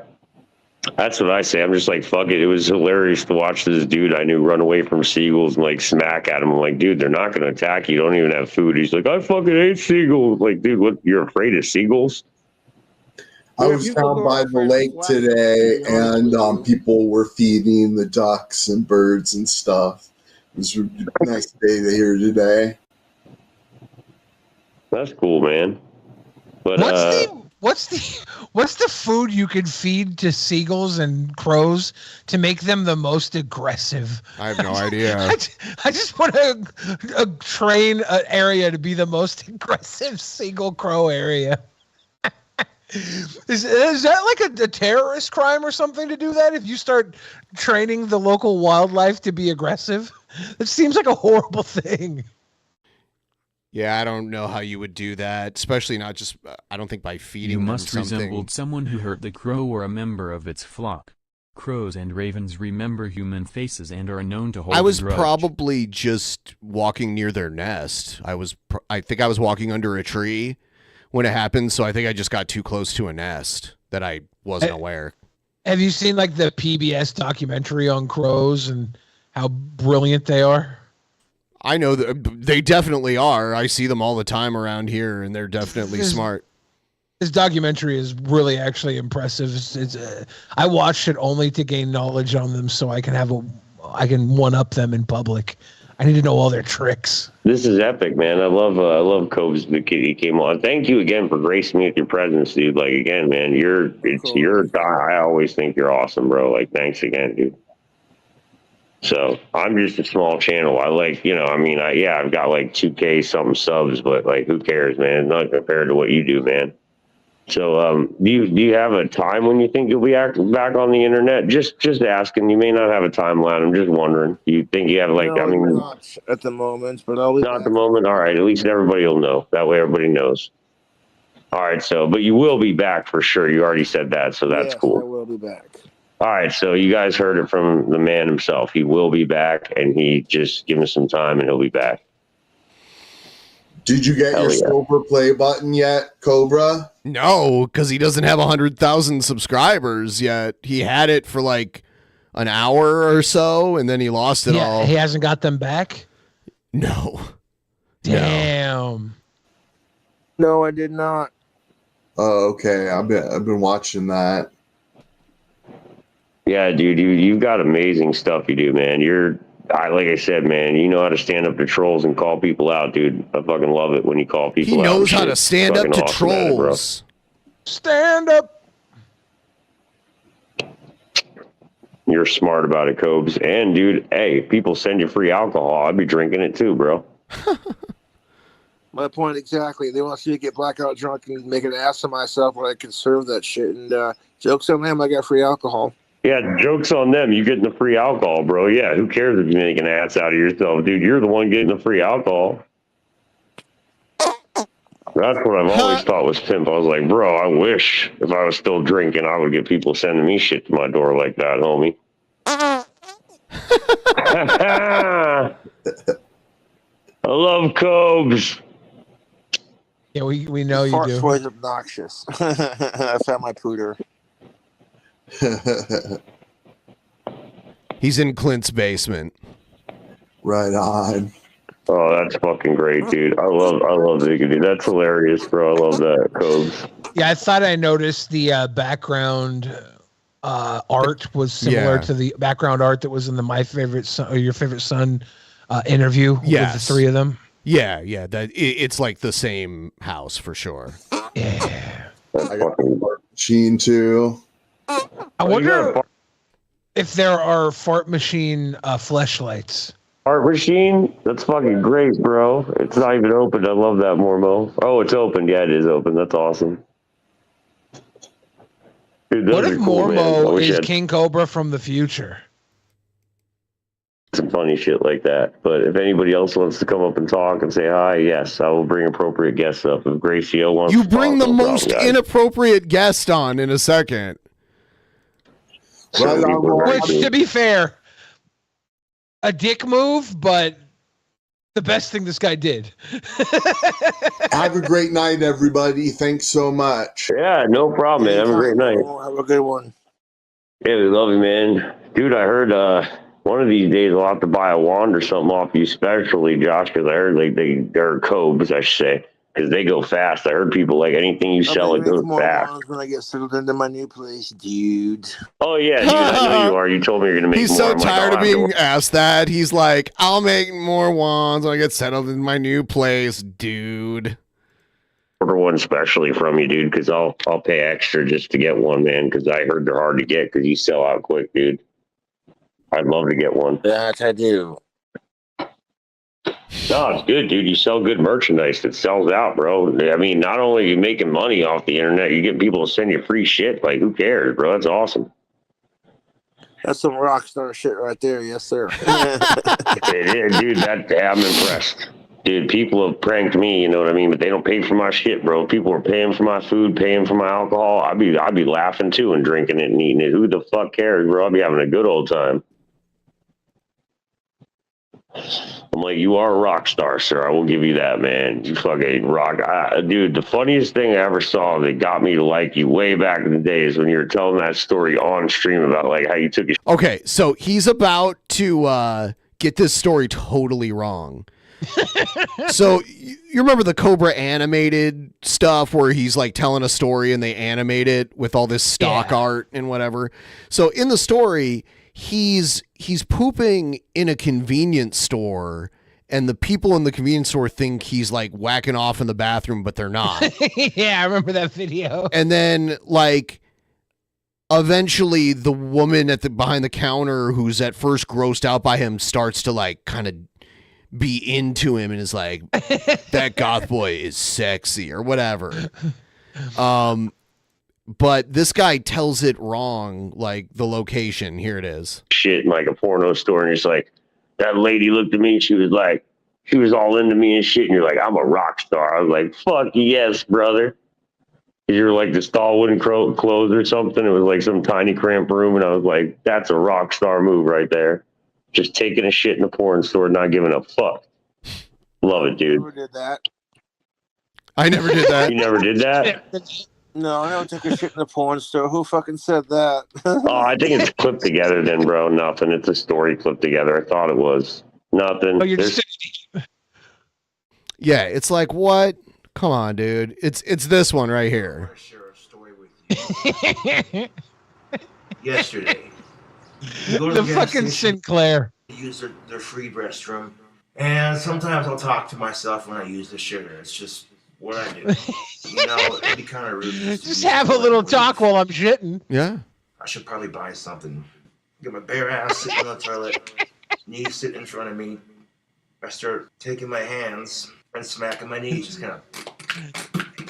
that's what I say. I'm just like, fuck it. It was hilarious to watch this dude I knew run away from seagulls and like smack at him. I'm like, dude, they're not going to attack you. You don't even have food. He's like, I fucking hate seagulls. Like, dude, what? You're afraid of seagulls? I was down by the lake today, and people were feeding the ducks and birds and stuff. It was a nice day here today. That's cool, man. But what's the food you could feed to seagulls and crows to make them the most aggressive? I have no idea. I just want to train an area to be the most aggressive seagull crow area. Is that like a terrorist crime or something to do that? If you start training the local wildlife to be aggressive, it seems like a horrible thing. Yeah, I don't know how you would do that, especially not just, I don't think by feeding You them must something. resembled someone who hurt the crow or a member of its flock. Crows and ravens remember human faces and are known to hold I was a grudge. probably just walking near their nest. I think I was walking under a tree when it happened, so I think I just got too close to a nest that I wasn't aware. Have you seen like the PBS documentary on crows and how brilliant they are? I know that they definitely are. I see them all the time around here, and they're definitely smart. His documentary is really actually impressive. I watched it only to gain knowledge on them, so I can one up them in public. I need to know all their tricks. This is epic, man. I love Cobes. He came on. Thank you again for gracing me with your presence, dude. Like again, man, I always think you're awesome, bro. Like thanks again, dude. So I'm just a small channel. I like, I've got like 2K something subs, but like, who cares, man? Not compared to what you do, man. So, do you have a time when you think you'll be back on the internet? Just asking. You may not have a timeline. I'm just wondering. Do you think you have not at the moment, but I'll be not at the moment. All right. At least everybody will know. That way, everybody knows. All right. So, but you will be back for sure. You already said that, so that's cool. I will be back. All right, so you guys heard it from the man himself. He will be back, and he just give him some time, and he'll be back. Did you get your silver play button yet, Cobra? No, because he doesn't have 100,000 subscribers yet. He had it for like an hour or so, and then he lost it all. He hasn't got them back? No. Damn. No, I did not. Oh, okay. I've been watching that. Yeah, dude, you've got amazing stuff you do, man. Like I said, man, you know how to stand up to trolls and call people out, dude. I fucking love it when you call people out. He knows how to stand up to trolls. Stand up. You're smart about it, Cobes. And, dude, hey, people send you free alcohol. I'd be drinking it too, bro. My point exactly. They want to see me get blackout drunk and make an ass of myself when I can serve that shit. And jokes on them, I got free alcohol. Yeah, joke's on them. You getting the free alcohol, bro. Yeah, who cares if you make an ass out of yourself, dude? You're the one getting the free alcohol. That's what I've always thought was pimp. I was like, bro, I wish if I was still drinking, I would get people sending me shit to my door like that, homie. I love Cobes. Yeah, we know you do. Fart's obnoxious. I found my pooter. He's in Clint's basement. Right on. Oh, that's fucking great, dude. I love Ziggity. That's hilarious, bro. I love that, Cobes. Yeah, I thought I noticed the background art was similar to the background art that was in the My Favorite Son or Your Favorite Son interview with the three of them. Yeah. It's like the same house for sure. Yeah. I got a machine too. I wonder if there are fart machine fleshlights. Fart machine? That's fucking great, bro. It's not even open. I love that, Mormo. Oh, it's open. Yeah, it is open. That's awesome. Dude, what if cool, Mormo is King Cobra from the future? Some funny shit like that. But if anybody else wants to come up and talk and say hi, yes, I will bring appropriate guests up. If Gracio wants to talk, bring the most inappropriate guest on in a second. Which, to be fair, a dick move, but the best thing this guy did. Have a great night, everybody. Thanks so much. Yeah, no problem, man. Have a great night. Have a good one. Yeah, we love you, man. Dude, I heard one of these days I'll have to buy a wand or something off you specially, Josh, because I heard they're Cobes, I should say. Because they go fast. I heard people like anything you sell, it goes fast. When I get settled into my new place, dude. Oh, yeah, dude, I know you are. You told me you're going to make He's more. so tired of being asked that. He's like, I'll make more wands when I get settled in my new place, dude. Order one specially from you, dude, because I'll pay extra just to get one, man, because I heard they're hard to get because you sell out quick, dude. I'd love to get one. That I do. No, it's good, dude. You sell good merchandise that sells out, bro. I mean, not only are you making money off the internet, you get people to send you free shit. Like, who cares, bro? That's awesome. That's some rock star shit right there. Yes, sir. It is, dude. I'm impressed. Dude, people have pranked me, you know what I mean? But they don't pay for my shit, bro. People are paying for my food, paying for my alcohol. I'd be laughing, too, and drinking it and eating it. Who the fuck cares, bro? I'll be having a good old time. I'm like, you are a rock star, sir. I will give you that, man. You fucking rock. Dude, the funniest thing I ever saw that got me to like you way back in the days when you were telling that story on stream about like how you took your... Okay, so he's about to get this story totally wrong. So you remember the Cobra animated stuff where he's like telling a story and they animate it with all this stock art and whatever. So in the story, he's pooping in a convenience store, and the people in the convenience store think he's like whacking off in the bathroom, but they're not. Yeah, I remember that video. And then like eventually the woman behind the counter who's at first grossed out by him starts to like kind of be into him and is like, that goth boy is sexy or whatever. But this guy tells it wrong, like the location. Here it is. Shit in like a porno store, and it's like, that lady looked at me and she was all into me and shit, and you're like, I'm a rock star. I was like, fuck yes, brother. You're like the stall wouldn't close or something. It was like some tiny cramped room, and I was like, that's a rock star move right there. Just taking a shit in a porn store, not giving a fuck. Love it, dude. Never did that. I never did that. You never did that? No, I never took a shit in a porn store. Who fucking said that? Oh, I think it's clipped together then, bro. Nothing. It's a story clipped together. I thought it was. Nothing. Oh, you're just... Yeah, it's like, what? Come on, dude. It's this one right here. Share a story with you. Yesterday. You go to the gas fucking station, Sinclair. Use their free restroom. And sometimes I'll talk to myself when I use the shitter. It's just what I do. You know, it'd be kind of rude. Just have a little talk while I'm shitting. Yeah. I should probably buy something. Get my bare ass sitting on the toilet, knees sitting in front of me. I start taking my hands and smacking my knees, just kind of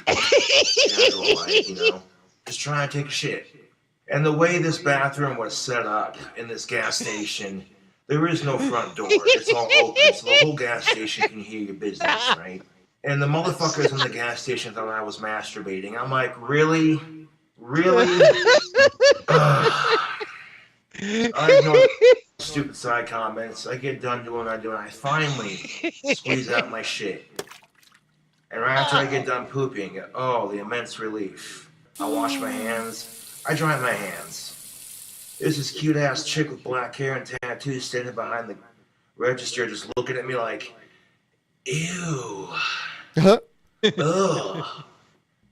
casual, like, you know, just trying to take a shit. And the way this bathroom was set up in this gas station, there is no front door. It's all open, so the whole gas station can hear your business, right? And the motherfuckers in the gas station thought I was masturbating. I'm like, really? Really? I ignore stupid side comments. I get done doing what I'm doing. I finally squeeze out my shit. And right after I get done pooping, oh, the immense relief. I wash my hands. I dry my hands. There's this cute-ass chick with black hair and tattoos standing behind the register just looking at me like, ew. Ugh. I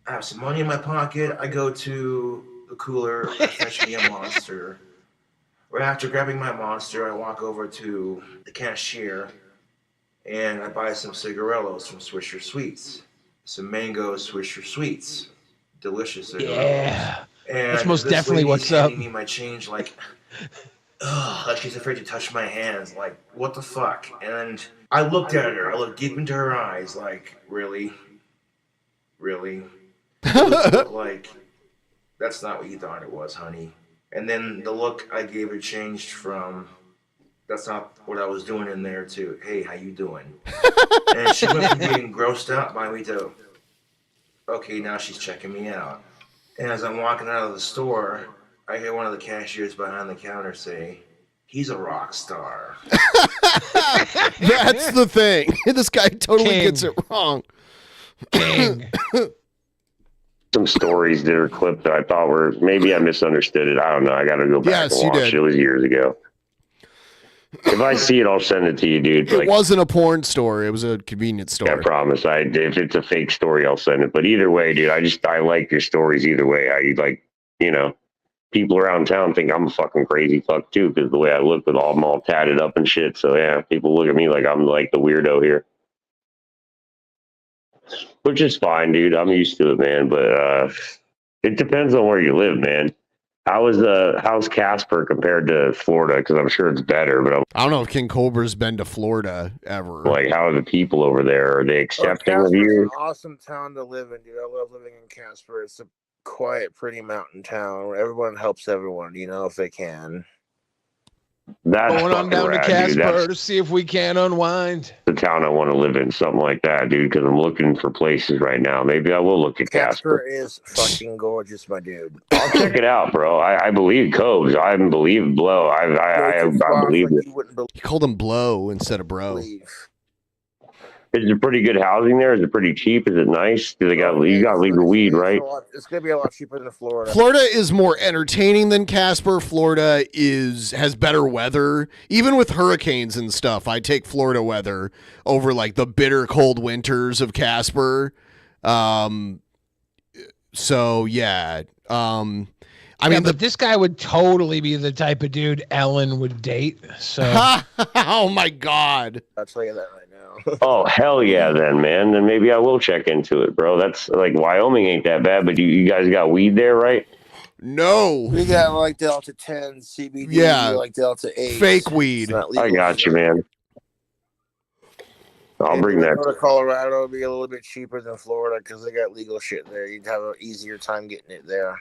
have some money in my pocket. I go to the cooler. I fetch me a Monster. Right after grabbing my Monster, I walk over to the cashier and I buy some cigarillos from Swisher Sweets. Some mango Swisher Sweets. Delicious cigarillos. Yeah. And that's most definitely what's up. Me my change, like she's afraid to touch my hands. Like, what the fuck? And I looked at her. I looked deep into her eyes. Like, really, really. Like, that's not what you thought it was, honey. And then the look I gave her changed from, that's not what I was doing in there, to, hey, how you doing? And she went from being grossed out by me to, okay, now she's checking me out. And as I'm walking out of the store, I hear one of the cashiers behind the counter say, he's a rock star. That's the thing. This guy totally gets it wrong. Some stories that are clipped that I thought were, maybe I misunderstood it. I don't know. I got to go back and watch it. It was years ago. If I see it, I'll send it to you, dude. It wasn't a porn store. It was a convenience store. I promise. If it's a fake story, I'll send it. But either way, dude, I like your stories either way. I like, you know, people around town think I'm a fucking crazy fuck too, because the way I look with I'm all tatted up and shit. So yeah, people look at me like I'm like the weirdo here. Which is fine, dude. I'm used to it, man. But it depends on where you live, man. How's Casper compared to Florida? Because I'm sure it's better, but I don't know if King Cobra's been to Florida ever. Like, how are the people over there? Are they accepting of you? Casper's an awesome town to live in, dude. I love living in Casper. It's a quiet, pretty mountain town where everyone helps everyone, you know, if they can. That's going on down rad, to Casper to see if we can unwind. The town I want to live in, something like that, dude, because I'm looking for places right now. Maybe I will look at Casper. Casper is fucking gorgeous, my dude. I'll check it out, bro. I believe Cobes. I believe Blow. I believe it. You called him Blow instead of Bro. Is it pretty good housing there? Is it pretty cheap? Is it nice? Do they got you got legal weed, right? It's gonna be a lot cheaper than Florida. Florida is more entertaining than Casper. Florida has better weather. Even with hurricanes and stuff, I take Florida weather over like the bitter cold winters of Casper. So yeah. I mean, but this guy would totally be the type of dude Ellen would date. So, oh my God, I'll tell you that right now. Oh hell yeah, then man, then maybe I will check into it, bro. That's like Wyoming ain't that bad, but you guys got weed there, right? No, we got like Delta 10 CBD, Yeah. like Delta 8, fake weed. I got you, man. I'll bring that. Go to Colorado, it'd be a little bit cheaper than Florida because they got legal shit there. You'd have an easier time getting it there.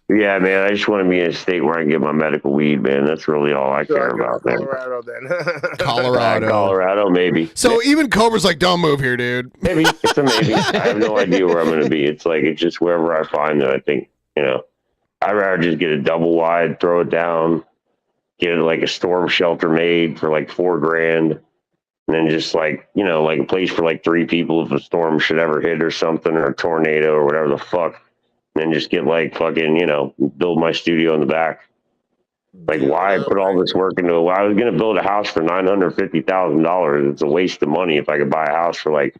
Yeah, man. I just want to be in a state where I can get my medical weed, man. That's really all I care about, man. Colorado, then. Colorado, maybe. So even Cobra's like, don't move here, dude. Maybe it's a maybe. I have no idea where I'm going to be. It's like it's just wherever I find it. I think I'd rather just get a double wide, throw it down, get like a storm shelter made for like $4,000, and then just like like a place for like 3 people if a storm should ever hit or something, or a tornado or whatever the fuck. And then just get like fucking, build my studio in the back. Like, why put all this work into it? Well, I was going to build a house for $950,000. It's a waste of money if I could buy a house for like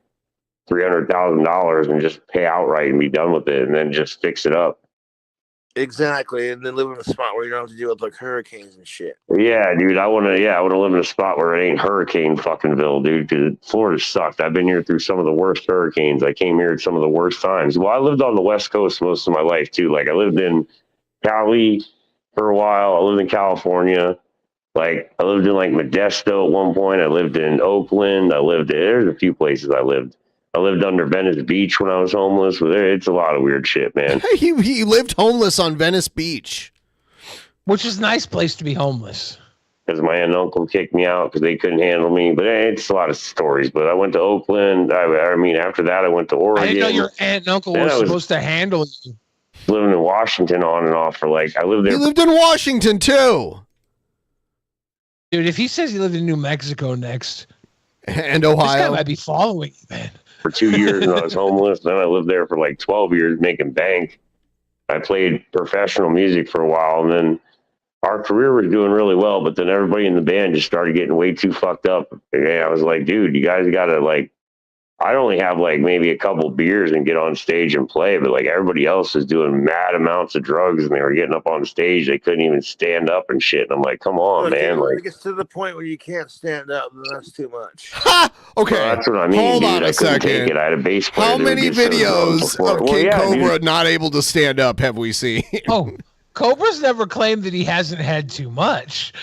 $300,000 and just pay outright and be done with it and then just fix it up. Exactly, and then live in a spot where you don't have to deal with like hurricanes and shit. Yeah, dude, I want to live in a spot where it ain't hurricane fuckingville, dude, because Florida sucked. I've been here through some of the worst hurricanes. I came here at some of the worst times. Well, I lived on the West Coast most of my life, too. Like, I lived in Cali for a while. I lived in California. Like, I lived in, like, Modesto at one point. I lived in Oakland. There's a few places I lived. I lived under Venice Beach when I was homeless. It's a lot of weird shit, man. He lived homeless on Venice Beach, which is a nice place to be homeless. Because my aunt and uncle kicked me out because they couldn't handle me. But it's a lot of stories. But I went to Oakland. I mean, after that, I went to Oregon. I didn't know your aunt and uncle were supposed to handle you. Living in Washington on and off for like, I lived there. You lived in Washington too, dude. If he says he lived in New Mexico next and Ohio, this guy might be following you, man. For 2 years and I was homeless. Then I lived there for like 12 years making bank. I played professional music for a while, and then our career was doing really well, but then everybody in the band just started getting way too fucked up. And I was like, dude, you guys got to like, I'd only have like maybe a couple beers and get on stage and play, but like everybody else was doing mad amounts of drugs and they were getting up on stage. They couldn't even stand up and shit. And I'm like, come on, man. When Like, it gets to the point where you can't stand up, then that's too much. Okay, well, that's what I mean, hold dude. on a I couldn't second. take it. I had a bass player. How that would many get so drunk videos before- of Well, King yeah, Cobra dude. not able to stand up have we seen? Oh, Cobra's never claimed that he hasn't had too much.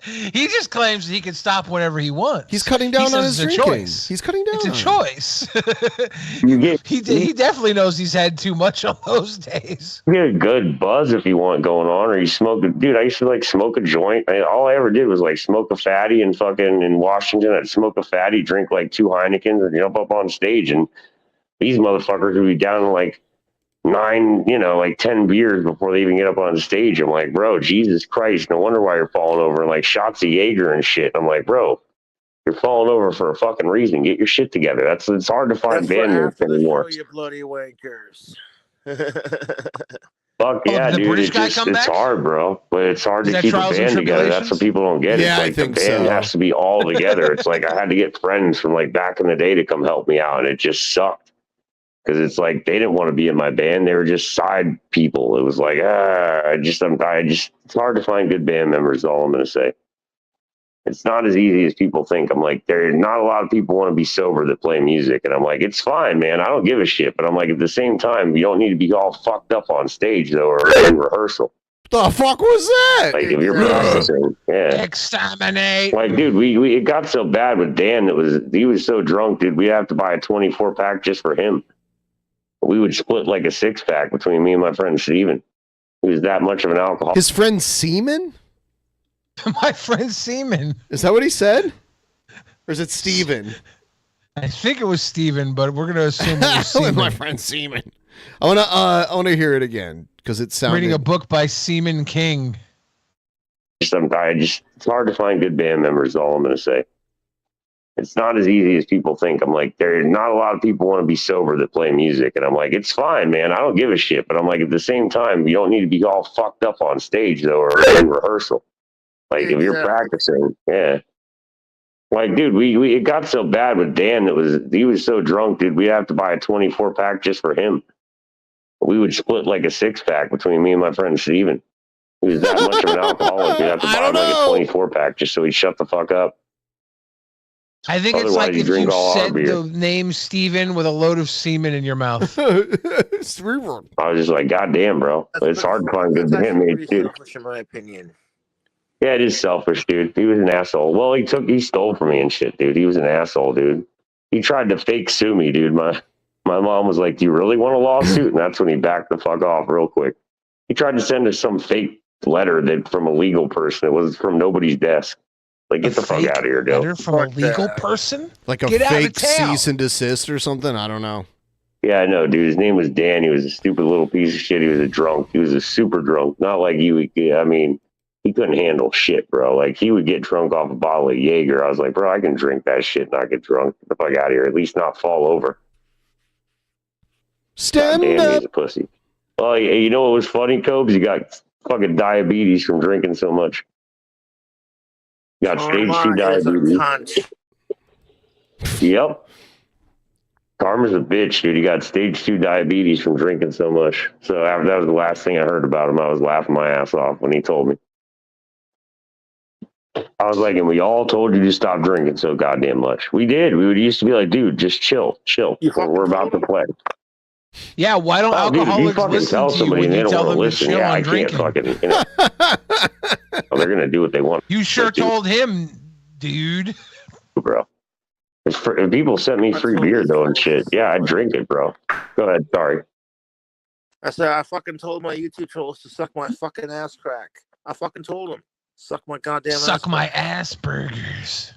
He just claims that he can stop whenever he wants. He's cutting down on his it's a drinking. choice. He's cutting down. It's a choice. You he definitely knows he's had too much on those days. get a good buzz if you want going on, or you smoke a dude. I used to like smoke a joint. All I ever did was like smoke a fatty and fucking in Washington. I'd smoke a fatty, drink like 2 Heinekens, and jump up on stage. And these motherfuckers would be down to like 9, like 10 beers before they even get up on the stage. I'm like, bro, Jesus Christ, no wonder why you're falling over. And like shots of Jaeger and shit. I'm like, bro, you're falling over for a fucking reason. Get your shit together. It's hard to find band mates anymore. You bloody wankers. Fuck yeah, the dude. British guy come It's back? hard, bro. But it's hard Is to that keep a Trials and band together. That's what Tribulations? people don't get. Yeah, I It's like think the band so. has to be all together. It's like I had to get friends from like back in the day to come help me out, and it just sucked. Because it's like they didn't want to be in my band. They were just side people. It was like, it's hard to find good band members, is all I'm going to say. It's not as easy as people think. I'm like, there are not a lot of people want to be sober that play music. And I'm like, it's fine, man. I don't give a shit. But I'm like, at the same time, you don't need to be all fucked up on stage, though, or in rehearsal. The fuck was that? Like, if you're practicing, yeah. Exterminate. Like, dude, it got so bad with Dan he was so drunk, dude, we'd have to buy a 24-pack just for him. We would split like a 6-pack between me and my friend Steven. He was that much of an alcoholic. His friend Seaman? My friend Seaman. Is that what he said? Or is it Steven? I think it was Steven, but we're gonna assume it was With Seaman. my friend Seaman. I wanna hear it again because it sounded. Reading a book by Seaman King. It's hard to find good band members, is all I'm going to say. It's not as easy as people think. I'm like, there are not a lot of people want to be sober that play music. And I'm like, it's fine, man. I don't give a shit. But I'm like, at the same time, you don't need to be all fucked up on stage, though, or in rehearsal. Like, if you're practicing, yeah. Like, dude, it got so bad with Dan that he was so drunk, dude, we'd have to buy a 24-pack just for him. We would split like a 6-pack between me and my friend Steven. He was that much of an alcoholic. We'd have to buy him like a 24-pack just so he'd shut the fuck up. I think it's like if you said the name Steven with a load of semen in your mouth. I was just like, God damn, bro. It's hard to find good handmade, dude. Selfish, in my opinion. Yeah, it is selfish, dude. He was an asshole. Well, he stole from me and shit, dude. He was an asshole, dude. He tried to fake sue me, dude. My mom was like, do you really want a lawsuit? And that's when he backed the fuck off real quick. He tried to send us some fake letter from a legal person. It was from nobody's desk. Like, get the fuck out of here, dude. Letter from a legal person? Like a fake cease and desist or something? I don't know. Yeah, I know, dude. His name was Dan. He was a stupid little piece of shit. He was a drunk. He was a super drunk. Not like you. I mean, he couldn't handle shit, bro. Like, he would get drunk off a bottle of Jaeger. I was like, bro, I can drink that shit and not get drunk. Get the fuck out of here. At least not fall over. Stand up. He's a pussy. Well, you know what was funny, Cobes? You got fucking diabetes from drinking so much. You got stage 2 diabetes. Yep. Karma's a bitch, dude. He got stage 2 diabetes from drinking so much. So that was the last thing I heard about him. I was laughing my ass off when he told me. I was like, and we all told you to stop drinking so goddamn much. We did. We used to be like, dude, just chill. We're about to play. Yeah, why don't alcoholics listen to you when you tell them to chill on drinking? They're going to do what they want. You sure told him, dude. Bro. If people sent me free beer, though, and shit, yeah, I'd drink it, bro. Go ahead, sorry. I said, I fucking told my YouTube trolls to suck my fucking ass crack. I fucking told them. Suck my goddamn ass. Suck my ass burgers.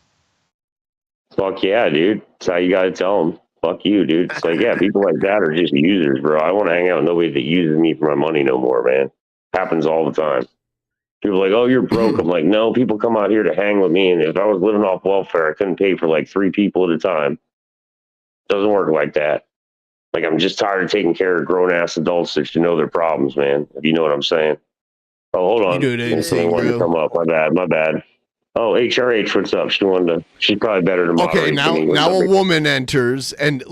Fuck yeah, dude. That's how you got to tell them. Fuck you, dude. It's like, yeah, people like that are just users, bro. I want to hang out with nobody that uses me for my money no more, man. Happens all the time. People are like, oh, you're broke. I'm like, no, people come out here to hang with me. And if I was living off welfare, I couldn't pay for like 3 people at a time. Doesn't work like that. Like, I'm just tired of taking care of grown-ass adults that should know their problems, man. If you know what I'm saying. Oh, hold on. You do it, something wanted to come up. My bad. Oh, HRH, what's up? She's probably better to moderate. Okay, now a woman enters, and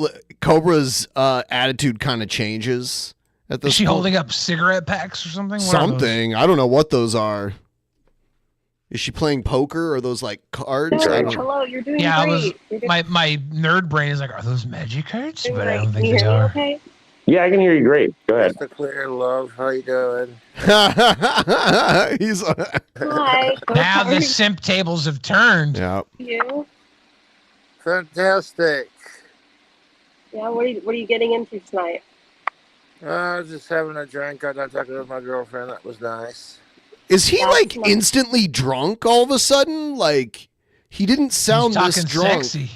Cobra's attitude kind of changes at this Is she point. holding up cigarette packs or something? Something. I don't know what those are. Is she playing poker or those like cards? Hello, you're doing great. My nerd brain is like, are those magic cards? But I don't Can think you they hear me are. okay? Yeah, I can hear you great. Go ahead. Mr. Clear, love, how you doing? He's Hi. Now the simp tables have turned. Yeah. You? Fantastic. Yeah, what are you getting into tonight? Just having a drink. I got talking with my girlfriend. That was nice. Is he like instantly drunk all of a sudden? Like he didn't sound He's this talking drunk. sexy.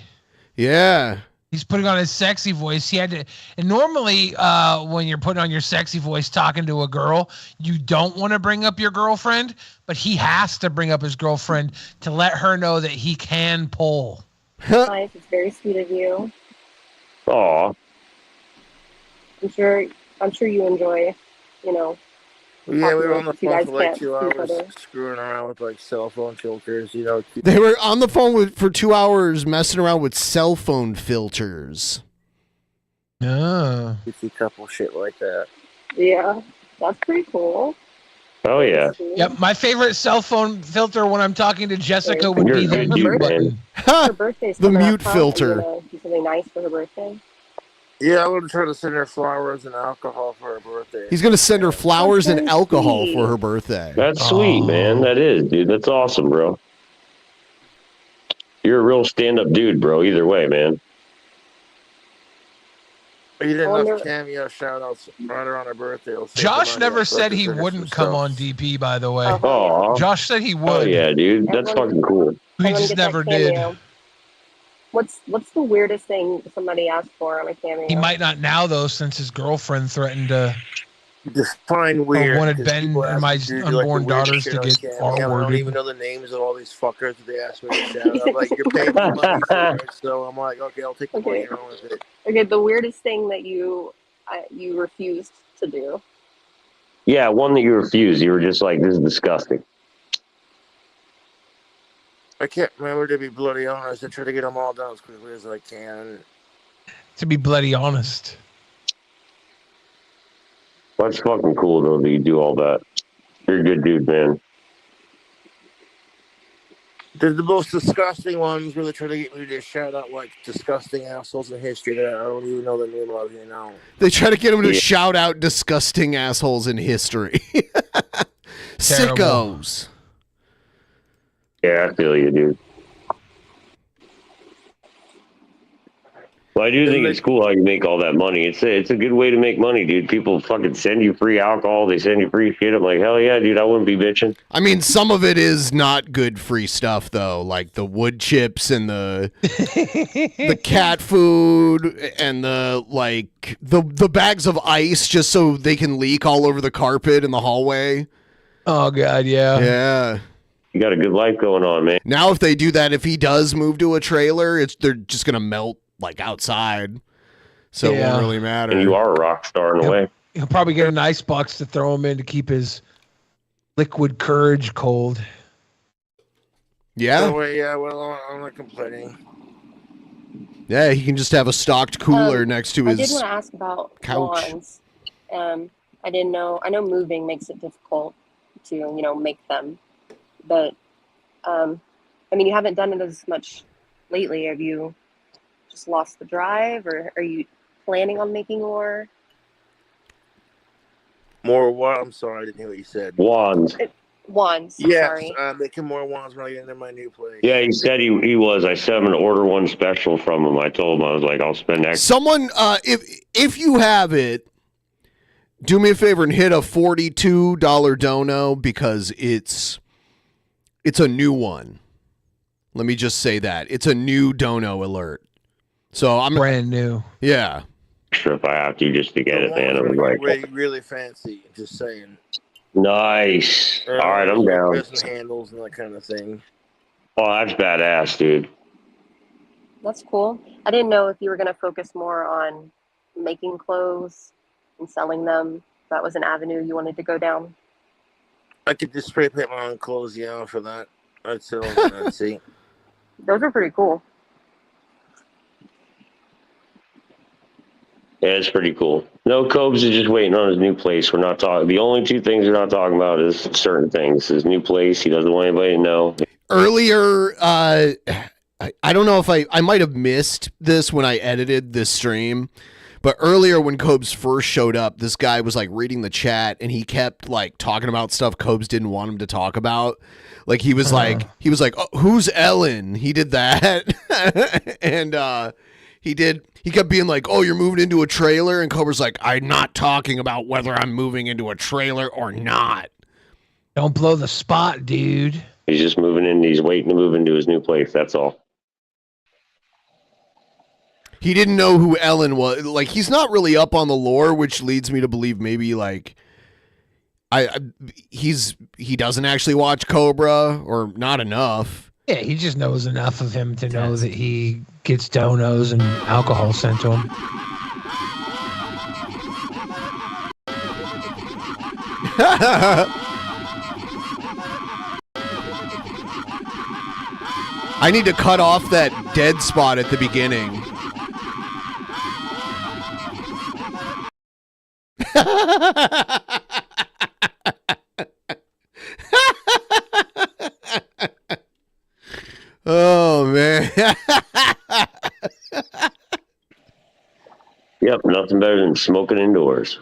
Yeah. He's putting on his sexy voice. He had to, and normally, when you're putting on your sexy voice talking to a girl, you don't want to bring up your girlfriend, but he has to bring up his girlfriend to let her know that he can pull. Nice. It's very sweet of you. Aw. I'm sure you enjoy, Yeah, we were on the you phone guys for like can't 2 see each hours other. screwing around with like cell phone filters, They were on the phone for 2 hours messing around with cell phone filters. Oh. Goofy couple shit like that. Yeah, that's pretty cool. Oh, yeah. Yep, my favorite cell phone filter when I'm talking to Jessica would You're be a the good mute dude, button. man. Her birthday's The coming up, mute huh? filter. Are you gonna do something nice for her birthday? Yeah, I'm gonna try to send her flowers and alcohol for her birthday. He's going to send her flowers and very alcohol sweet. for her birthday. That's sweet, man. That is, dude. That's awesome, bro. You're a real stand-up dude, bro. Either way, man. You didn't wonder- enough cameo shout-outs right around her birthday. Josh never said he wouldn't come on DP, by the way. Aw. Josh said he would. Oh, yeah, dude. That's fucking cool. He Everyone just get that never did. cameo. What's the weirdest thing somebody asked for on a cameo? He might not now, though, since his girlfriend threatened to Define weird. I wanted 'cause Ben people and ask my me to do, like, unborn the weirdest daughters shit to on get camera. R I don't worded. even know the names of all these fuckers that they ask me to shout out. I'm like, you're paying me money for it, so I'm like, okay, I'll take the money and run with it. Okay, the weirdest thing that you refused to do. Yeah, one that you refused. You were just like, this is disgusting. I can't remember, to be bloody honest. I try to get them all done as quickly as I can. To be bloody honest. That's fucking cool, though, that you do all that. You're a good dude, man. They're the most disgusting ones where they try to get me to shout out, like, disgusting assholes in history that I don't even know the name of, you know. They try to get him to shout out disgusting assholes in history. Sickos. Yeah, I feel you, dude. Well, I do think it's cool how you make all that money. It's a good way to make money, dude. People fucking send you free alcohol. They send you free shit. I'm like, hell yeah, dude. I wouldn't be bitching. I mean, some of it is not good free stuff, though, like the wood chips and the cat food and the bags of ice just so they can leak all over the carpet in the hallway. Oh, God, yeah. Yeah. You got a good life going on, man. Now, if they do that, if he does move to a trailer, they're just going to melt like outside. So it won't really matter. And you are a rock star in a way. He'll probably get an ice box to throw him in to keep his liquid courage cold. Yeah. So, yeah, well, I'm not complaining. Yeah, he can just have a stocked cooler next to his I did want to ask about couch. lawns. I didn't know. I know moving makes it difficult to make them, but I mean, you haven't done it as much lately. Have you just lost the drive, or are you planning on making more? More what? I'm sorry, I didn't hear what you said. Wands. Wands. Yes, Sorry. making more wands when I get into my new place. Yeah, he said he was. I sent him an order one special from him. I told him, I was like, I'll spend extra. Someone, if you have it, do me a favor and hit a $42 dono because it's a new one. Let me just say that. It's a new dono alert. So I'm brand new. Yeah. Sure, if I have to, just to get it, man. I was like, really, really fancy. Just saying. Nice. All right, I'm down. Prison handles and that kind of thing. Oh, that's badass, dude. That's cool. I didn't know if you were going to focus more on making clothes and selling them. If that was an avenue you wanted to go down. I could just spray paint my own clothes, for that. I'd sell them on Etsy. Those are pretty cool. Yeah, it's pretty cool. No, Cobes is just waiting on his new place. We're not talking. The only two things we're not talking about is certain things. His new place. He doesn't want anybody to know. Earlier, I don't know if I might have missed this when I edited this stream, but earlier when Cobes first showed up, this guy was like reading the chat and he kept like talking about stuff Cobes didn't want him to talk about. Like he was like, oh, who's Ellen? He did that. And he kept being like, oh, you're moving into a trailer? And Cobra's like, I'm not talking about whether I'm moving into a trailer or not. Don't blow the spot, dude. He's just moving in. He's waiting to move into his new place. That's all. He didn't know who Ellen was. Like, he's not really up on the lore, which leads me to believe maybe like he doesn't actually watch Cobra or not enough. Yeah, he just knows enough of him to know that he gets donos and alcohol sent to him. I need to cut off that dead spot at the beginning. Oh, man. Yep, nothing better than smoking indoors.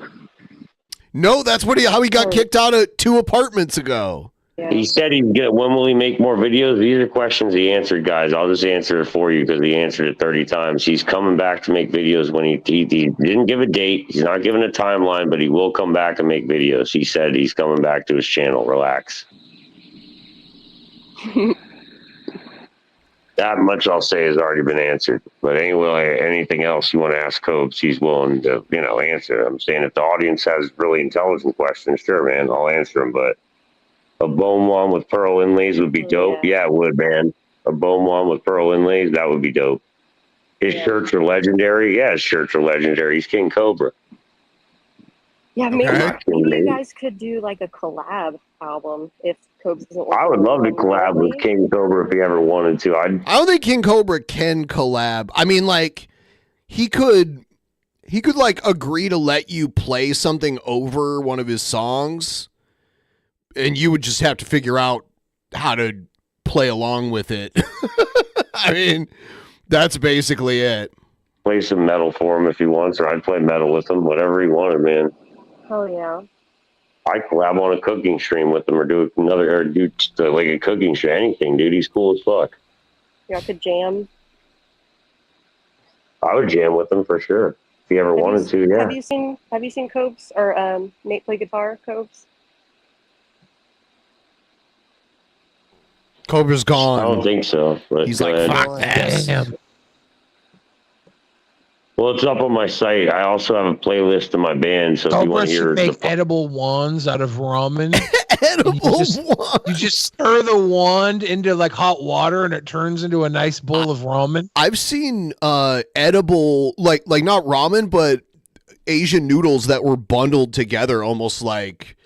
No, that's how he got kicked out of 2 apartments ago. He said when will he make more videos? These are questions he answered, guys. I'll just answer it for you because he answered it 30 times. He's coming back to make videos when he didn't give a date. He's not giving a timeline, but he will come back and make videos. He said he's coming back to his channel. Relax. That much I'll say has already been answered. But anyway, anything else you want to ask Cobes, he's willing to, answer. I'm saying if the audience has really intelligent questions, sure, man, I'll answer them. But a bone one with pearl inlays would be dope. Yeah, it would, man. A bone one with pearl inlays, that would be dope. His shirts are legendary. Yeah, his shirts are legendary. He's King Cobra. Yeah, maybe you guys could do like a collab album if Cobes isn't working. I would love to collab with King Cobra if he ever wanted to. I don't think King Cobra can collab. I mean, like, he could like agree to let you play something over one of his songs, and you would just have to figure out how to play along with it. I mean, that's basically it. Play some metal for him if he wants, or I'd play metal with him, whatever he wanted, man. Oh yeah. I collab on a cooking stream with him, or do like a cooking show, anything, dude. He's cool as fuck. Yeah, I could jam. I would jam with him for sure if he ever wanted to. Yeah. Have you seen Cobes or Nate play guitar? Cobes. Cobra's gone. I don't think so. But he's like, fuck that. Damn. Well, it's up on my site. I also have a playlist of my band, so if you want to hear make edible wands out of ramen. Edible wands. You just stir the wand into like hot water, and it turns into a nice bowl of ramen. I've seen edible, like not ramen, but Asian noodles that were bundled together, almost like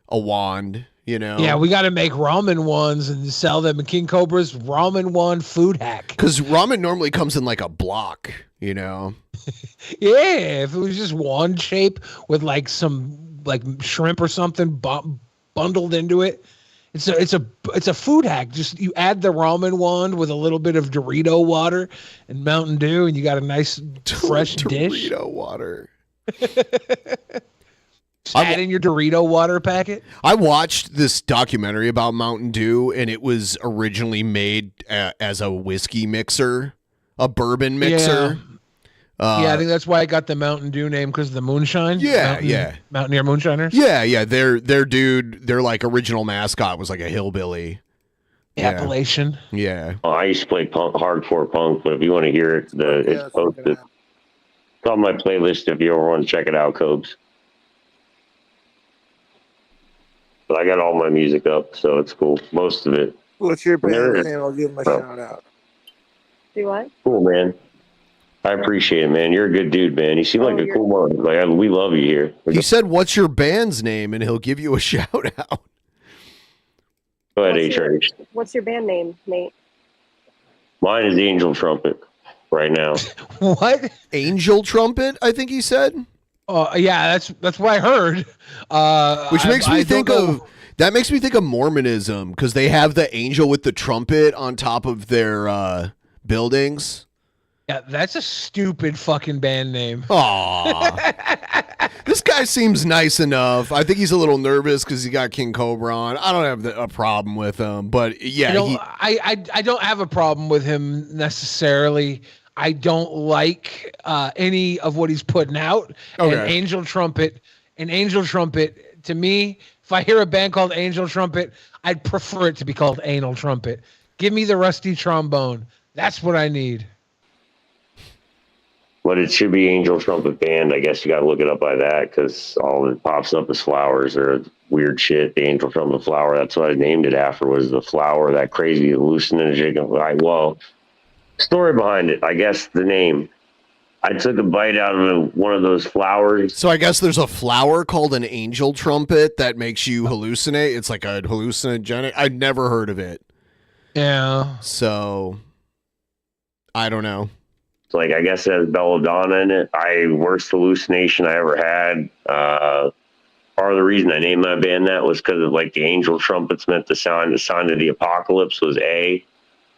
a wand. Yeah, we got to make ramen ones and sell them in King Cobra's ramen one food hack. Because ramen normally comes in like a block, Yeah, if it was just wand shape with like some like shrimp or something bundled into it, it's a food hack. Just you add the ramen wand with a little bit of Dorito water and Mountain Dew, and you got a nice fresh dish. Dorito water. Add in your Dorito water packet. I watched this documentary about Mountain Dew, and it was originally made as a whiskey mixer, a bourbon mixer. Yeah, I think that's why I got the Mountain Dew name, because of the moonshine. Mountaineer Moonshiners. Yeah. Their like original mascot was like a hillbilly. Appellation. Yeah. Oh, I used to play hardcore punk, but if you want to hear it, it's posted. It's on my playlist if you ever want to check it out, Cobes. But I got all my music up, so it's cool. Most of it. What's your band name? I'll give him a shout out. Do what? Cool, man. I appreciate it, man. You're a good dude, man. You seem like a cool one. Like, we love you here. He said, "What's your band's name?" and he'll give you a shout out. Go ahead, HRH. What's your band name, Nate? Mine is Angel Trumpet right now. What? Angel Trumpet? I think he said. Yeah, that's what I heard. Which makes me think of Mormonism, because they have the angel with the trumpet on top of their buildings. Yeah, that's a stupid fucking band name. Aw. This guy seems nice enough. I think he's a little nervous because he got King Cobra on. I don't have a problem with him, but yeah. I don't have a problem with him necessarily. I don't like any of what he's putting out. Okay. And Angel Trumpet, to me, if I hear a band called Angel Trumpet, I'd prefer it to be called Anal Trumpet. Give me the rusty trombone. That's what I need. But it should be Angel Trumpet Band. I guess you got to look it up by that, because all that pops up is flowers or weird shit. The Angel Trumpet Flower. That's what I named it after, was the flower, that crazy hallucinogenic. Well, story behind it. I guess the name. I took a bite out of one of those flowers. So I guess there's a flower called an angel trumpet that makes you hallucinate. It's like a hallucinogenic. I'd never heard of it. Yeah. So I don't know. It's like, I guess it has belladonna in it. Worst hallucination I ever had. Part of the reason I named my band that was because of like the angel trumpets meant the sign of the apocalypse was A,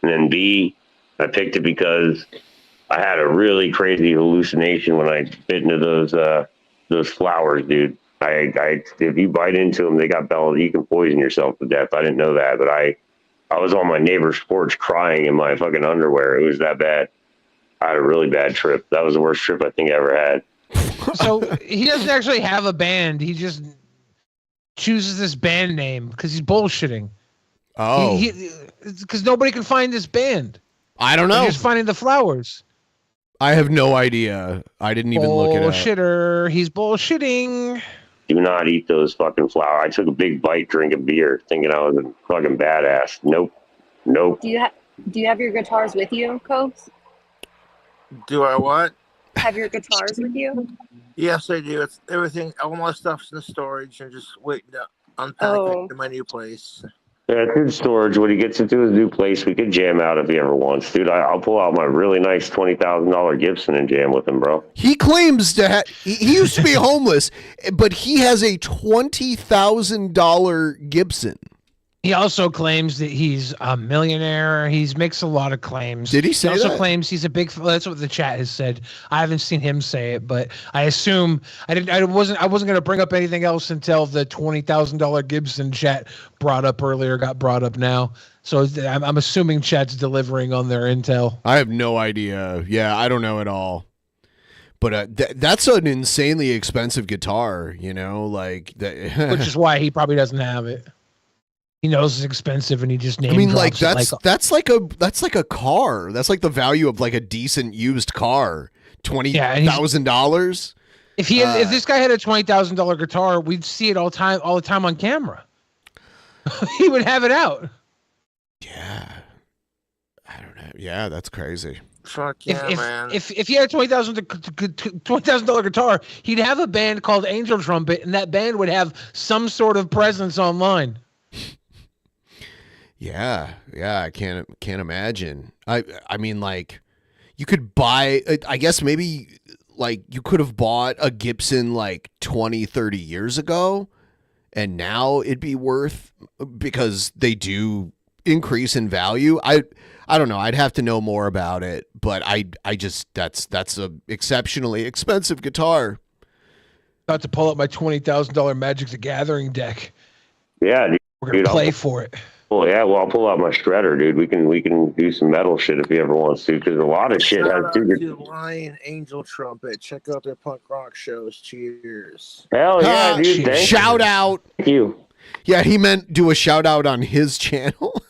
and then B. I picked it because I had a really crazy hallucination when I bit into those flowers, dude. If you bite into them, they got belladonna. You can poison yourself to death. I didn't know that, but I was on my neighbor's porch crying in my fucking underwear. It was that bad. I had a really bad trip. That was the worst trip I think I ever had. So he doesn't actually have a band. He just chooses this band name because he's bullshitting. Oh. Because nobody can find this band. I don't know. They're just finding the flowers. I have no idea. I didn't even look it up. Bullshitter. He's bullshitting. Do not eat those fucking flowers. I took a big bite drinking beer, thinking I was a fucking badass. Nope. Do you have your guitars with you, Cobes? Do I what? Have your guitars with you? Yes, I do. It's everything. All my stuff's in the storage and just waiting to unpack it to my new place. Yeah, it's in storage. When he gets into his new place, we can jam out if he ever wants. Dude, I'll pull out my really nice $20,000 Gibson and jam with him, bro. He claims to have. He used to be homeless, but he has a $20,000 Gibson. He also claims that he's a millionaire. He's makes a lot of claims. Did he say also that? claims he's a big. That's what the chat has said. I haven't seen him say it, but I assume I wasn't going to bring up anything else until the $20,000 Gibson chat got brought up now. So I'm assuming chat's delivering on their intel. I have no idea. Yeah, I don't know at all. But that's an insanely expensive guitar, like that. Which is why he probably doesn't have it. He knows it's expensive, and he just named. I mean, like that's like a car. That's like the value of like a decent used car. $20,000. If this guy had a $20,000 guitar, we'd see it all the time on camera. He would have it out. Yeah, I don't know. Yeah, that's crazy. Fuck yeah, man. If he had a $20,000 guitar, he'd have a band called Angel Trumpet, and that band would have some sort of presence online. Yeah, I can't imagine. I mean, like, you could buy. I guess maybe like you could have bought a Gibson like 20, 30 years ago, and now it'd be worth because they do increase in value. I don't know. I'd have to know more about it, but I just that's a exceptionally expensive guitar. About to pull up my $20,000 Magic the Gathering deck. Yeah, dude. We're gonna play for it. Well, yeah, I'll pull out my shredder, dude. We can do some metal shit if he ever wants to, because a lot of shit has to Lion Angel Trumpet. Check out their punk rock shows. Cheers. Hell yeah, dude. Thank Shout you. out. Thank you. Yeah, he meant do a shout out on his channel.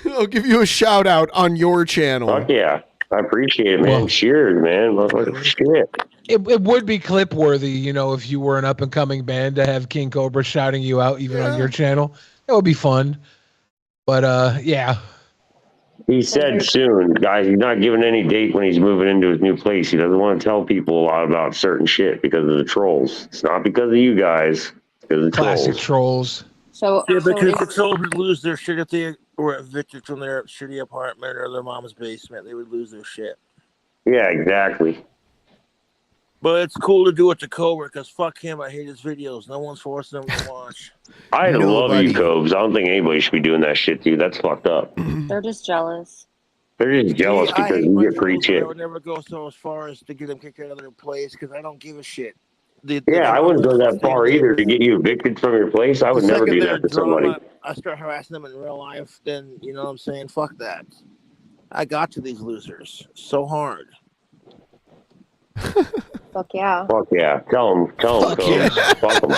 I'll give you a shout out on your channel. Fuck yeah. I appreciate it, man. Well, cheers, man. Motherfucker, shit. It would be clip worthy, if you were an up and coming band to have King Cobra shouting you out even on your channel. That would be fun. But yeah. He said soon, guys. He's not giving any date when he's moving into his new place. He doesn't want to tell people a lot about certain shit because of the trolls. It's not because of you guys. It's because of the Classic trolls. So yeah, because the trolls would lose their shit if they were evicted from their shitty apartment or their mom's basement. They would lose their shit. Yeah, exactly. But it's cool to do it to Cobra because fuck him. I hate his videos. No one's forcing him to watch. I love you, Cobes. I don't think anybody should be doing that shit to you. That's fucked up. They're just jealous. They're just jealous because you get free shit. I would never go so as far as to get them kicked out of their place because I don't give a shit. I wouldn't go that far either to get you evicted from your place. I would never do that to somebody. I start harassing them in real life, then you know what I'm saying? Fuck that. I got to these losers so hard. Fuck yeah. Fuck yeah. Tell them. Fuck yeah. Fuck them.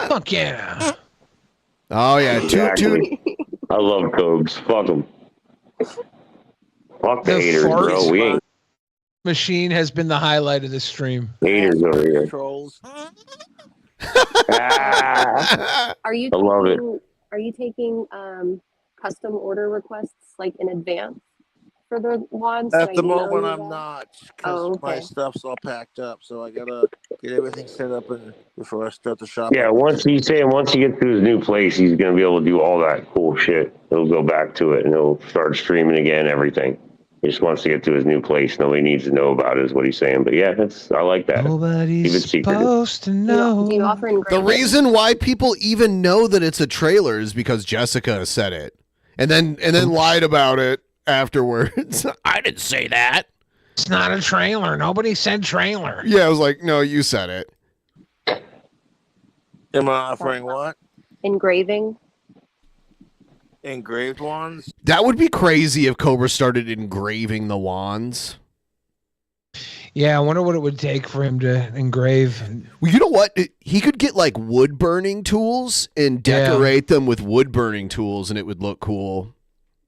Fuck yeah. Oh yeah. Exactly. I love Cobes. Fuck them. Fuck the haters, fart bro. We ain't machine has been the highlight of the stream. haters over here. Trolls. Are you? I love it. Are you taking custom order requests like in advance for the wands? At the moment, I'm not because my stuff's all packed up. So I gotta get everything set up and before I start the shop. Yeah, once he gets to his new place, he's gonna be able to do all that cool shit. He'll go back to it and he'll start streaming again. Everything. He just wants to get to his new place. Nobody needs to know about it, is what he's saying. But yeah, I like that. Nobody's supposed to know. Do you offer The reason why people even know that it's a trailer is because Jessica said it, and then lied about it afterwards. I didn't say that. It's not a trailer. Nobody said trailer. Yeah, I was like, no, you said it. Am I offering what? Engraving. Engraved wands? That would be crazy if Cobra started engraving the wands. Yeah, I wonder what it would take for him to engrave. Well, you know what? He could get like wood burning tools and decorate them with wood burning tools, and it would look cool.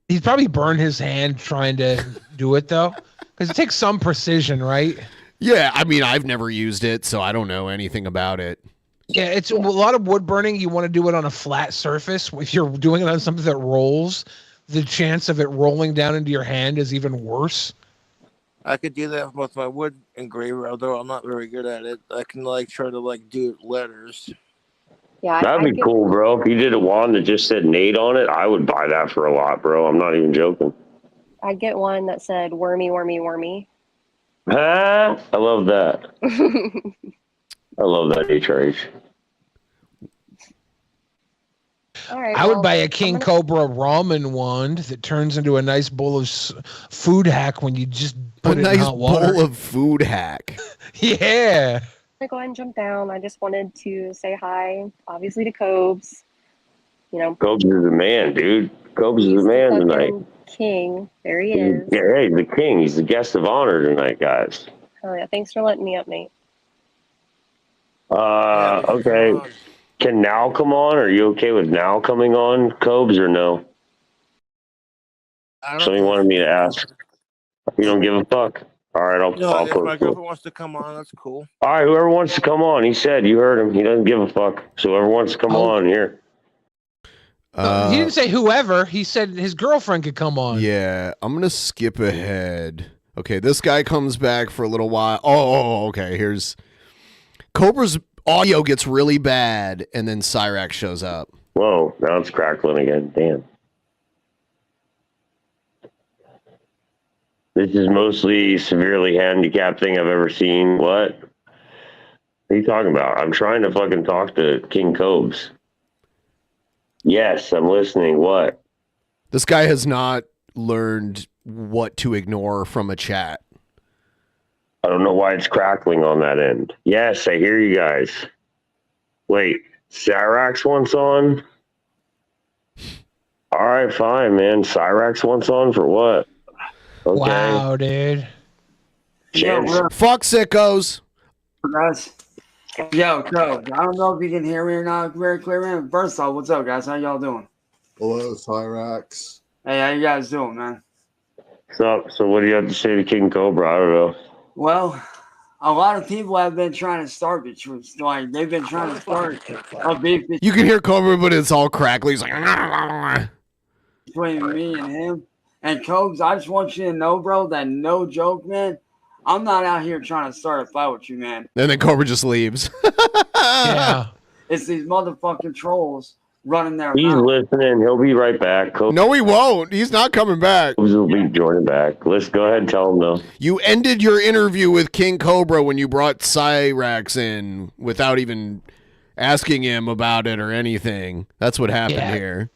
He'd probably burn his hand trying to do it though, because it takes some precision, right? Yeah, I mean, I've never used it, so I don't know anything about it. Yeah, it's a lot of wood burning. You want to do it on a flat surface. If you're doing it on something that rolls, the chance of it rolling down into your hand is even worse. I could do that with my wood engraver, although I'm not very good at it. I can try to do letters. Yeah, That'd be cool, bro. If you did a wand that just said Nate on it, I would buy that for a lot, bro. I'm not even joking. I'd get one that said "Wormy, wormy, wormy." I love that. I love that, HRH. All right, I would buy a King Cobra ramen wand that turns into a nice bowl of food hack when you just put it in hot water. Bowl of food hack. Yeah. I'm gonna go ahead and jump down. I just wanted to say hi, obviously, to Cobes. You know, Cobes is the man, dude. Cobes is the man tonight. King. There he is. Yeah, he's the king. He's the guest of honor tonight, guys. Oh yeah, thanks for letting me up, Nate. Okay. Can Now come on? Are you okay with Now coming on, Cobes, or no? Somebody wanted me to ask. You don't give a fuck? All right, I'll If post my it. girlfriend wants to come on, that's cool. All right, whoever wants to come on. He said, you heard him. He doesn't give a fuck. So whoever wants to come on here. He didn't say whoever. He said his girlfriend could come on. Yeah, I'm going to skip ahead. Okay, this guy comes back for a little while. Oh, okay, here's... Cobra's audio gets really bad, and then Cyraxx shows up. Whoa, now it's crackling again. Damn. This is mostly severely handicapped thing I've ever seen. What? What are you talking about? I'm trying to fucking talk to King Cobes. Yes, I'm listening. What? This guy has not learned what to ignore from a chat. I don't know why it's crackling on that end. Yes, I hear you guys. Wait, Cyraxx wants on? All right, fine, man. Cyraxx wants on for what? Okay. Wow, dude. Fuck sickos. Guys. Yo, I don't know if you can hear me or not very clear, man. First off, what's up, guys? How y'all doing? Hello, Cyraxx. Hey, how you guys doing, man? So what do you have to say to King Cobra? I don't know. Well, a lot of people have been trying to start between, they've been trying to start a beef You can hear Cobra, but it's all crackly. He's like... between me and him. And Cobes, I just want you to know, bro, that no joke, man, I'm not out here trying to start a fight with you, man. And then Cobra just leaves. Yeah. It's these motherfucking trolls running their He's mouth. listening. He'll be right back. Cobes No, he won't. He's not coming back. will be joining back. Let's go ahead and tell him, though. You ended your interview with King Cobra when you brought Cyraxx in without even asking him about it or anything. That's what happened here.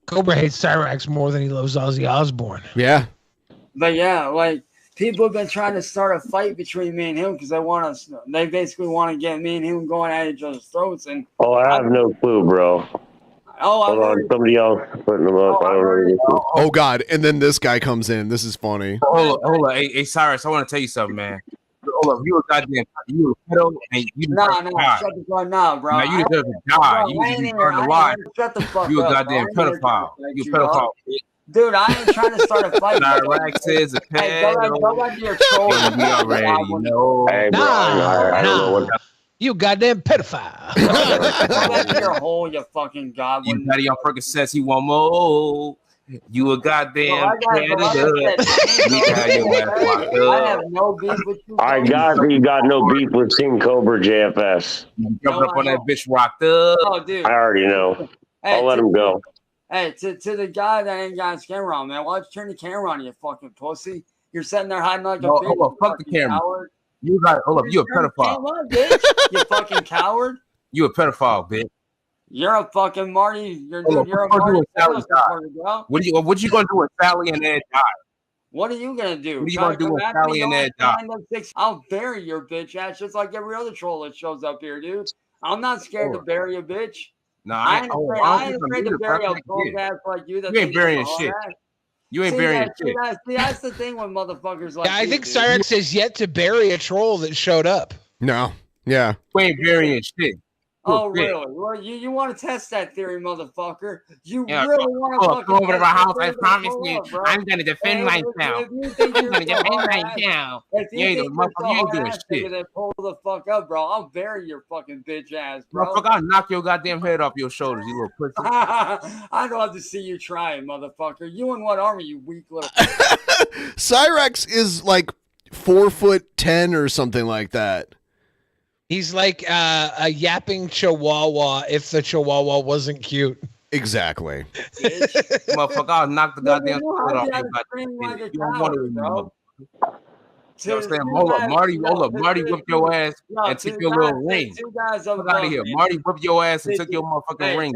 Cobra hates Cyraxx more than he loves Ozzy Osbourne. Yeah. But yeah, people have been trying to start a fight between me and him because they basically want to get me and him going at each other's throats. And Oh, I have no clue, bro. Hold on. Somebody else putting them up. I don't know. Oh, God. And then this guy comes in. This is funny. Hold on. Hey, Cyraxx, I want to tell you something, man. Hold up, you a goddamn, you a pedo, and you shut the fuck now, bro. Now you deserve to die. You burn the line. Shut the fuck You a up. goddamn pedophile. You a pedophile. Dude, I ain't trying to start a fight. Cyraxx is a pedo. Go back to your troll. We already know. Hey, bro, I don't know what. You goddamn pedophile. Go back to your hole, you fucking goblin. You daddy on Percocets, he want more. You a goddamn predator. I have no beef with you. I got that you got no beef with KingCobraJFS. Jumping up on that bitch rocked up. Oh, dude. I already know. I'll let him go. Hey, to the guy that ain't got his camera on, man. Why'd you turn the camera on, you fucking pussy? You're sitting there hiding like a bitch. Hold up, fuck the camera. Coward. You got hold up, you a pedophile. On, bitch. You fucking coward. You a pedophile, bitch. You're a fucking Marty. You're Hold a up, Marty. What you gonna do when Sally and Ed die? What are you gonna do? What are you gonna do when Sally and Ed die? I'll bury your bitch ass just like every other troll that shows up here, dude. I'm not scared to bury a bitch. Nah, I ain't afraid to bury a troll ass like you. You ain't burying shit. You ain't See, burying that- shit. that's the thing with motherfuckers like Yeah, I you, think dude. Cyraxx has yet to bury a troll that showed up. No. Yeah. You ain't burying shit. Oh, really? Well, you want to test that theory, motherfucker? You Yeah, really want to fucking come over to test my that house. I theory promise before you, what, bro? I'm gonna defend If myself. you think I'm you're gonna so defend hard-ass, myself. if you You ain't think no you're so motherfucker. You ain't doing hard-ass, shit. nigga, then pull the fuck up, bro. I'll bury your fucking bitch ass, bro. Motherfucker, I'll knock your goddamn head off your shoulders, you little pussy. I don't have to see you trying, motherfucker. You in what army, you weak little... Cyraxx is like 4'10" or something like that. He's like a yapping chihuahua if the chihuahua wasn't cute. Exactly. Motherfucker, I'll knock the goddamn You know shit how off you your gotta scream goddamn like head. a You don't want coward, it, bro. motherfucker. You know what I'm saying? Hold up, Marty whipped your ass and took your little ring. Two guys Fuck out of here. Marty whipped your ass and took your motherfucking ring.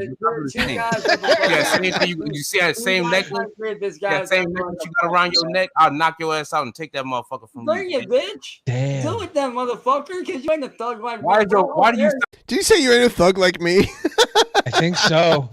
You see that same necklace? That same necklace you got around your neck? I'll knock your ass out and take that motherfucker from Bring you. it, bitch. Damn. Do it then, motherfucker, because you ain't a thug like me. Why do you Did you say you ain't a thug like me? I think so.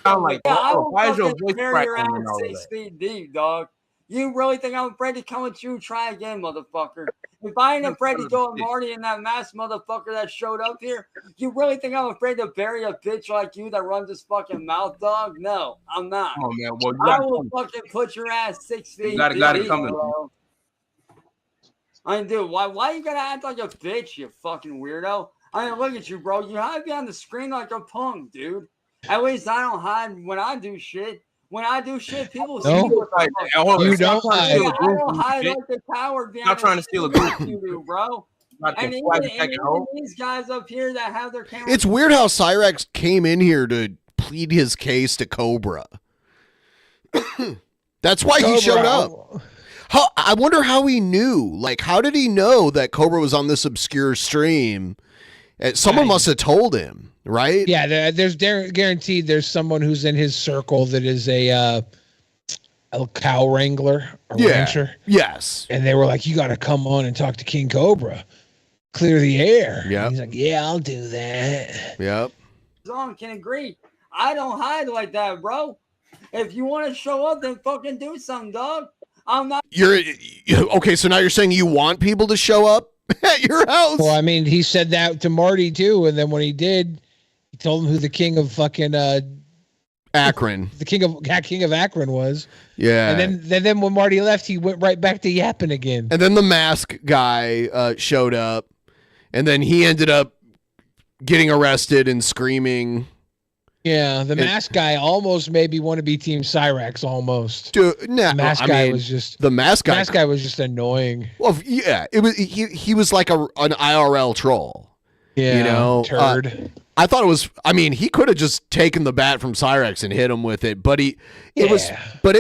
sound like, Yeah, I oh, will why is your fucking voice bury your crackling ass and all 6 that? feet deep, dog. You really think I'm afraid to come at you? Try again, motherfucker. If I ain't afraid to go at Marty and that masked motherfucker that showed up here, you really think I'm afraid to bury a bitch like you that runs his fucking mouth, dog? No, I'm not. Come on, man. Well, you I gotta will come. fucking put your ass 6 feet You gotta deep, come. bro. I mean, dude, why you gotta act like a bitch, you fucking weirdo? I mean, look at you, bro. You hide behind the screen like a punk, dude. At least I don't hide when I do shit. When I do shit, people see No, what the fuck. you don't I hide. don't hide like the coward behind Stop trying to steal a goose. you do, bro. Not And the even, flag and second even hole. these guys up here that have their cameras. It's weird how Cyraxx came in here to plead his case to Cobra. That's why he showed up. I wonder how he knew. Like, how did he know that Cobra was on this obscure stream? Someone must have told him, right? Yeah, there's guaranteed there's someone who's in his circle that is a cow wrangler, a rancher. Yes. And they were like, you got to come on and talk to King Cobra. Clear the air. Yeah. He's like, yeah, I'll do that. Yep. Zon can agree. I don't hide like that, bro. If you want to show up, then fucking do something, dog. I'm not. You're okay. So now you're saying you want people to show up at your house? Well, I mean, he said that to Marty too, and then when he did, he told him who the king of fucking Akron. The king of Akron was. Yeah. And then when Marty left, he went right back to yapping again. And then the mask guy showed up, and then he ended up getting arrested and screaming. Yeah, the mask guy almost maybe want to be Team Cyraxx almost. Dude, nah, the mask guy was just the mask guy. Mask guy was just annoying. Well, yeah, it was. He was like an IRL troll. Yeah, you know, turd. I thought it was. I mean, he could have just taken the bat from Cyraxx and hit him with it, but it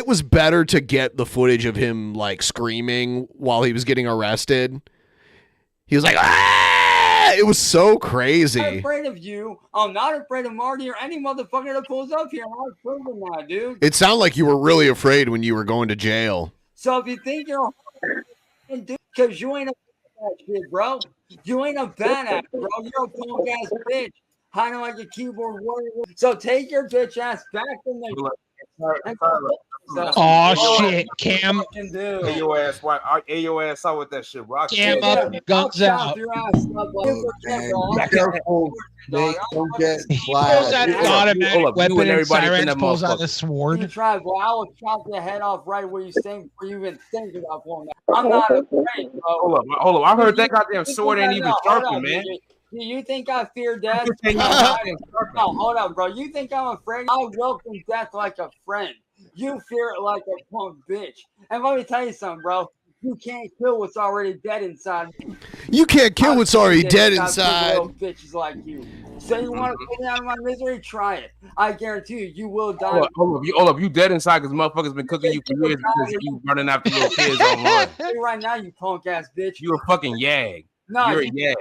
was better to get the footage of him like screaming while he was getting arrested. He was like, ah! It was so crazy. I'm not afraid of you. I'm not afraid of Marty or any motherfucker that pulls up here. I'm proven that, dude. It sounded like you were really afraid when you were going to jail. So if you think you're a dude, because you ain't a badass shit, bro. You ain't a badass, bro. You're a punk ass bitch. Hiding like a keyboard warrior. So take your bitch ass back from the. Oh shit, Cam. Hey, your ass, your ass out with that shit, bro. Cam up, guns out. Careful, Nate. Don't get He pulls out an automatic weapon and Cyraxx pulls out a sword. You try, well, I will chop your head off right where you think before you even think about pulling that. I'm not afraid, bro. Hold up. I heard that goddamn sword ain't even sharpened, man. Do you think I fear death? No, hold on, bro. You think I'm afraid? I welcome death like a friend. You fear it like a punk bitch. And let me tell you something, bro. You can't kill what's already dead inside. You can't kill what's already dead inside. Little bitches like you. So you want to put me out of my misery? Try it. I guarantee you, you will die. Hold up. You dead inside because motherfuckers been cooking you for years because you running after little kids online. Right now, you punk ass bitch. You a fucking yag. No, you're a yag.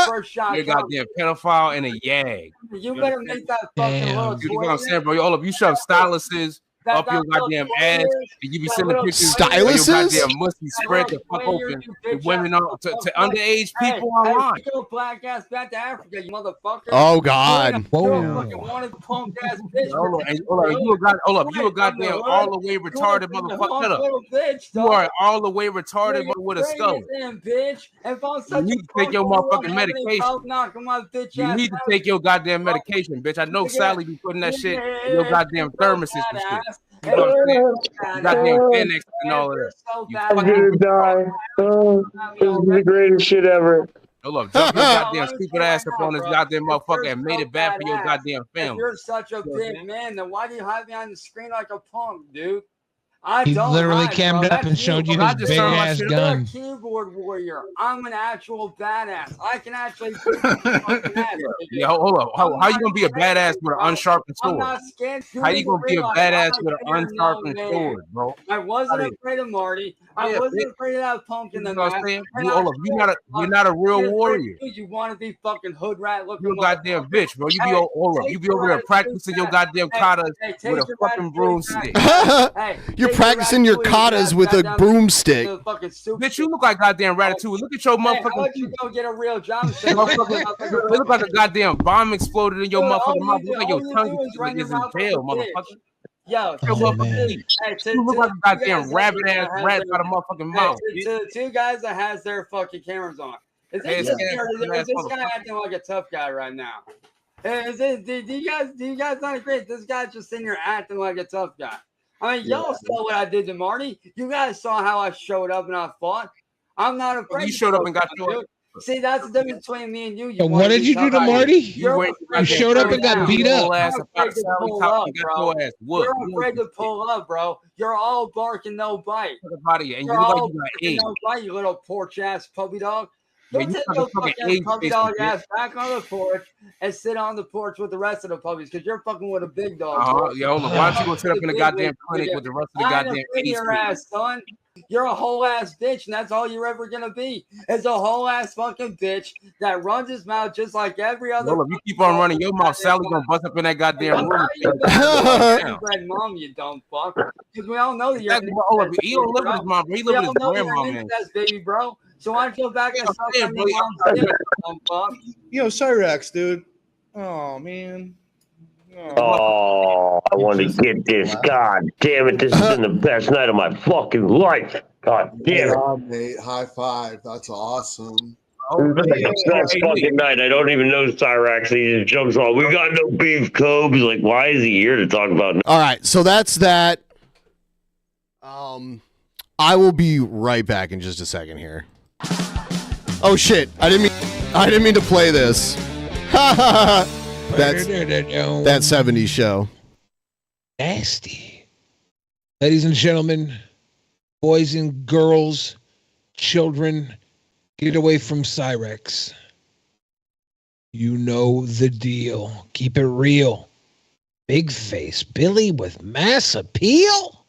First shot. You're a goddamn pedophile and a yag. You better make that fucking little You know what I'm saying, bro? Hold up. You shove styluses up your goddamn ass, and you be sending pictures Styluses? of your goddamn musty spread the fuck open to women to underage people online. Hey, you go black ass back to Africa, you motherfucker. Oh, God. You're a fucking wanted punk ass bitch. Hold up, you a goddamn all the way retarded motherfucker. Shut up. You are all the way retarded with a skull. Bitch. If I'm such You need to take your motherfucking medication. You need to take your goddamn medication, bitch. I know Sally be putting that shit in your goddamn thermoses and shit. You know what I'm saying? You goddamn Xanax and all of that. I'm gonna die. This is the greatest shit ever. Hold up, jump your goddamn stupid ass up on this goddamn motherfucker and made it bad for your goddamn family. If you're such a big man, then why do you have me on the screen like a punk, dude? He literally cammed up and showed you his big ass gun. I'm a keyboard warrior. I'm an actual badass. I can actually. Yeah, hold up. How you gonna be a badass with an unsharpened sword? How you gonna be a badass with an unsharpened sword, bro? I wasn't afraid of Marty. I wasn't afraid of that punk in the mask. You're not a real warrior. You want to be fucking hood rat looking. You a goddamn bitch, bro. You be over there practicing your goddamn katas with a fucking broomstick. You're practicing your katas with a broomstick. Bitch, you look like goddamn Ratatouille. Look at your motherfucking. How about you go get a real job? It look like a goddamn bomb exploded in your motherfucking mouth. Look like your tongue is in jail, motherfucker. Yo, you look like a goddamn rabbit ass rat out of motherfucking mouth. To the two guys that has their fucking cameras on. Is this guy acting like a tough guy right now? Do you guys not agree? This guy's just sitting here acting like a tough guy. I mean, y'all saw what I did to Marty. You guys saw how I showed up and I fought. I'm not afraid. You showed up and got your. See, that's the difference between me and you. So what did you do to Marty? You showed up and got beat up. You're afraid to pull up, bro. You're all bark and no bite. You're all bark and no bite, you little porch ass puppy dog. Go take your fucking puppy dog ass back on the porch and sit on the porch with the rest of the puppies because you're fucking with a big dog. Yo, why don't you go sit up in the goddamn clinic with the rest of the goddamn your ass, son. You're a whole ass bitch, and that's all you're ever gonna be. Is a whole ass fucking bitch that runs his mouth just like every other. Well, if you keep on running your mouth, Sally's gonna bust up in that goddamn room. Red mom, you dumb fuck. Because we all know that you're. He don't live with his mom, bro. He live with his grandma, man. That's baby, bro. So why don't you go back and suck on your mom's dick, dumb fuck? Yo, Cyraxx, dude. Oh man. Oh, I want to get this. God damn it. This has been the best night of my fucking life. God damn it. Yeah, mate. High five. That's awesome. It's that fucking night. I don't even know Cyraxx. He just jumps on. We got no beef, Cobe. He's like, why is he here to talk about? All right. So that's that. I will be right back in just a second here. Oh, shit. I didn't mean to play this. That's that 70s show. Nasty. Ladies and gentlemen, boys and girls, children, get away from Cyraxx. You know the deal. Keep it real. Big face Billy with mass appeal.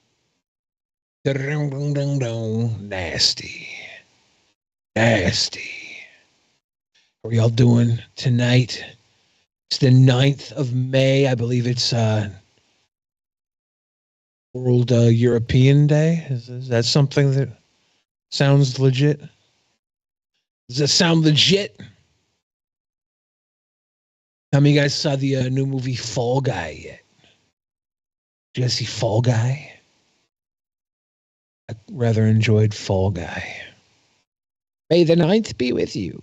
Nasty. Nasty. How are y'all doing tonight? It's the 9th of May. I believe it's World European Day. Is that something that sounds legit? Does that sound legit? How many of you guys saw the new movie Fall Guy yet? Did you guys see Fall Guy? I rather enjoyed Fall Guy. May the 9th be with you.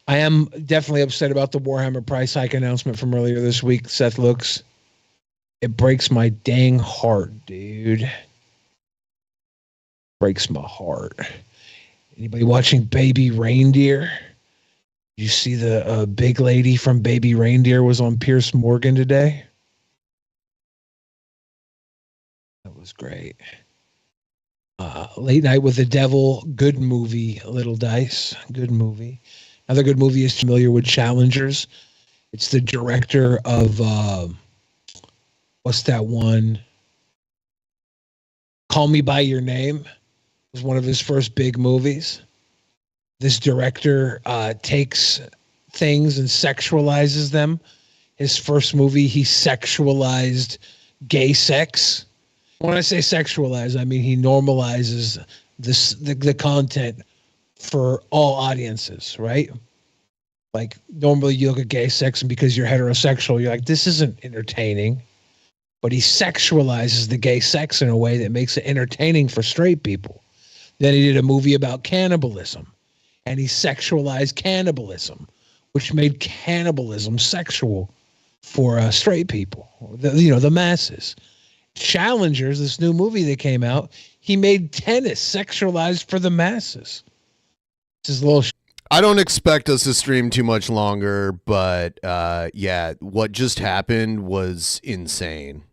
I am definitely upset about the Warhammer price hike announcement from earlier this week, Seth Looks. It breaks my dang heart, dude. Breaks my heart. Anybody watching Baby Reindeer? You see the big lady from Baby Reindeer was on Piers Morgan today? That was great. Late Night with the Devil, good movie, Little Dice, good movie. Another good movie is familiar with Challengers. It's the director of, what's that one? Call Me By Your Name. It was one of his first big movies. This director takes things and sexualizes them. His first movie, he sexualized gay sex. When I say sexualize, I mean he normalizes the content for all audiences, right? Like normally you look at gay sex and because you're heterosexual, you're like, this isn't entertaining. But he sexualizes the gay sex in a way that makes it entertaining for straight people. Then he did a movie about cannibalism, and he sexualized cannibalism, which made cannibalism sexual for straight people, the masses. Challengers, this new movie that came out, he made tennis sexualized for the masses. It's his little. I don't expect us to stream too much longer, but yeah, what just happened was insane.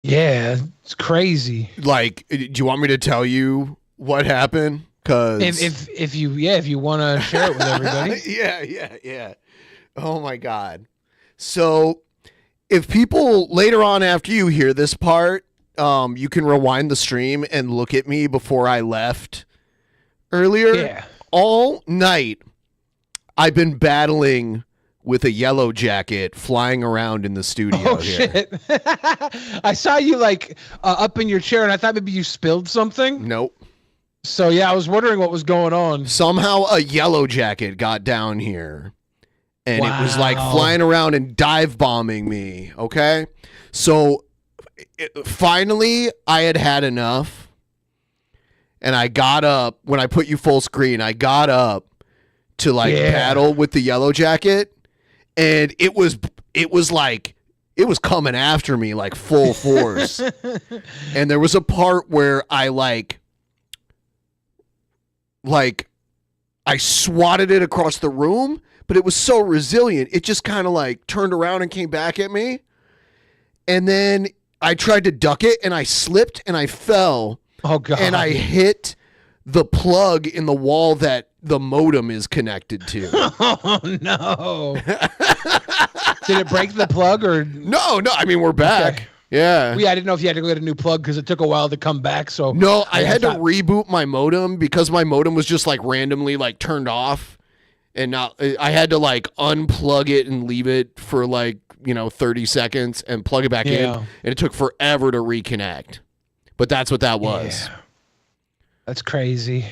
Yeah, it's crazy. Like, do you want me to tell you what happened? Because if you want to share it with everybody. yeah. Oh my God. So if people later on after you hear this part, you can rewind the stream and look at me before I left earlier. Yeah. All night, I've been battling with a yellow jacket flying around in the studio here. Shit. I saw you like up in your chair and I thought maybe you spilled something. Nope. So yeah, I was wondering what was going on. Somehow a yellow jacket got down here and it was like flying around and dive bombing me. Okay. So finally I had enough and I got up when I put you full screen. I got up to like battle with the yellow jacket. And it was coming after me like full force. And there was a part where I I swatted it across the room, but it was so resilient. It just kind of like turned around and came back at me. And then I tried to duck it and I slipped and I fell. Oh God. And I hit the plug in the wall that the modem is connected to. Oh no. Did it break the plug or no? I mean, we're back. Okay. Yeah. I didn't know if you had to go get a new plug because it took a while to come back. So no, I had to reboot my modem because my modem was just like randomly like turned off, and now I had to like unplug it and leave it for like 30 seconds and plug it back in, and it took forever to reconnect. But that's what that was. Yeah. That's crazy.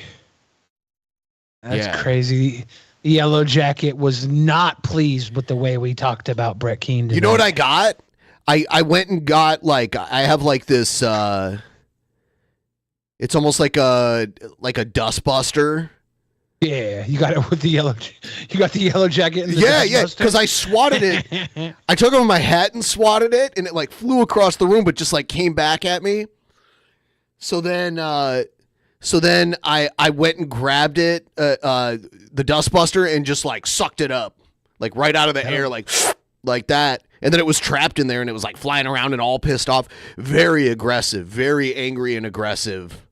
That's crazy. The Yellow Jacket was not pleased with the way we talked about Brett Keane tonight. You know what I got? I went and got like I have like this it's almost like a dust buster. Yeah, you got it with the yellow. You got the Yellow Jacket. And the yeah, because I swatted it. I took off my hat and swatted it, and it like flew across the room, but just like came back at me. So then I went and grabbed it, the dust buster, and just like sucked it up, like right out of the air, like that. And then it was trapped in there, and it was like flying around and all pissed off. Very aggressive, very angry and aggressive.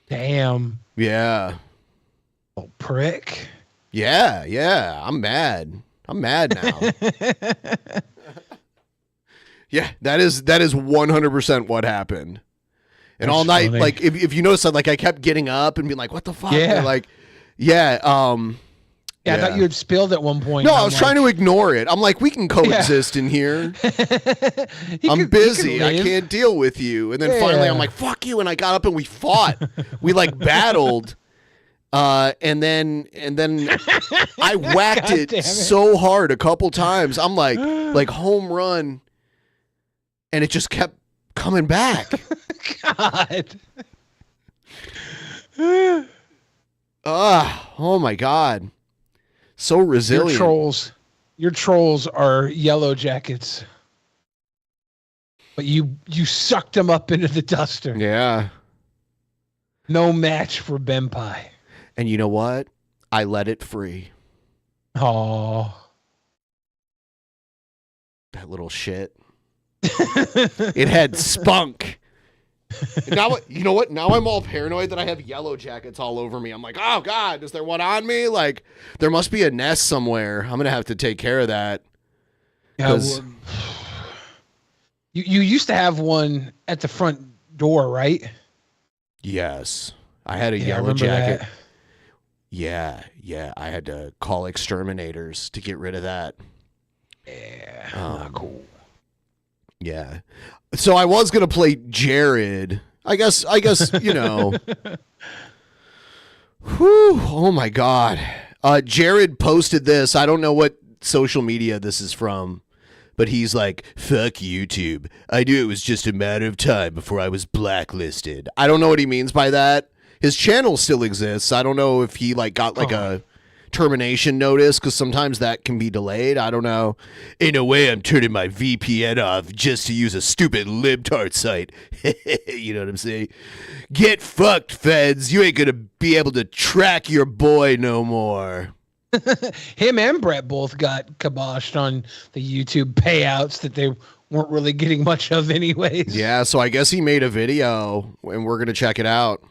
Damn. Yeah. Oh, prick. Yeah. I'm mad now. Yeah, that is 100% what happened. And That's all night, funny. like if you notice, like I kept getting up and being like, "What the fuck?" Yeah. And like, I thought you had spilled at one point. No, I was trying to ignore it. I'm like, we can coexist in here. I'm busy. I can't deal with you. And then finally, I'm like, fuck you. And I got up and we fought. We like battled. And then I whacked it so hard a couple times. I'm like home run. And it just kept coming back. God. Oh my God. So resilient. Your trolls are Yellow Jackets. But you sucked them up into the duster. Yeah. No match for Benpai. And you know what? I let it free. Oh. That little shit. It had spunk. Now, you know what? Now I'm all paranoid that I have Yellow Jackets all over me. I'm like, oh God, is there one on me? Like, there must be a nest somewhere. I'm gonna have to take care of that. Yeah, you used to have one at the front door, right? Yes, I had a Yellow Jacket. Yeah. I had to call exterminators to get rid of that. Yeah, not cool. Yeah. So I was gonna play Jared. I guess you know. Whew, oh my God. Jared posted this. I don't know what social media this is from, but he's like, fuck YouTube. I knew it was just a matter of time before I was blacklisted. I don't know what he means by that. His channel still exists. I don't know if he like got like a termination notice, because sometimes that can be delayed. I don't know. In a way, I'm turning my VPN off just to use a stupid libtard site. You know what I'm saying? Get fucked, feds. You ain't gonna be able to track your boy no more. Him and Brett both got kiboshed on the YouTube payouts that they weren't really getting much of anyways. Yeah, so I guess he made a video, and we're gonna check it out.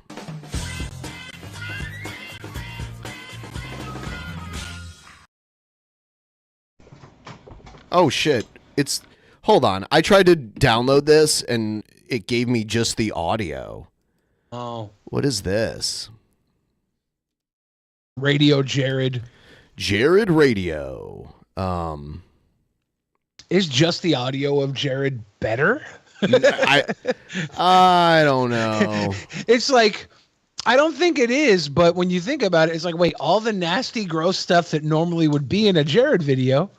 Oh shit. Hold on. I tried to download this and it gave me just the audio. Oh. What is this? Radio Jared. Jared Radio. Is just the audio of Jared better? I don't know. It's like, I don't think it is, but when you think about it, it's like, wait, all the nasty, gross stuff that normally would be in a Jared video.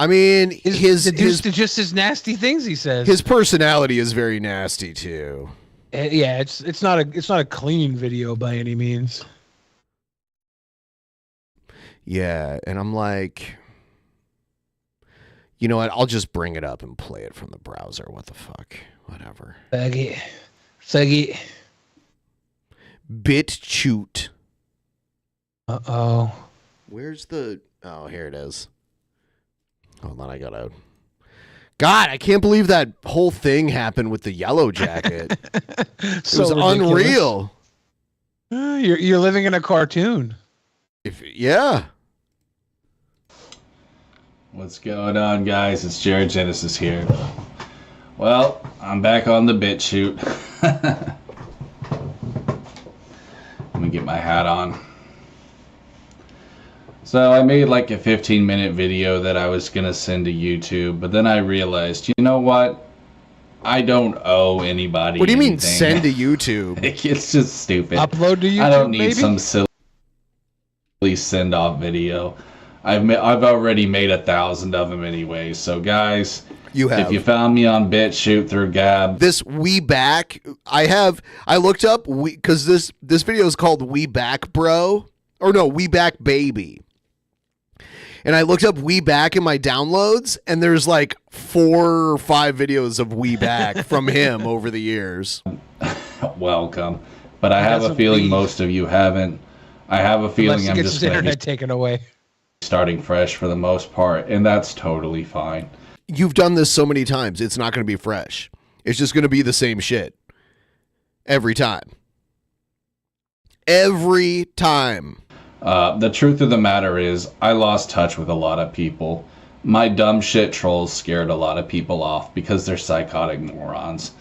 I mean, his just his nasty things he says. His personality is very nasty too. Yeah, it's not a clean video by any means. Yeah, and I'm like, you know what? I'll just bring it up and play it from the browser. What the fuck? Whatever. Saggy. BitChute. Uh-oh. Where's the... Oh, here it is. Hold on, I gotta... God, I can't believe that whole thing happened with the Yellow Jacket. It was unreal. You're living in a cartoon. Yeah. What's going on, guys? It's Jared Genesis here. Well, I'm back on the BitChute. Let me get my hat on. So I made like a 15-minute video that I was going to send to YouTube, but then I realized, you know what? I don't owe anybody What do you mean anything. send to YouTube? It's just stupid. Upload to YouTube, I don't need maybe? some silly send-off video. I've already made 1,000 of them anyway. So guys, if you found me on BitChute through Gab, this We Back, I looked up because this video is called We Back Bro, or no, We Back Baby. And I looked up We Back in my downloads, and there's like 4 or 5 videos of We Back from him over the years. Welcome. But I have a feeling most of you haven't. I have a feeling Unless I'm he gets just his going to internet taken away. starting fresh for the most part, and that's totally fine. You've done this so many times, it's not going to be fresh. It's just going to be the same shit. Every time. Every time. The truth of the matter is, I lost touch with a lot of people. My dumb shit trolls scared a lot of people off because they're psychotic morons.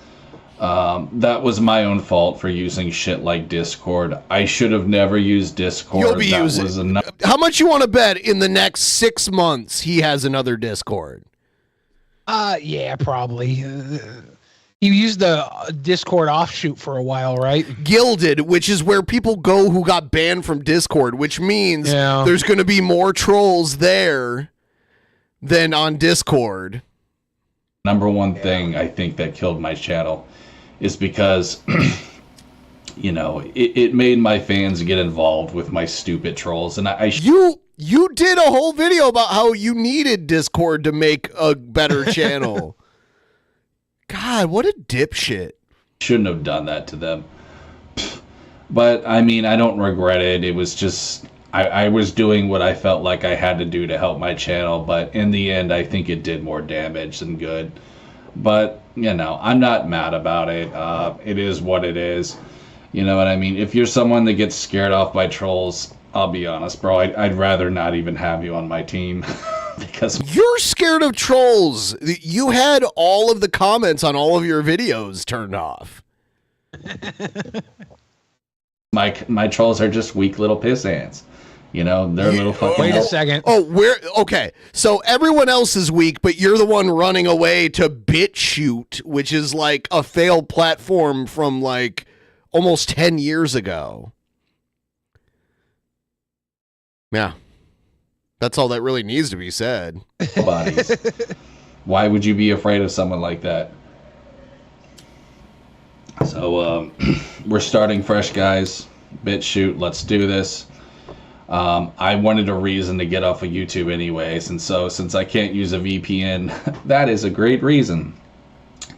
That was my own fault for using shit like Discord. I should have never used Discord. You'll be using. How much you want to bet in the next 6 months he has another Discord? Yeah, probably. You used the Discord offshoot for a while, right? Gilded, which is where people go who got banned from Discord, which means there's going to be more trolls there than on Discord. Number one thing I think that killed my channel is because, you know, it made my fans get involved with my stupid trolls. And You did a whole video about how you needed Discord to make a better channel. God, what a dipshit. Shouldn't have done that to them. But, I mean, I don't regret it. It was just, I was doing what I felt like I had to do to help my channel. But in the end, I think it did more damage than good. But, you know, I'm not mad about it. It is what it is. You know what I mean? If you're someone that gets scared off by trolls, I'll be honest, bro. I'd rather not even have you on my team. Because you're scared of trolls. You had all of the comments on all of your videos turned off. my trolls are just weak little piss ants. You know, they're a little fucking. Wait a second. Oh, okay. So everyone else is weak, but you're the one running away to BitChute, which is like a failed platform from like almost 10 years ago. Yeah. That's all that really needs to be said. Bodies. Why would you be afraid of someone like that? So we're starting fresh, guys. BitChute, let's do this. I wanted a reason to get off of YouTube anyways, and so since I can't use a VPN, that is a great reason.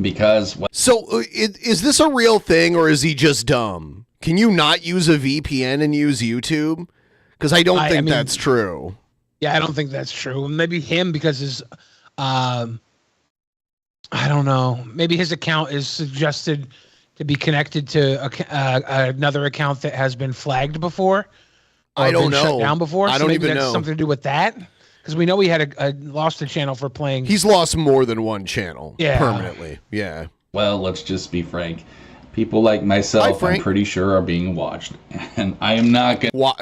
Because so is this a real thing, or is he just dumb? Can you not use a VPN and use YouTube? Because I don't think I mean, that's true. Yeah, I don't think that's true. Maybe him because his, I don't know. Maybe his account is suggested to be connected to another account that has been flagged before. I don't know. Shut down before. I so don't maybe even that's know. something to do with that. Because we know he had lost a channel for playing. He's lost more than one channel. Yeah. Permanently. Yeah. Well, let's just be frank. People like myself, I'm pretty sure, are being watched, and I am not gonna.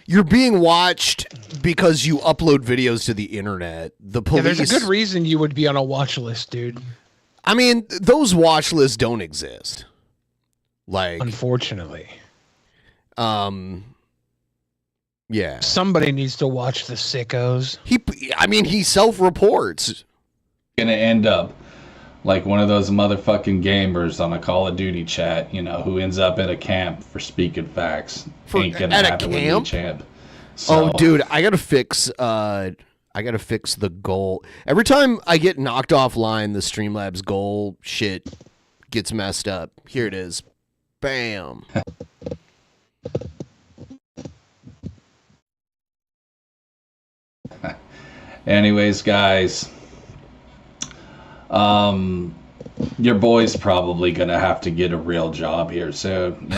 You're being watched because you upload videos to the internet. The police. Yeah, there's a good reason you would be on a watch list, dude. I mean, those watch lists don't exist. Like, unfortunately. Yeah. Somebody needs to watch the sickos. He self-reports. Gonna end up like one of those motherfucking gamers on a Call of Duty chat, you know, who ends up at a camp for speaking facts. Ain't gonna happen with me, champ. So, oh, dude, I gotta fix the goal. Every time I get knocked offline, the Streamlabs goal shit gets messed up. Here it is. Bam. Anyways, guys, your boy's probably gonna have to get a real job here soon.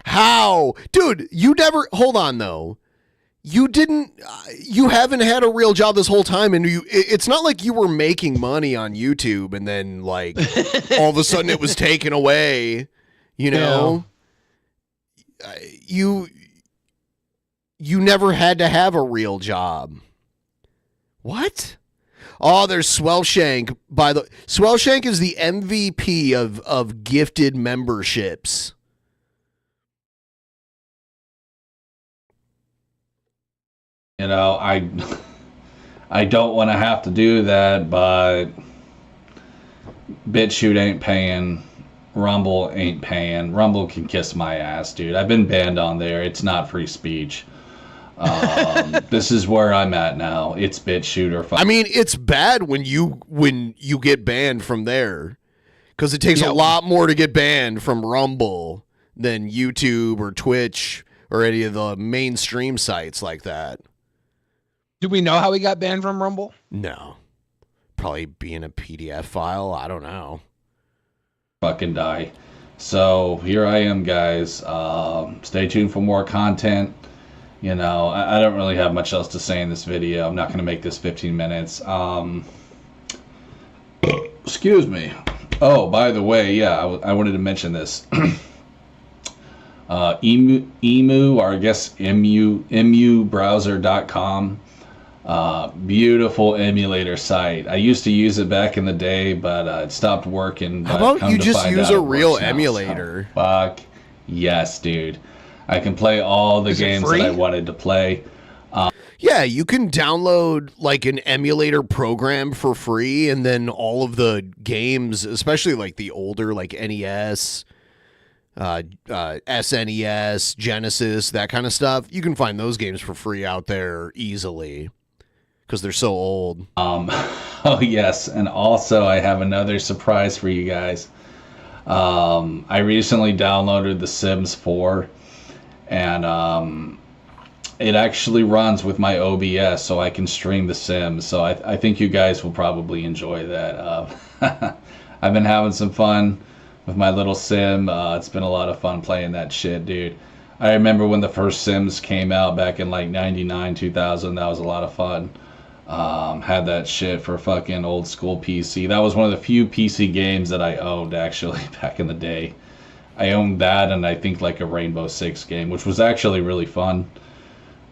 How? Dude, you never... Hold on, though. You didn't... you haven't had a real job this whole time, and it's not like you were making money on YouTube and then, like, all of a sudden it was taken away, you know? Yeah. You never had to have a real job. What? Oh, there's Swellshank. Swellshank is the MVP of gifted memberships. You know, I don't want to have to do that, but BitChute ain't paying. Rumble ain't paying. Rumble can kiss my ass, dude. I've been banned on there. It's not free speech. This is where I'm at now. It's BitChute or I mean, it's bad when you get banned from there, because it takes a lot more to get banned from Rumble than YouTube or Twitch or any of the mainstream sites like that. Do we know how he got banned from Rumble? No. Probably being a PDF file. I don't know. Fucking die. So here I am, guys. Stay tuned for more content. You know, I don't really have much else to say in this video. I'm not going to make this 15 minutes. Excuse me. Oh, by the way, yeah, I wanted to mention this. Emu, or I guess emubrowser.com. Beautiful emulator site. I used to use it back in the day, but it stopped working. How about you just use a real emulator? Fuck yes, dude. I can play all the games that I wanted to play. Yeah, you can download like an emulator program for free, and then all of the games, especially like the older, like NES, SNES, Genesis, that kind of stuff, you can find those games for free out there easily because they're so old. Oh yes, and also I have another surprise for you guys. I recently downloaded The Sims 4, and it actually runs with my OBS, so I can stream The Sims. So I think you guys will probably enjoy that. I've been having some fun with my little sim. It's been a lot of fun playing that shit, dude. I remember when the first Sims came out back in like 99, 2000. That was a lot of fun. Had that shit for fucking old school PC. That was one of the few PC games that I owned, actually, back in the day. I owned that, and I think like a Rainbow Six game, which was actually really fun.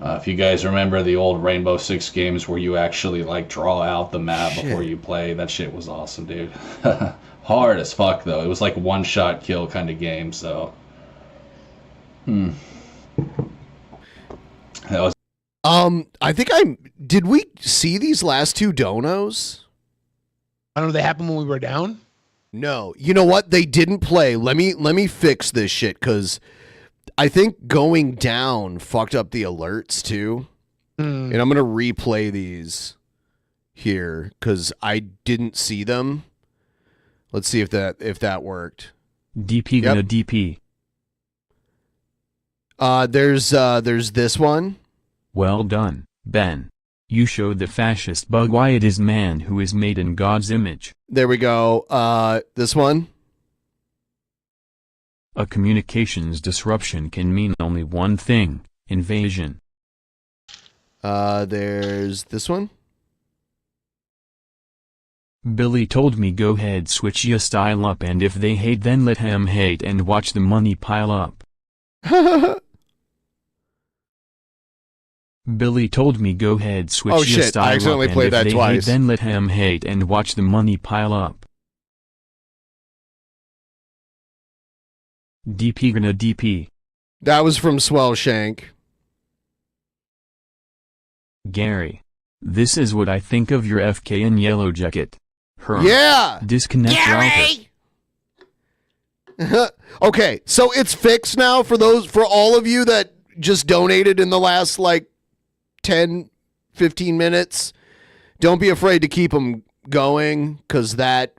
If you guys remember the old Rainbow Six games where you actually like draw out the map before you play, that shit was awesome, dude. Hard as fuck though. It was like one shot kill kind of game. So, that was. I think did we see these last two donos? I don't know. They happened when we were down. No, you know what? They didn't play. Let me fix this shit because I think going down fucked up the alerts too. And I'm gonna replay these here because I didn't see them. Let's see if that worked. DP gonna DP. There's this one. Well done, Ben. You showed the fascist bug why it is man who is made in God's image. There we go. This one. A communications disruption can mean only one thing: invasion. There's this one. Billy told me go ahead switch ya style up, and if they hate then let him hate and watch the money pile up. Billy told me go ahead switch ya style I accidentally up, played and if that they twice. hate then let him hate and watch the money pile up. DP gonna DP. That was from Swell Shank. Gary. This is what I think of your FK in Yellow Jacket. Her. Yeah! Disconnect router. Okay, so it's fixed now for all of you that just donated in the last like 10, 15 minutes. Don't be afraid to keep them going because that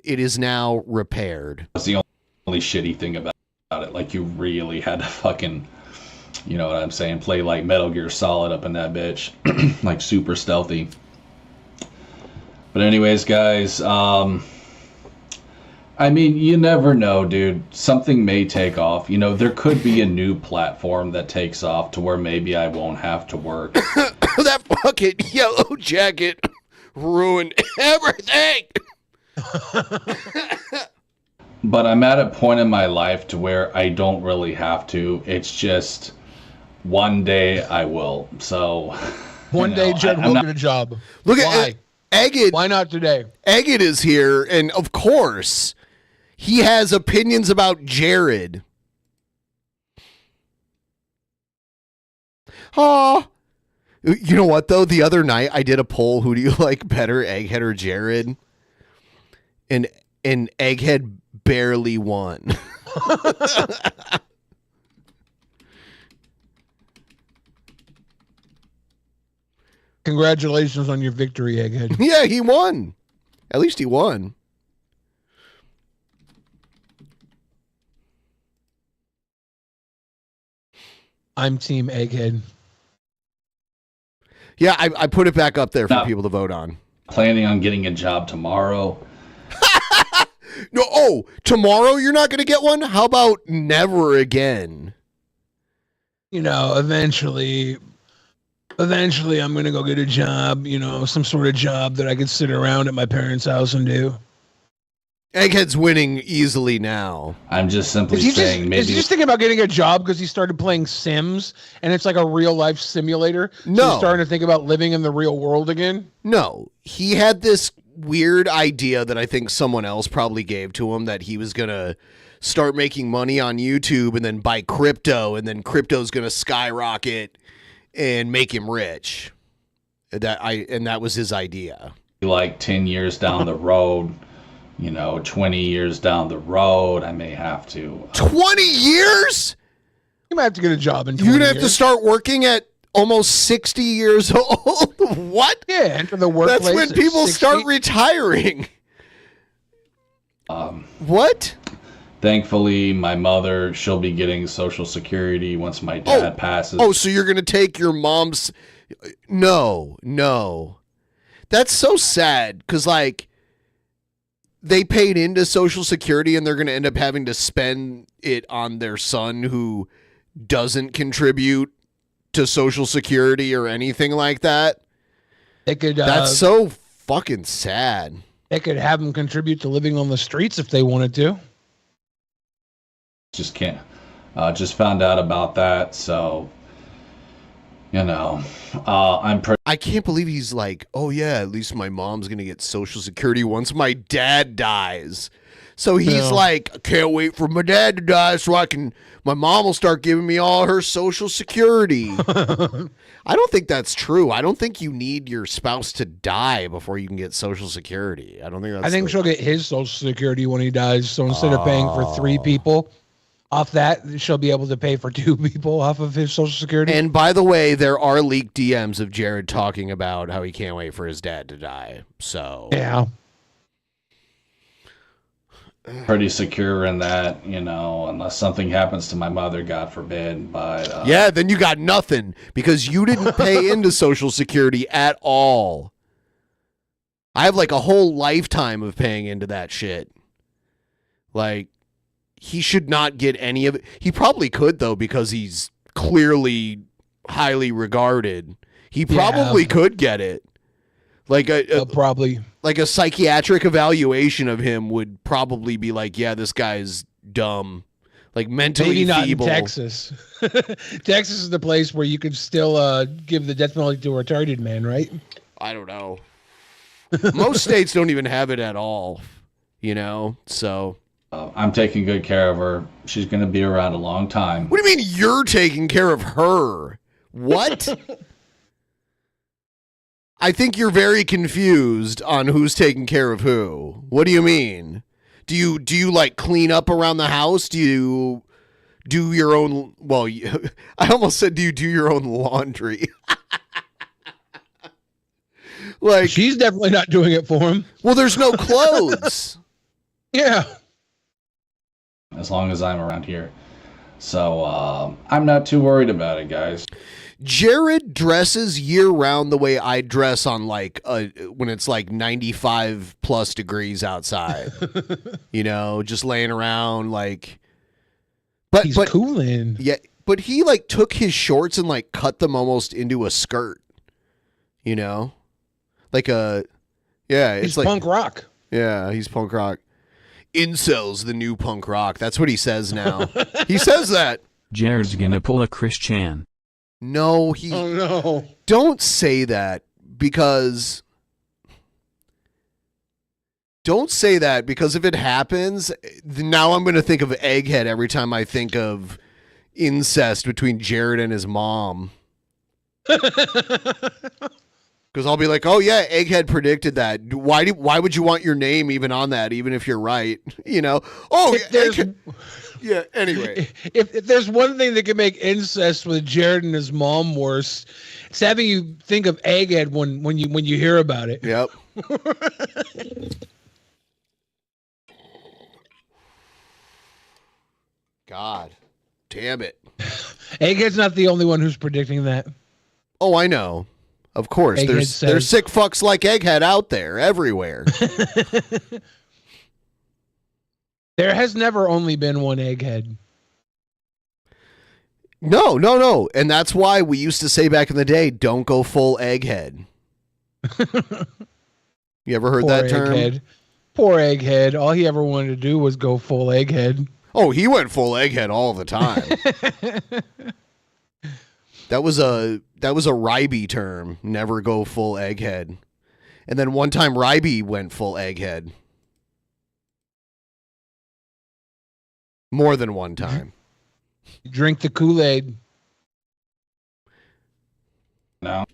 it is now repaired. That's the only shitty thing about it. Like, you really had to fucking, you know what I'm saying, play like Metal Gear Solid up in that bitch. Like super stealthy. But anyways, guys, I mean, you never know, dude. Something may take off. You know, there could be a new platform that takes off to where maybe I won't have to work. That fucking Yellow Jacket ruined everything. But I'm at a point in my life to where I don't really have to. It's just one day I will. So one day Jared will get a job. Look Why? at Egged. Why not today? Egged is here, and of course, he has opinions about Jared. Oh, you know what though? The other night I did a poll. Who do you like better, Egghead or Jared? And Egghead barely won. Congratulations on your victory, Egghead. Yeah, he won. At least he won. I'm Team Egghead. Yeah, I put it back up there for people to vote on. Planning on getting a job tomorrow. No, tomorrow you're not going to get one? How about never again? You know, eventually I'm going to go get a job, you know, some sort of job that I can sit around at my parents' house and do. Egghead's winning easily now. I'm just simply saying maybe... Is he just thinking about getting a job because he started playing Sims and it's like a real life simulator? No. So he's starting to think about living in the real world again? No. He had this weird idea that I think someone else probably gave to him that he was going to start making money on YouTube and then buy crypto, and then crypto's going to skyrocket and make him rich. That was his idea. Like 10 years down the road, you know, 20 years down the road, I may have to. 20 years? You might have to get a job in 20 You're going to have years. to start working at almost 60 years old? What? Yeah, enter the workplace. That's when people start retiring. What? Thankfully, my mother, she'll be getting Social Security once my dad passes. Oh, so you're going to take your mom's... No. That's so sad, because, like, they paid into Social Security, and they're going to end up having to spend it on their son who doesn't contribute to Social Security or anything like that. They could. That's so fucking sad. They could have them contribute to living on the streets if they wanted to. just can't. Just found out about that, so I can't believe he's like, oh yeah, at least my mom's gonna get Social Security once my dad dies. So he's like, I can't wait for my dad to die so my mom will start giving me all her Social Security. I don't think that's true. I don't think you need your spouse to die before you can get Social Security. I don't think that's. I think she'll get his Social Security when he dies. So instead of paying for 3 people off that, she'll be able to pay for 2 people off of his Social Security. And by the way, there are leaked DMs of Jared talking about how he can't wait for his dad to die. So yeah. Pretty secure in that, unless something happens to my mother, God forbid. But yeah, then you got nothing because you didn't pay into Social Security at all. I have like a whole lifetime of paying into that shit. Like, he should not get any of it. He probably could, though, because he's clearly highly regarded. He probably could get it. Like probably like a psychiatric evaluation of him would probably be like, yeah, this guy's dumb, like mentally maybe not feeble. In Texas. Texas is the place where you could still give the death penalty to a retarded man, right? I don't know. Most states don't even have it at all, so I'm taking good care of her. She's going to be around a long time. What do you mean you're taking care of her? What? I think you're very confused on who's taking care of who. What do you mean? Do you like clean up around the house? Do you do your own? Well, I almost said, do you do your own laundry? Like, she's definitely not doing it for him. Well, there's no clothes. Yeah. As long as I'm around here. So I'm not too worried about it, guys. Jared dresses year round the way I dress on like when it's like 95 plus degrees outside. Just laying around like. But he's cooling. Yeah, but he like took his shorts and like cut them almost into a skirt. Like he's like punk rock. Yeah, he's punk rock. Incels the new punk rock. That's what he says now. He says that. Jared's gonna pull a Chris Chan. No, Oh no! Don't say that because. Don't say that because if it happens, now I'm going to think of Egghead every time I think of incest between Jared and his mom. Because I'll be like, oh yeah, Egghead predicted that. Why would you want your name even on that, even if you're right? Oh, yeah. Anyway, if there's one thing that can make incest with Jared and his mom worse, it's having you think of Egghead when you hear about it. Yep. God damn it. Egghead's not the only one who's predicting that. Oh, I know. Of course. There's sick fucks like Egghead out there everywhere. There has never only been one Egghead. No. And that's why we used to say back in the day, don't go full Egghead. You ever heard Poor that term? Egghead. Poor Egghead. All he ever wanted to do was go full Egghead. Oh, he went full Egghead all the time. That was a Ryby term. Never go full Egghead. And then one time Ryby went full Egghead. More than one time. Drink the Kool-Aid. No.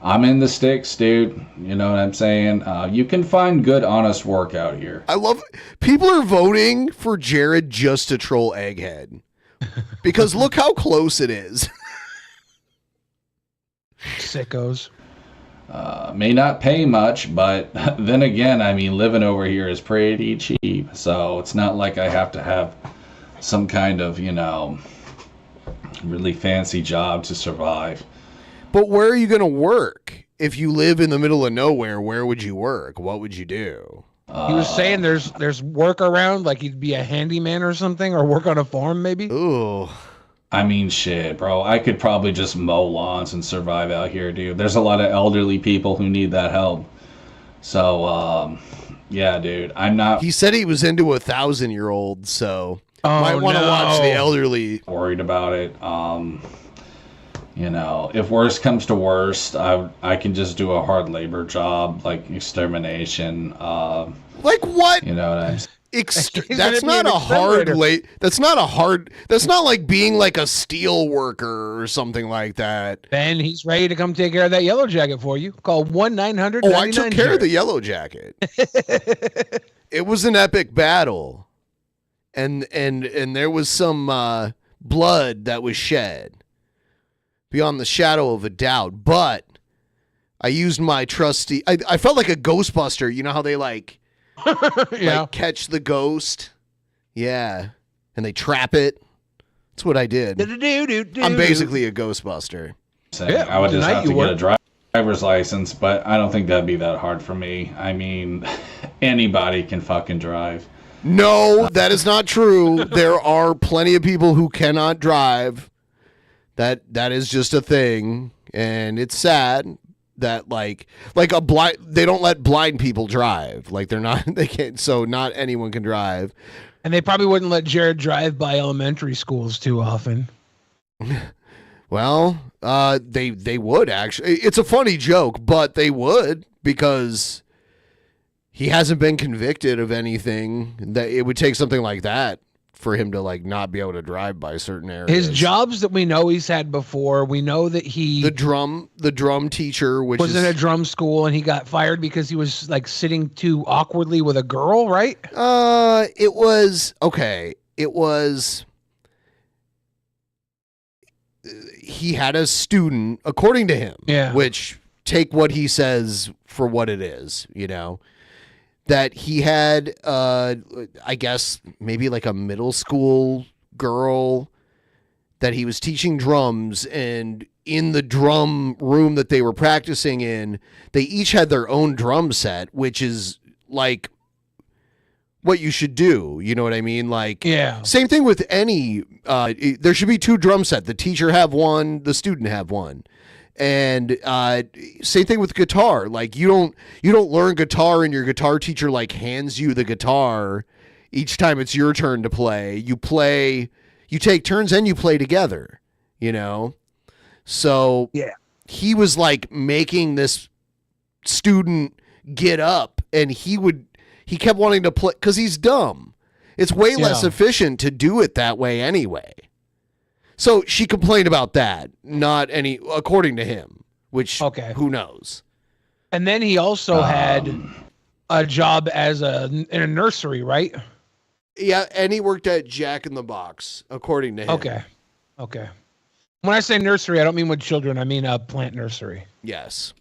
I'm in the sticks, dude. You know what I'm saying? You can find good, honest work out here. I love people are voting for Jared just to troll Egghead. Because look how close it is. Sickos. May not pay much, but then again, I mean, living over here is pretty cheap. So it's not like I have to have some kind of, really fancy job to survive. But where are you going to work? If you live in the middle of nowhere, where would you work? What would you do? He was saying there's work around, like he'd be a handyman or something, or work on a farm maybe. Ooh. I mean, shit, bro. I could probably just mow lawns and survive out here, dude. There's a lot of elderly people who need that help. So, Yeah, dude. I'm not He said he was into 1,000-year-old, so might want to watch the elderly. worried about it. You know, if worst comes to worst, I can just do a hard labor job like extermination. Like what? You know what I'm saying? That's not a hard That's not like being like a steel worker or something like that. Ben, he's ready to come take care of that yellow jacket for you. Call 1-900. Oh, I took care of the yellow jacket. It was an epic battle, and there was some blood that was shed, beyond the shadow of a doubt. But I used my trusty. I felt like a Ghostbuster. You know how they like catch the ghost, yeah, and they trap it. That's what I did. I'm basically a Ghostbuster. I would just have to get a driver's license, but I don't think that'd be that hard for me. I mean, anybody can fucking drive. No, that is not true. There are plenty of people who cannot drive. That is just a thing, and it's sad that like a blind, they don't let blind people drive. Like they can't, so not anyone can drive. And they probably wouldn't let Jared drive by elementary schools too often. Well, they would actually. It's a funny joke, but they would, because he hasn't been convicted of anything. That it would take something like that for him to like not be able to drive by certain areas. His jobs that we know he's had before, we know that the drum teacher, which was in a drum school, and he got fired because he was like sitting too awkwardly with a girl, right? It was okay. It was. He had a student, according to him, which take what he says for what it is, you know, that he had, I guess, maybe like a middle school girl that he was teaching drums, and in the drum room that they were practicing in, they each had their own drum set, which is like what you should do. You know what I mean? Like, same thing with any, there should be two drum set. The teacher have one, the student have one. And same thing with guitar. Like you don't learn guitar and your guitar teacher like hands you the guitar each time it's your turn to play. You take turns and you play together, you know? So he was like making this student get up, and he kept wanting to play because he's dumb. It's way less efficient to do it that way anyway. So she complained about that, according to him, which who knows. And then he also had a job in a nursery, right? Yeah, and he worked at Jack in the Box, according to him. Okay. When I say nursery, I don't mean with children. I mean a plant nursery. Yes.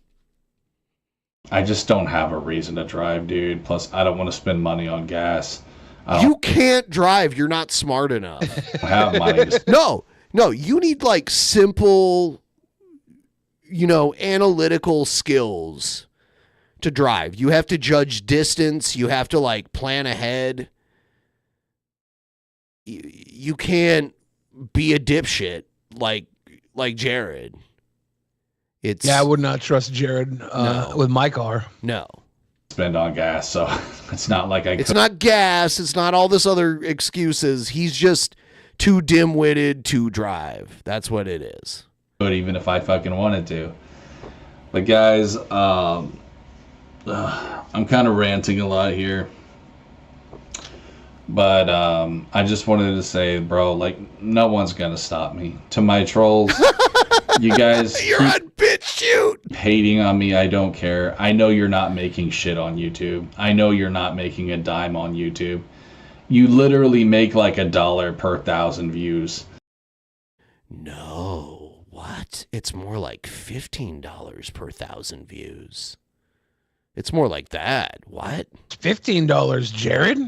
I just don't have a reason to drive, dude. Plus, I don't want to spend money on gas. You can't drive. You're not smart enough. I have money. No, you need like simple, analytical skills to drive. You have to judge distance. You have to like plan ahead. You can't be a dipshit like Jared. I would not trust Jared with my car. No. Spend on gas, so it's not like It's not gas. It's not all this other excuses. He's just too dim-witted to drive. That's what it is. But even if I fucking wanted to. But guys, I'm kind of ranting a lot here. But I just wanted to say, bro, like, no one's gonna stop me. To my trolls, you guys, you're on BitChute hating on me. I don't care. I know you're not making shit on YouTube. I know you're not making a dime on YouTube. You literally make like $1 per 1,000 views. No, what? It's more like $15 per 1,000 views. It's more like that. What? $15, Jared?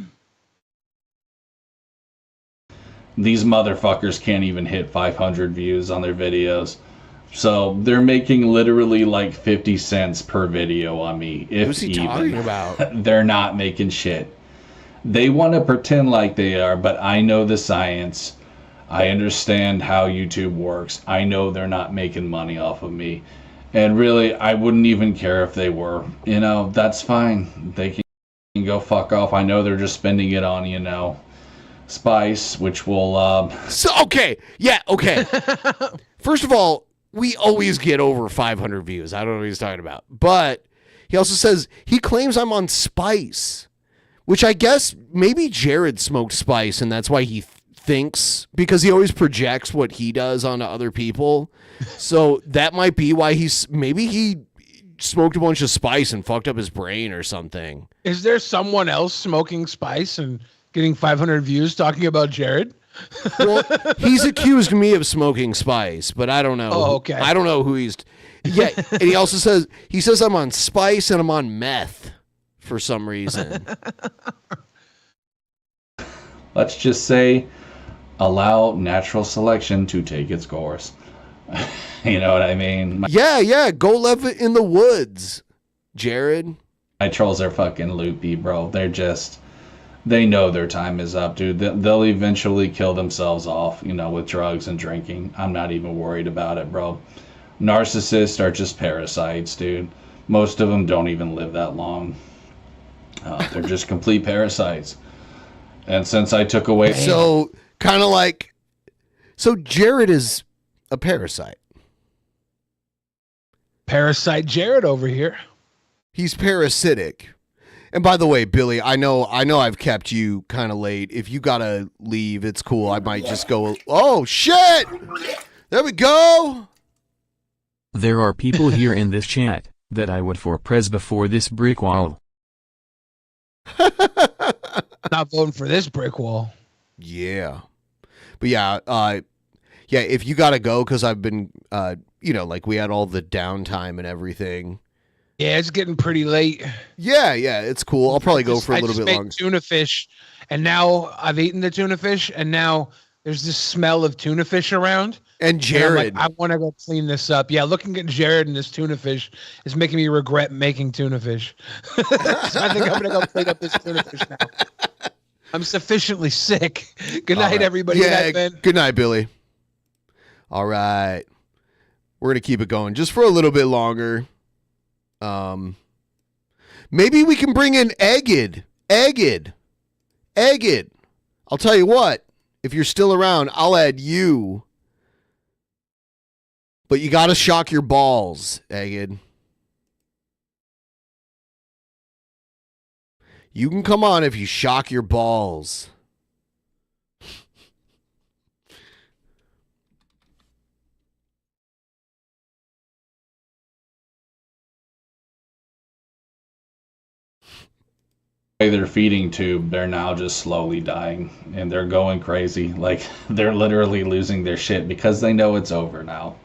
These motherfuckers can't even hit 500 views on their videos. So they're making literally like 50 cents per video on me. Who's he talking about? They're not making shit. They want to pretend like they are, but I know the science. I understand how YouTube works. I know they're not making money off of me. And really, I wouldn't even care if they were. That's fine. They can go go fuck off. I know they're just spending it on, Spice, which will... So, okay. Yeah, okay. First of all, we always get over 500 views. I don't know what he's talking about. But he also says he claims I'm on Spice, which I guess maybe Jared smoked Spice, and that's why he thinks, because he always projects what he does onto other people. So that might be why maybe he smoked a bunch of Spice and fucked up his brain or something. Is there someone else smoking Spice and getting 500 views talking about Jared? Well, he's accused me of smoking Spice, but I don't know. Oh, okay. I don't know who he's... Yeah, and he also says I'm on Spice and I'm on meth for some reason. Let's just say, allow natural selection to take its course. You know what I mean? Yeah, go live it in the woods, Jared. My trolls are fucking loopy, bro. They know their time is up, dude. They'll eventually kill themselves off, with drugs and drinking. I'm not even worried about it, bro. Narcissists are just parasites, dude. Most of them don't even live that long. They're just complete parasites. And since I took away... So, kind of like... So, Jared is a parasite. Parasite Jared over here. He's parasitic. And by the way, Billy, I know I've kept you kind of late. If you gotta leave, it's cool. I might just go... Oh, shit! There we go! There are people here in this chat that I would for prez before this brick wall. Not voting for this brick wall. Yeah. But yeah, if you gotta go, because I've been, like we had all the downtime and everything. Yeah, it's getting pretty late. Yeah, it's cool. I'll probably go for a little bit longer. Tuna fish, and now I've eaten the tuna fish, and now there's this smell of tuna fish around. And Jared. And I want to go clean this up. Yeah, looking at Jared and this tuna fish is making me regret making tuna fish. So I think I'm going to go clean up this tuna fish now. I'm sufficiently sick. Good night, everybody. Yeah, good night, Ben. Good night, Billy. All right. We're going to keep it going just for a little bit longer. Maybe we can bring in Egged. I'll tell you what. If you're still around, I'll add you. But you got to shock your balls, Egged. You can come on if you shock your balls. Their feeding tube, they're now just slowly dying, and they're going crazy. Like, they're literally losing their shit because they know it's over now.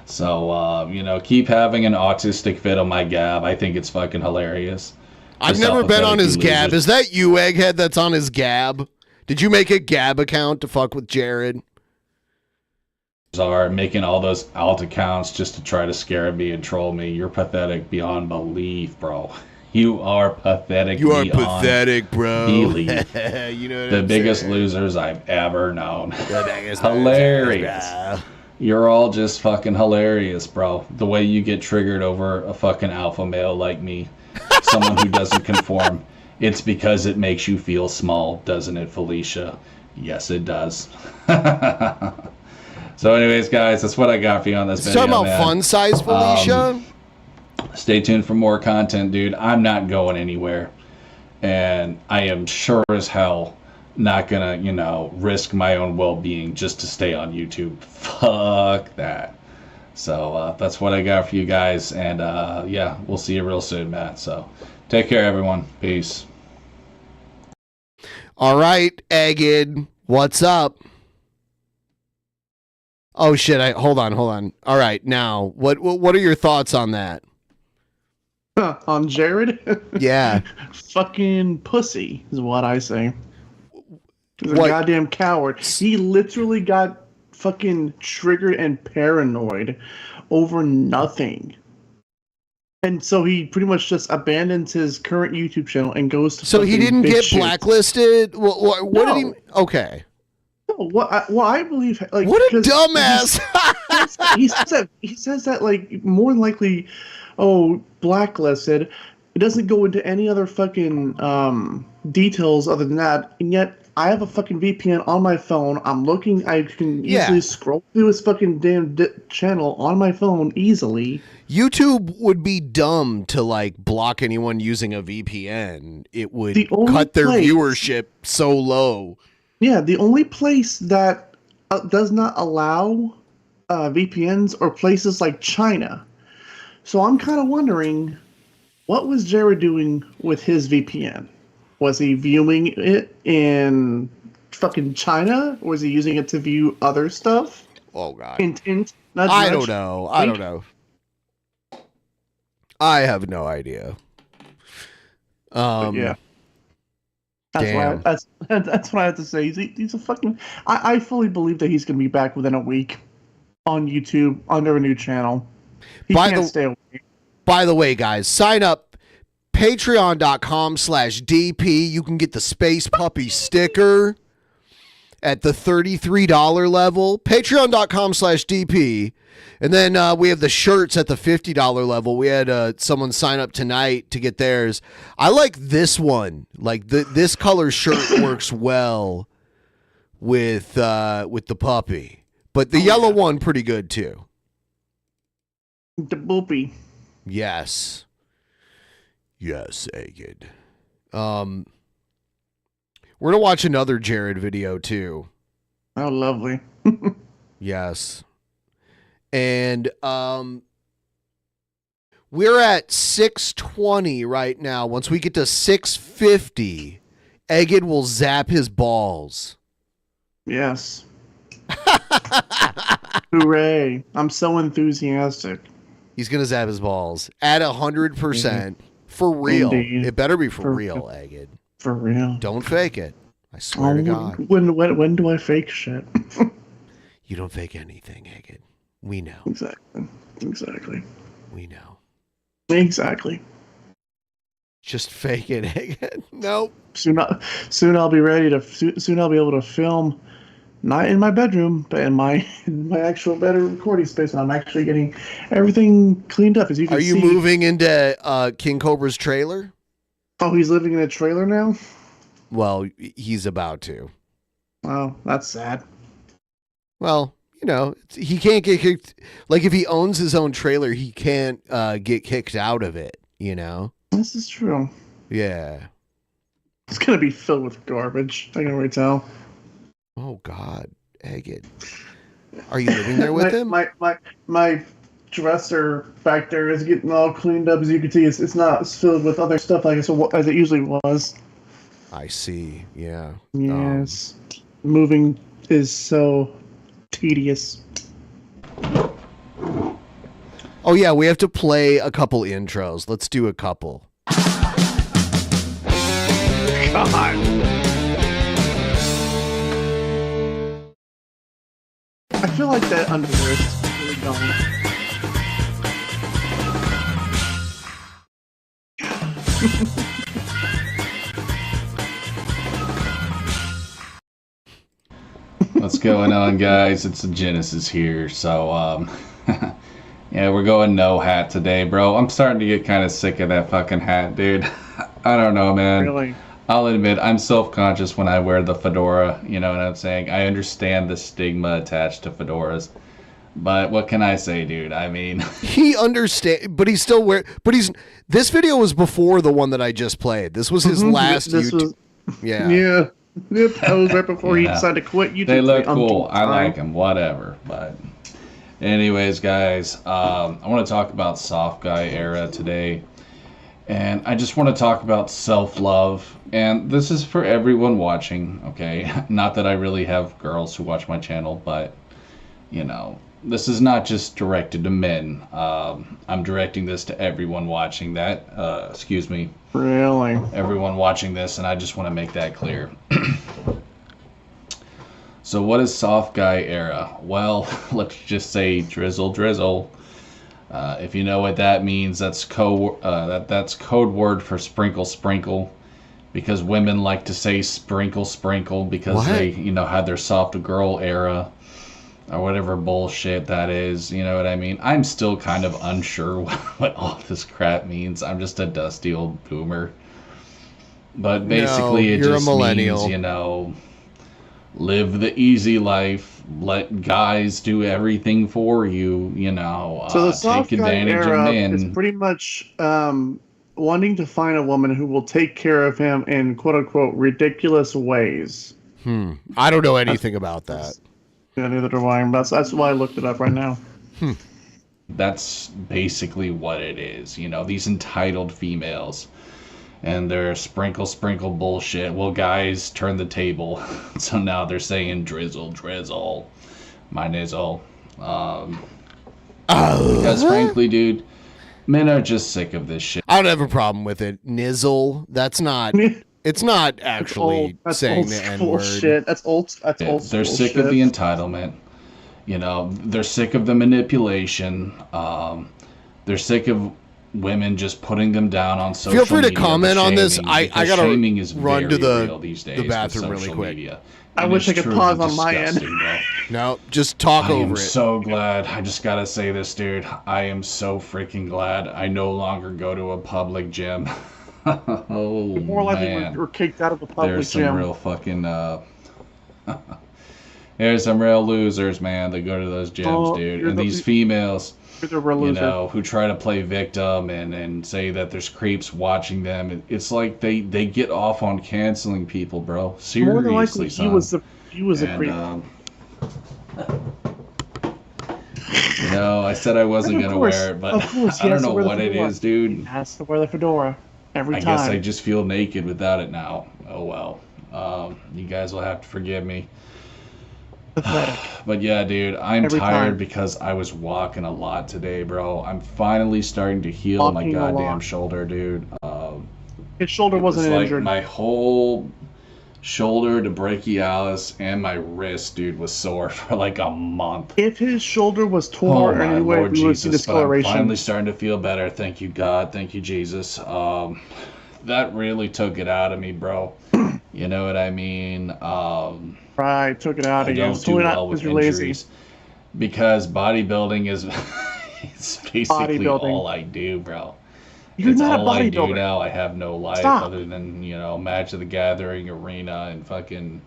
So, keep having an autistic fit on my Gab. I think it's fucking hilarious. I've never been on his Gab. Is that you, Egghead, that's on his Gab? Did you make a Gab account to fuck with Jared? Are making all those alt accounts just to try to scare me and troll me. You're pathetic beyond belief, bro. You are pathetic. You are pathetic, bro. Belief. You know what the I'm biggest saying? losers I've ever known. Hilarious. You're all just fucking hilarious, bro. The way you get triggered over a fucking alpha male like me, someone who doesn't conform. It's because it makes you feel small, doesn't it, Felicia? Yes, it does. So anyways, guys, that's what I got for you on this video, Talking about man. fun size, Felicia? Stay tuned for more content, dude. I'm not going anywhere. And I am sure as hell not gonna, risk my own well-being just to stay on YouTube. Fuck that. So that's what I got for you guys. And yeah, we'll see you real soon, Matt. So take care, everyone. Peace. All right, Egged. What's up? Oh, shit. Hold on. All right, now, what are your thoughts on that? On Jared? Yeah. Fucking pussy is what I say. He's a goddamn coward. He literally got fucking triggered and paranoid over nothing. And so he pretty much just abandons his current YouTube channel and goes to. So he didn't get shit. blacklisted? What did he... Okay. No, I believe... Like, what a dumbass! He says that, like, more than likely... blacklisted. It doesn't go into any other fucking details other than that, and yet I have a fucking VPN on my phone. I'm looking. I can easily scroll through his fucking damn channel on my phone easily. YouTube would be dumb to like block anyone using a VPN. It would cut their viewership so low. Yeah, the only place that does not allow VPNs are places like China. So I'm kind of wondering, what was Jared doing with his VPN? Was he viewing it in fucking China? Or was he using it to view other stuff? Oh, God. Intent? I don't know. I don't know. I have no idea. Yeah. That's what I have to say. He's a fucking... I fully believe that he's going to be back within a week on YouTube under a new channel. He can't stay away. By the way, guys, sign up patreon.com/DP. You can get the Space Puppy sticker at the $33 level. Patreon.com/DP. And then we have the shirts at the $50 level. We had someone sign up tonight to get theirs. I like this one. Like this color shirt works well with the puppy. But the yellow one pretty good too. The boopy. Yes. Yes, Agid. We're gonna watch another Jared video too. Oh, lovely. Yes. And we're at 620 right now. Once we get to 650, Egid will zap his balls. Yes. Hooray. I'm so enthusiastic. He's going to zap his balls at 100%. For real. Indeed. It better be for real, Egid. For real. Don't fake it. I swear to God. When do I fake shit? You don't fake anything, Egid. We know. Exactly. We know. Exactly. Just fake it, Egid. Nope. Soon I'll be ready to. Soon I'll be able to film, not in my bedroom, but in my actual better recording space. And I'm actually getting everything cleaned up, as you can see. Are you moving into King Cobra's trailer? Oh, he's living in a trailer now? Well, he's about to. Oh, that's sad. Well, you know, he can't get kicked. Like, if he owns his own trailer, he can't get kicked out of it, you know? This is true. Yeah. It's going to be filled with garbage. I can already tell. Oh, God. Egid. Are you living there with him? My dresser back there is getting all cleaned up. As you can see, it's filled with other stuff like as it usually was. I see. Yeah. Yes. Moving is so tedious. Oh, yeah. We have to play a couple intros. Let's do a couple. God. I feel like that underwear is really dumb. What's going on, guys? It's the Genesis here. So, yeah, we're going no hat today, bro. I'm starting to get kind of sick of that fucking hat, dude. I don't know, man. Really? I'll admit, I'm self-conscious when I wear the fedora. You know what I'm saying? I understand the stigma attached to fedoras. But what can I say, dude? I mean... He understands, but he's still this video was before the one that I just played. This was his last YouTube. Yeah. Yeah. Yep, that was right before he decided to quit YouTube. They look cool. I like them. Whatever. But anyways, guys, I want to talk about soft guy era today. And I just want to talk about self-love. And this is for everyone watching, okay? Not that I really have girls who watch my channel, but, you know, this is not just directed to men. I'm directing this to everyone watching that. Excuse me. Really? Everyone watching this, and I just want to make that clear. So what is soft guy era? Well, let's just say drizzle drizzle. If you know what that means, that's code word for sprinkle sprinkle, because women like to say sprinkle sprinkle because they, you know, had their soft girl era. or whatever bullshit that is. You know what I mean? I'm still kind of unsure what all this crap means. I'm just a dusty old boomer. But basically, it just means, you know, live the easy life. Let guys do everything for you. You know, So the soft take guy advantage of era men. is pretty much wanting to find a woman who will take care of him in quote unquote ridiculous ways. I don't know anything about that. Yeah, neither do I. That's why I looked it up right now. That's basically what it is. You know, these entitled females. And they're sprinkle bullshit. Well, guys, turn the table. So now they're saying drizzle. My nizzle. Because frankly, dude, men are just sick of this shit. I don't have a problem with it. Nizzle. That's not. It's not actually saying the N word. Shit. That's old. That's old. They're sick of the entitlement. You know, they're sick of the manipulation. They're sick of women just putting them down on social media. Feel free to comment on this. I gotta shaming is run to real these days the bathroom with really social quick. media. I And wish I it's could truly pause on my end. disgusting, bro. No, just talk I over am it. so glad. I just gotta say this, dude. I am so freaking glad I no longer go to a public gym. Oh, More likely man. we're kicked out of the public There's some gym. real fucking there's some real losers, man, that go to those gyms, dude. And these females, you're the real you loser. know, who try to play victim and say that there's creeps watching them. It's like they get off on canceling people, bro. More than likely, Seriously, son. he was a And, creep. You know, I said I wasn't gonna wear it, but I don't know what it is, dude. He has to wear the fedora every I time. guess I just feel naked without it now. Oh well. You guys will have to forgive me. But yeah, dude, I'm Every tired time. because I was walking a lot today, bro. I'm finally starting to heal Walking my a lot. goddamn shoulder, dude. His shoulder It was wasn't like injured. my whole shoulder to brachialis and my wrist, dude, was sore for like a month. If his shoulder was Oh torn my anyway, Lord we would see Jesus! But I'm discoloration. finally starting to feel better. Thank you, God. Thank you, Jesus. That really took it out of me, bro. You know what I mean? Right, took it out I of you. don't It's do totally not well with because you're lazy. injuries because bodybuilding is it's basically Bodybuilding. all I do, bro. You're It's not a all I do bodybuilder. now. I have no life Stop. other than, you know, Match of the Gathering arena and fucking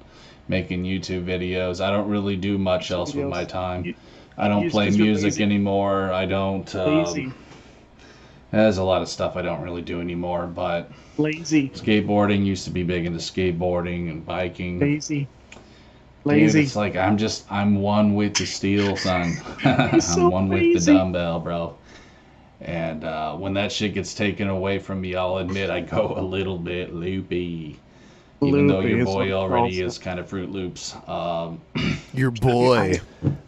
making YouTube videos. I don't really do much else with my time. I don't Use- play 'cause you're music lazy. anymore. I don't. Lazy. There's a lot of stuff I don't really do anymore, but Lazy. skateboarding used to be big into skateboarding and biking. Lazy. Dude, Lazy. it's like I'm one with the steel, son. I'm so one with lazy. the dumbbell, bro. And when that shit gets taken away from me, I'll admit I go a little bit loopy. Even though Loopy your is boy what it's already called. is kind of Fruit Loops. Your boy.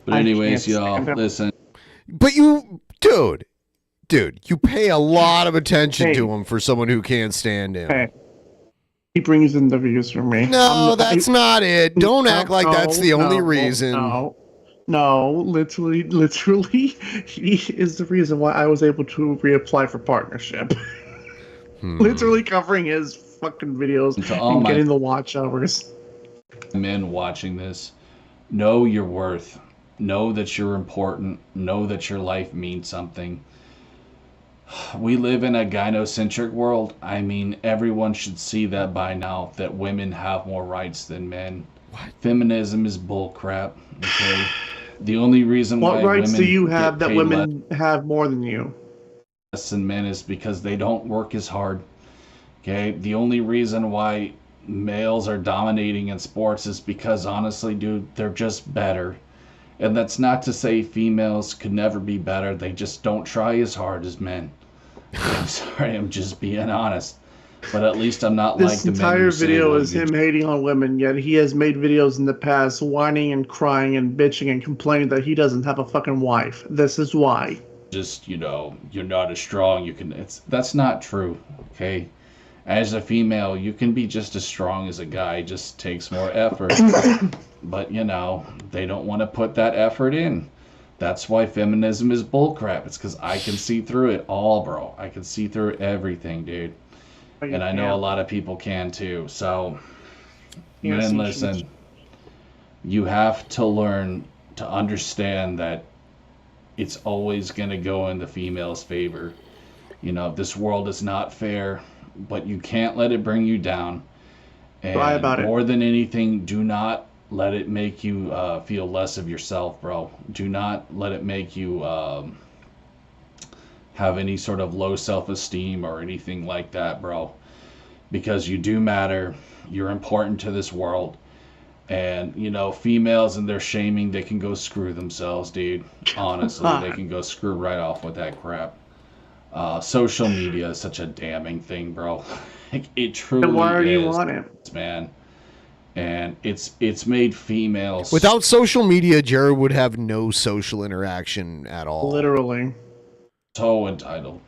But anyways, y'all, listen. But dude, you pay a lot of attention to him for someone who can't stand him. Hey, he brings in the views for me. No, that's not it. Don't act like that's the only reason. No, literally, he is the reason why I was able to reapply for partnership. Literally covering his fucking videos To all and my- getting the watch hours. Men watching this, know your worth. Know that you're important. Know that your life means something. We live in a gynocentric world. I mean, everyone should see that by now, that women have more rights than men. Feminism is bullcrap, okay? The only reason What why rights do women you have get that paid women have more than you? less than men is because they don't work as hard. Okay, the only reason why males are dominating in sports is because honestly, dude, they're just better. And that's not to say females could never be better. They just don't try as hard as men. I'm sorry, I'm just being honest. But at least I'm not like This the men entire who say, video well, is you him hating on women, yet he has made videos in the past whining and crying and bitching and complaining that he doesn't have a fucking wife. This is why. just, you know, you're not as strong. That's not true. Okay. As a female, you can be just as strong as a guy. It just takes more effort. But, you know, they don't want to put that effort in. That's why feminism is bullcrap. It's because I can see through it all, bro. I can see through everything, dude. And I know a lot of people can too. So, men, listen. You have to learn to understand that it's always going to go in the female's favor. You know, this world is not fair, but you can't let it bring you down. And Cry about it. more than anything, do not let it make you feel less of yourself, bro. Do not let it make you have any sort of low self-esteem or anything like that, bro. Because you do matter. You're important to this world. And, you know, females and their shaming, they can go screw themselves, dude. Honestly, they can go screw right off with that crap. Social media is such a damning thing, bro. It truly is. Why do you want it, man? And it's made females. Without social media, Jared would have no social interaction at all. Literally. So entitled.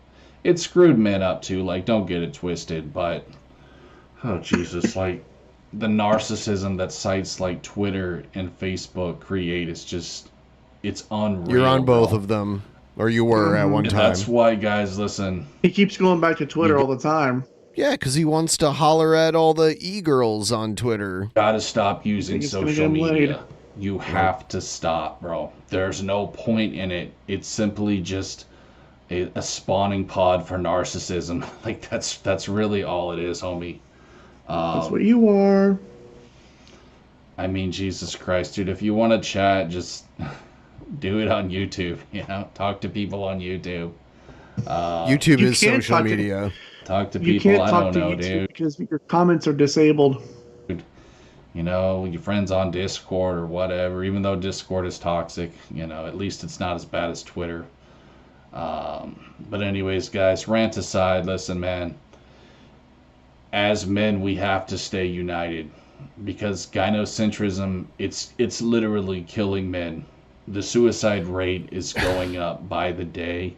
It screwed men up too. Like, don't get it twisted, but oh Jesus, like the narcissism that sites like Twitter and Facebook create is just, it's unreal. You're on both bro. of them, or you were at one And time. that's why, guys, listen. He keeps going back to Twitter all the time. Yeah, because he wants to holler at all the e-girls on Twitter. Gotta stop using Think it's gonna social get laid. media. You have to stop, bro. There's no point in it. It's simply just a spawning pod for narcissism. Like, that's really all it is, homie. That's what you are. I mean, Jesus Christ, dude. If you want to chat, just do it on YouTube. You know, talk to people on YouTube. YouTube You is can't social talk to- media. Talk to You people. can't I talk don't to know, YouTube dude. because your comments are disabled. You know, your friends on Discord or whatever. Even though Discord is toxic, you know, at least it's not as bad as Twitter. But anyways, guys, rant aside, listen, man. As men, we have to stay united because gynocentrism, it's literally killing men. The suicide rate is going up by the day.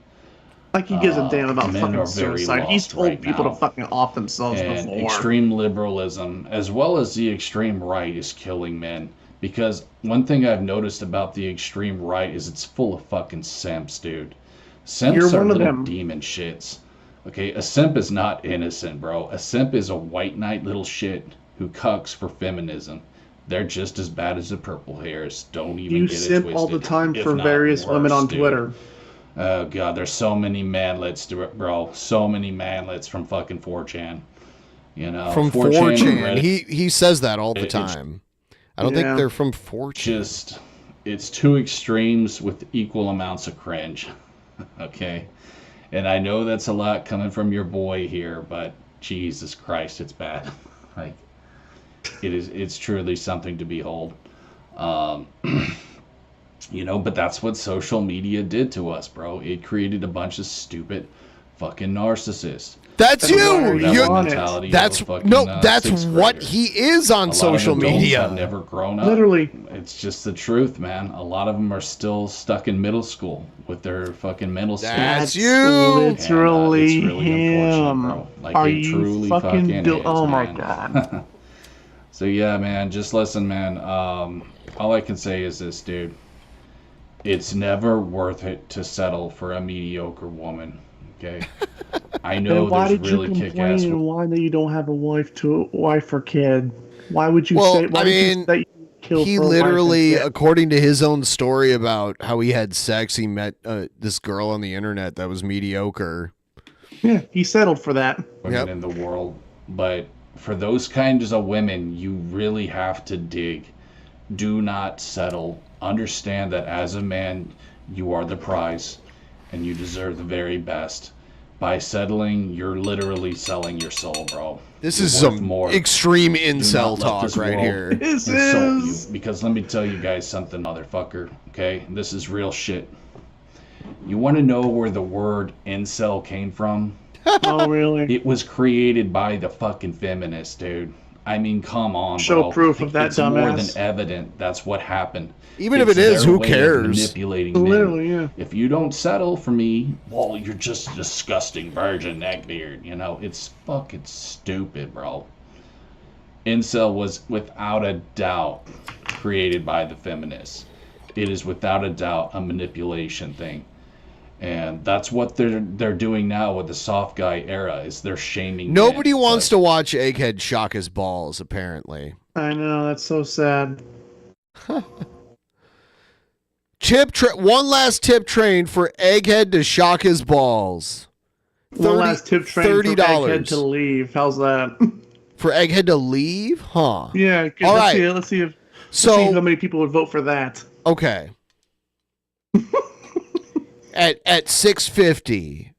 Like he gives a damn about men fucking are very suicide. He's lost told right people now. to fucking off themselves And before. extreme liberalism, as well as the extreme right, is killing men. Because one thing I've noticed about the extreme right is it's full of fucking simps, dude. Simps You're are one of little them. demon shits. Okay, a simp is not innocent, bro. A simp is a white knight little shit who cucks for feminism. They're just as bad as the purple hairs. Don't even You get it simp twisted. all the time if for not various women on dude. Twitter. Oh god, there's so many manlets, bro. So many manlets from fucking 4chan. You know, From 4chan 4chan. and Reddit, He says that all the It- time. I don't think they're from 4chan. just, it's two extremes with equal amounts of cringe. Okay? And I know that's a lot coming from your boy here, but Jesus Christ, it's bad. Like, it's truly something to behold. You know, but that's what social media did to us, bro. It created a bunch of stupid fucking narcissists. That's you. You're, mentality that's of a fucking, no. That's sixth what grader. he is on A lot of social adults media. have never grown up. Literally. It's just the truth, man. A lot of them are still stuck in middle school with their fucking mental state. That's you. Literally it's really unfortunate, him. bro. Like, Are it you truly fucking fucking do- is, Oh my man. god. So yeah, man, just listen, man. All I can say is this, dude. It's never worth it to settle for a mediocre woman. Okay, I know Then why there's did really you kick-ass. complain and why that you don't have a wife or kid? Why would you Well, say? Why I would you mean, say that you kill he for a wife and literally, kid? according to his own story about how he had sex, he met this girl on the internet that was mediocre. Yeah, he settled for that. women in the world, but for those kinds of women, you really have to dig. Do not settle. Understand that as a man, you are the prize, and you deserve the very best. By settling, you're literally selling your soul, bro. This You're is worth some more. extreme Do not incel let talk this right world here. This insult is- you, because let me tell you guys something, motherfucker. Okay, this is real shit. You want to know where the word incel came from? Oh really? It was created by the fucking feminists, dude. I mean, come on, Show bro. proof of that it's more dumbass. than evident that's what happened. Even if It's it is, their who way of cares? Manipulating men. Literally, yeah. If you don't settle for me, well, you're just a disgusting virgin neckbeard. You know, it's fucking stupid, bro. Incel was without a doubt created by the feminists. It is without a doubt a manipulation thing. And that's what they're doing now with the soft guy era, is they're shaming Nobody men. wants to watch Egghead shock his balls, apparently. I know, that's so sad. One last tip train for Egghead to shock his balls. One last tip train for Egghead to leave. How's that? For Egghead to leave? Huh. Yeah. All right. Let's see how many people would vote for that. Okay. at 650.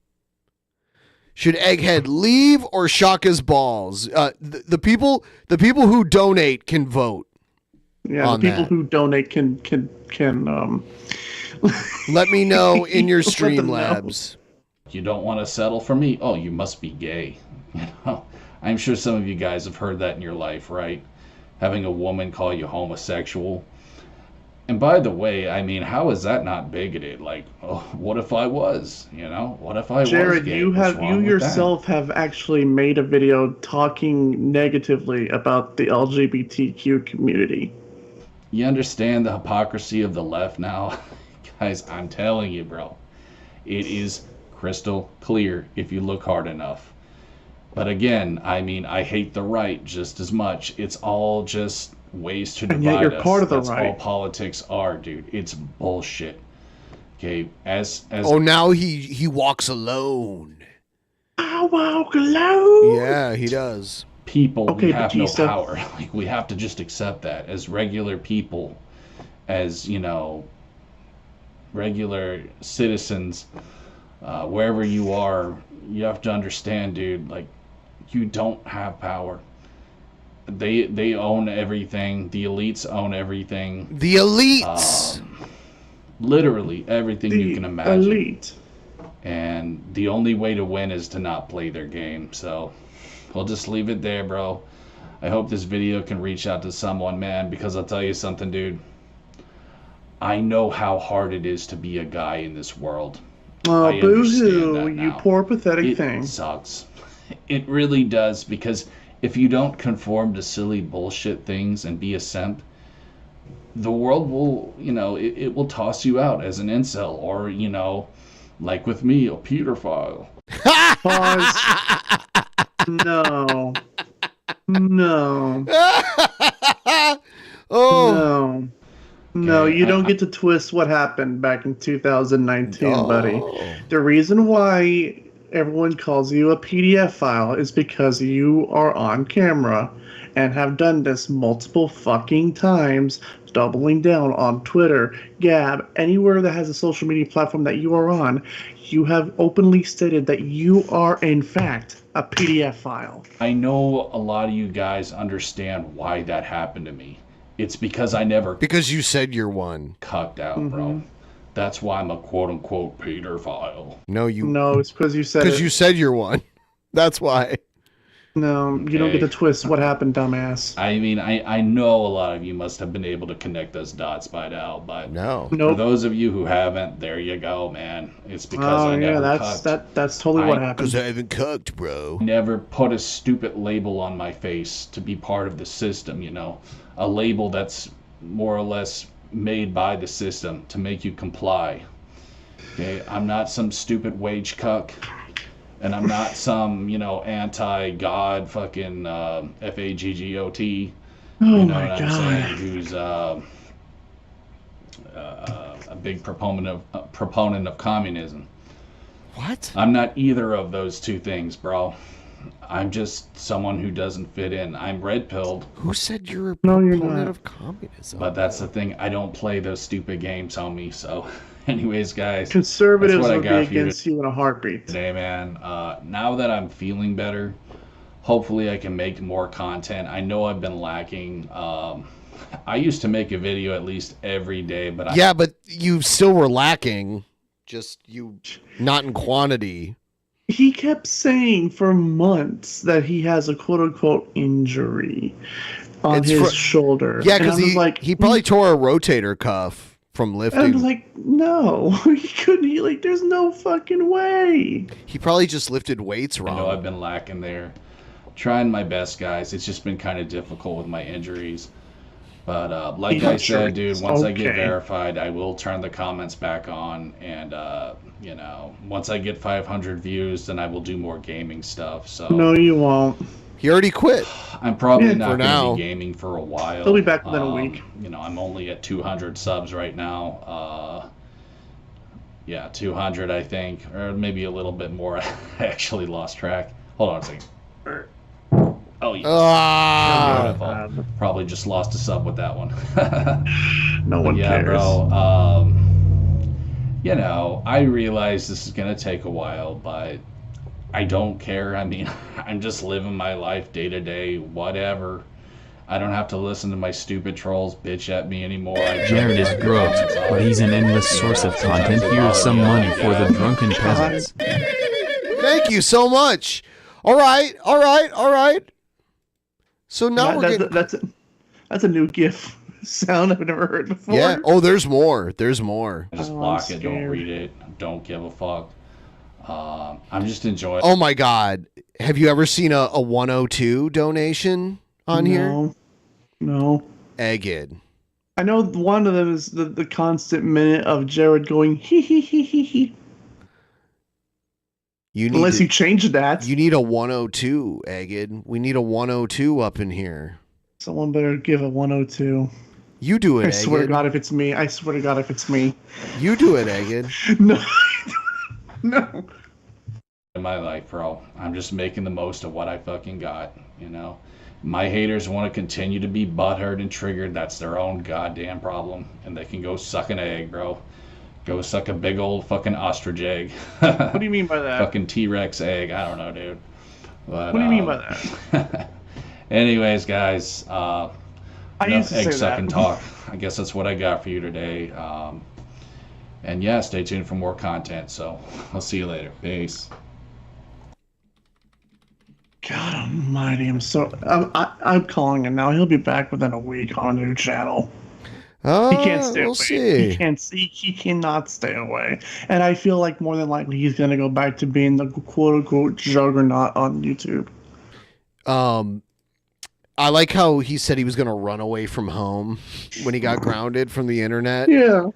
Should Egghead leave or shock his balls? The people who donate can vote. Yeah, the people who donate can let me know in your Streamlabs. You don't want to settle for me? Oh, you must be gay. You know, I'm sure some of you guys have heard that in your life, right? Having a woman call you homosexual. And by the way, I mean, how is that not bigoted? Like, oh, what if I was? You know, what if I Jared, was gay? you yourself have actually made a video talking negatively about the LGBTQ community. You understand the hypocrisy of the left now? Guys, I'm telling you, bro. It is crystal clear if you look hard enough. But again, I mean, I hate the right just as much. It's all just ways to divide and yet you're us. part of the That's right. all politics are, dude. It's bullshit. Okay, as Oh, now he walks alone. I walk alone. Yeah, he does. People, Okay, we have Batista. no power. Like, we have to just accept that as regular people, as, you know, regular citizens, wherever you are, you have to understand, dude, like, you don't have power. They own everything. The elites own everything. The elites. Literally everything you can imagine. Elite. And the only way to win is to not play their game. So we'll just leave it there, bro. I hope this video can reach out to someone, man, because I'll tell you something, dude. I know how hard it is to be a guy in this world. Oh, I understand boo-hoo, that you now. poor pathetic It thing. sucks. It really does, because if you don't conform to silly bullshit things and be a simp, the world will, you know, it will toss you out as an incel, or, you know, like with me, a pedophile. Pause. No. No. Oh. No, you don't get to twist what happened back in 2019, buddy. The reason why everyone calls you a PDF file is because you are on camera and have done this multiple fucking times, doubling down on Twitter, Gab, anywhere that has a social media platform that you are on. You have openly stated that you are, in fact, a PDF file. I know a lot of you guys understand why that happened to me. It's because I never... Because you said you're one. ...cucked out, bro. That's why I'm a quote-unquote pedophile. No, you... No, it's because you said Because it. you said you're one. That's why. No, you don't get to twist what happened, dumbass. I mean, I know a lot of you must have been able to connect those dots by now, but no. For those of you who haven't, there you go, man. It's because I never cucked. That's totally what happened. Because I haven't cooked, bro. Never put a stupid label on my face to be part of the system, you know. A label that's more or less made by the system to make you comply. Okay, I'm not some stupid wage cuck. And I'm not some, you know, anti-God fucking F-A-G-G-O-T. Oh, you know my what God. I'm saying? Who's a big proponent of communism. What? I'm not either of those two things, bro. I'm just someone who doesn't fit in. I'm red-pilled. Who said you're a No, you're proponent not. of communism? But that's the thing. I don't play those stupid games, homie. So, anyways, guys. Conservatives that's what I would be got for you against you in a heartbeat. today, man. Now that I'm feeling better, hopefully I can make more content. I know I've been lacking. I used to make a video at least every day, but Yeah, but you still were lacking. Just you not in quantity. He kept saying for months that he has a quote-unquote injury on It's his for- shoulder. Yeah, And I because was like, he probably tore a rotator cuff from and I was lifting. like, no, he couldn't. He like, there's no fucking way. He probably just lifted weights I wrong. know I've been lacking there. Trying my best, guys. It's just been kind of difficult with my injuries. But like I said, dude, once I get Okay. verified, I will turn the comments back on. And, you know, once I get 500 views, then I will do more gaming stuff. So No, you won't. He already quit. I'm probably For not going now. to be gaming for a while. He'll be back within a week. You know, I'm only at 200 subs right now. Yeah, 200, I think, or maybe a little bit more. I actually lost track. Hold on a second. Oh, yeah. Beautiful. Probably just lost a sub with that one. No one yeah, cares. bro. You know, I realize this is going to take a while, but I don't care. I mean, I'm just living my life day to day, whatever. I don't have to listen to my stupid trolls bitch at me anymore. Jared is broke, but he's an endless source of content. Here's some money for the Drunken Peasants. Thank you so much. All right. So now we're getting... That's a new GIF sound I've never heard before. Yeah. Oh, there's more. There's more. Just block it. Don't read it. Don't give a fuck. I'm just enjoying. Oh my God. Have you ever seen a 102 donation on here? No. Egged. I know one of them is the constant minute of Jared going hee hee hee hee hee. Unless you change that. You need a 102, Egged. We need a 102 up in here. Someone better give a 102. You do it, I swear to Egged. God if it's me. I swear to God if it's me. You do it, Egged. No. No. In my life, bro. I'm just making the most of what I fucking got, you know? My haters want to continue to be butthurt and triggered. That's their own goddamn problem. And they can go suck an egg, bro. Go suck a big old fucking ostrich egg. What do you mean by that? Fucking T-Rex egg. I don't know, dude. But, what do you mean by that? Anyways, guys. I used to egg say sucking that. talk. I guess that's what I got for you today. And yeah, stay tuned for more content. So I'll see you later. Peace. God almighty, I'm calling him now. He'll be back within a week on a new channel. He can't stay we'll away. see. He cannot stay away. And I feel like more than likely he's gonna go back to being the quote unquote juggernaut on YouTube. I like how he said he was going to run away from home when he got grounded from the internet. Yeah.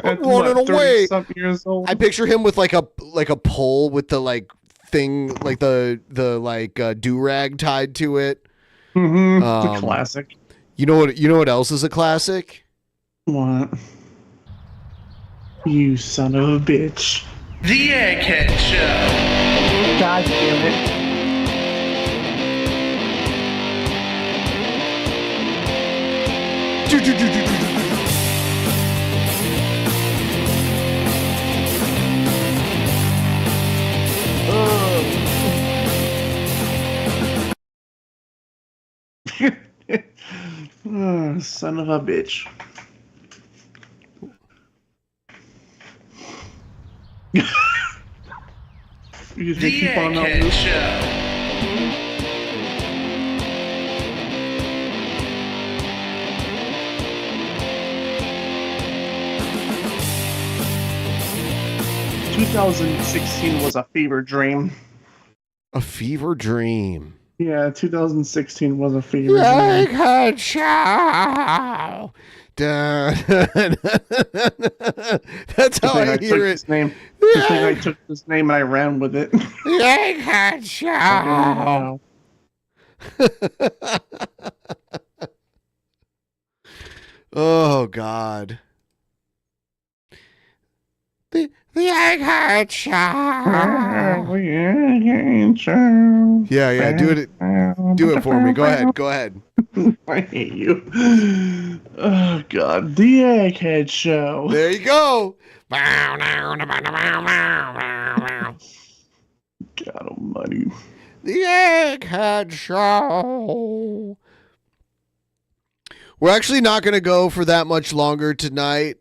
At running away. 30-something years old. I picture him with like a pole with the like thing, like the do-rag tied to it. Mm-hmm. It's a classic. You know what else is a classic? What? You son of a bitch. The Egghead Show. God damn it. Son of a bitch. You just keep on that loop. Show. 2016 was a fever dream. A fever dream. Yeah, 2016 was a fever dream. Egghead Show. That's how I hear it. I think I took this name and I ran with it. Egghead Show. Oh God. The Egghead Show. Yeah. Do it for me. Go ahead. I hate you. Oh God, the Egghead Show. There you go. God almighty. The Egghead Show. We're actually not going to go for that much longer tonight.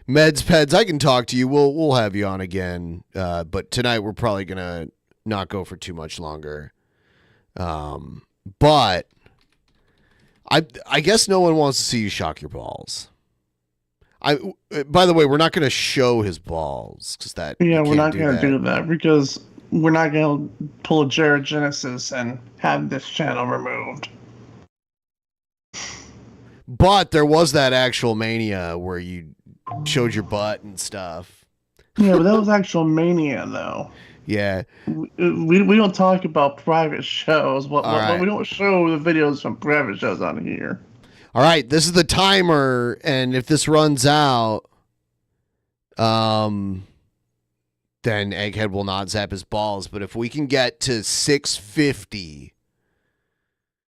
Meds Peds, I can talk to you. We'll have you on again. But tonight we're probably going to not go for too much longer. But I guess no one wants to see you shock your balls. By the way, we're not going to show his balls because that. Yeah, we're not going to do that because we're not going to pull a Jared Genesis and have this channel removed. But there was that actual mania where you showed your butt and stuff. Yeah, but that was actual mania, though. Yeah. We don't talk about private shows. All right. We don't show the videos from private shows on here. All right, this is the timer, and if this runs out, then Egghead will not zap his balls. But if we can get to 650,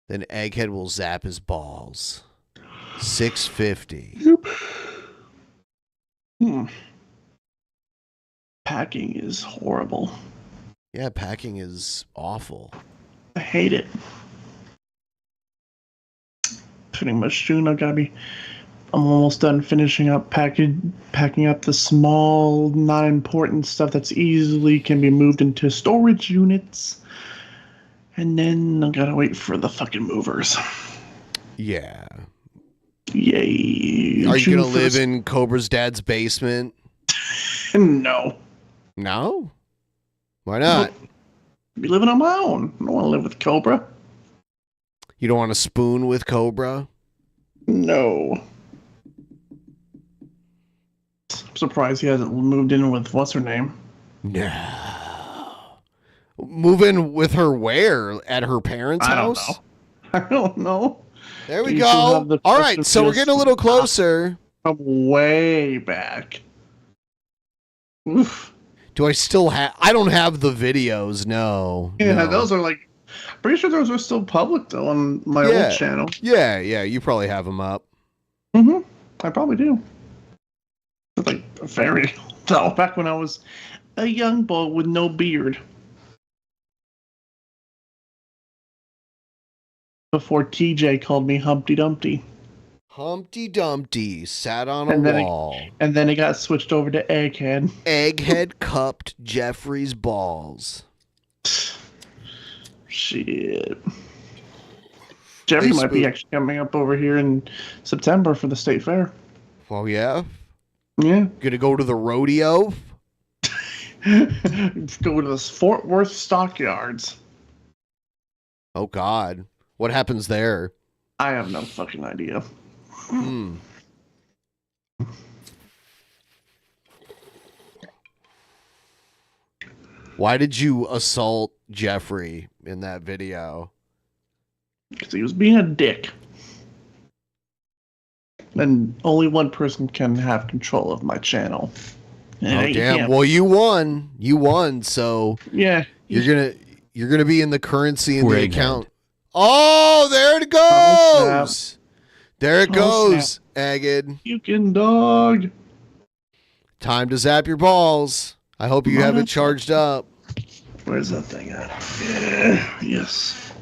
then Egghead will zap his balls. 650. Packing is horrible. Yeah, packing is awful. I hate it. Pretty much soon I'm almost done finishing up packing up the small, not important stuff that's easily can be moved into storage units. And then I gotta wait for the fucking movers. Yeah. Yay. Are you going to live in Cobra's dad's basement? No. No? Why not? Be living on my own. I don't want to live with Cobra. You don't want to spoon with Cobra? No. I'm surprised he hasn't moved in with what's her name. No. Move in with her where? At her parents' house? I don't know. There we go. All right, so we're getting a little closer. I'm way back. Oof. Do I still have... I don't have the videos, no. Yeah, no. those are like... Pretty sure those are still public, though, on my old channel. Yeah, you probably have them up. Mm-hmm. I probably do. Like, very... So, back when I was a young boy with no beard. Before TJ called me Humpty Dumpty. Humpty Dumpty sat on a wall. And then it got switched over to Egghead. Egghead cupped Jeffrey's balls. Shit. Jeffrey might be actually coming up over here in September for the state fair. Well, yeah. Yeah. Gonna go to the rodeo? Go to the Fort Worth stockyards. Oh, God. What happens there? I have no fucking idea. Why did you assault Jeffrey in that video? Because he was being a dick. And only one person can have control of my channel. Oh, damn. Well, you won. You won, so yeah. You're gonna be in the currency in the account. Oh, there it goes. There it goes, Agid. You can dog. Time to zap your balls. I hope you have it charged up. Where's that thing at? Yeah. Yes.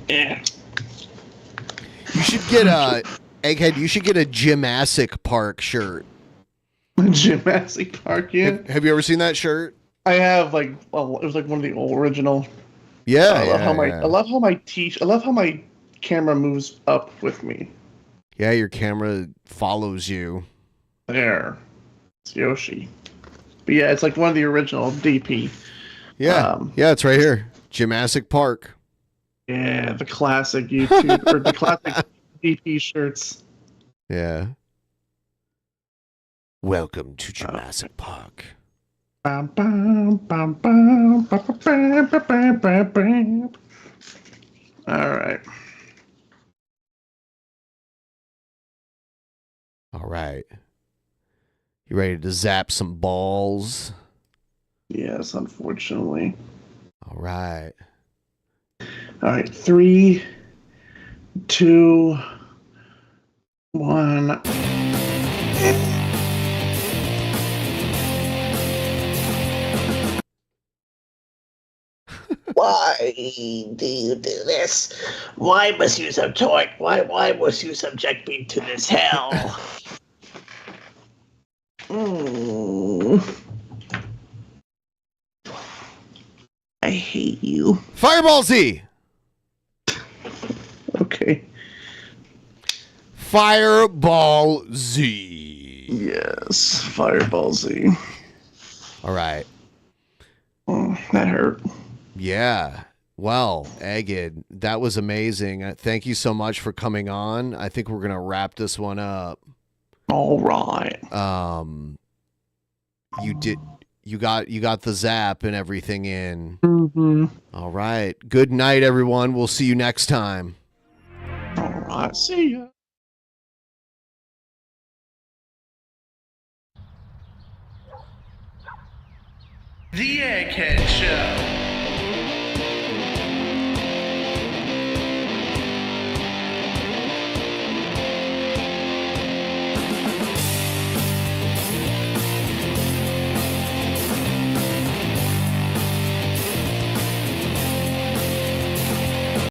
Yeah. You should get Egghead, you should get a Gymnastic Park shirt. Gymnastic Park, yeah. Have you ever seen that shirt? I have, like, well, it was like one of the original. Yeah, I love how my camera moves up with me. Yeah, your camera follows you. There. It's Yoshi. But yeah, it's like one of the original DP. Yeah. Yeah, it's right here. Gymnastic Park. Yeah, the classic YouTube or the classic DP shirts. Yeah. Welcome to Jurassic Park. Bam, bam, bam, bam, bam, bam, bam, bam, bam. All right. All right. You ready to zap some balls? Yes, unfortunately. All right. All right. 3, 2, 1. Why do you do this? Why must you subject? Why must you subject me to this hell? I hate you. Fireball Z. Okay. Fireball Z. Yes, Fireball Z. All right. Oh, that hurt. Yeah. Well, Agid, that was amazing. Thank you so much for coming on. I think we're gonna wrap this one up. All right. you got the zap and everything in. Mm-hmm. All right. Good night, everyone. We'll see you next time. All right. See ya. The Egghead Show.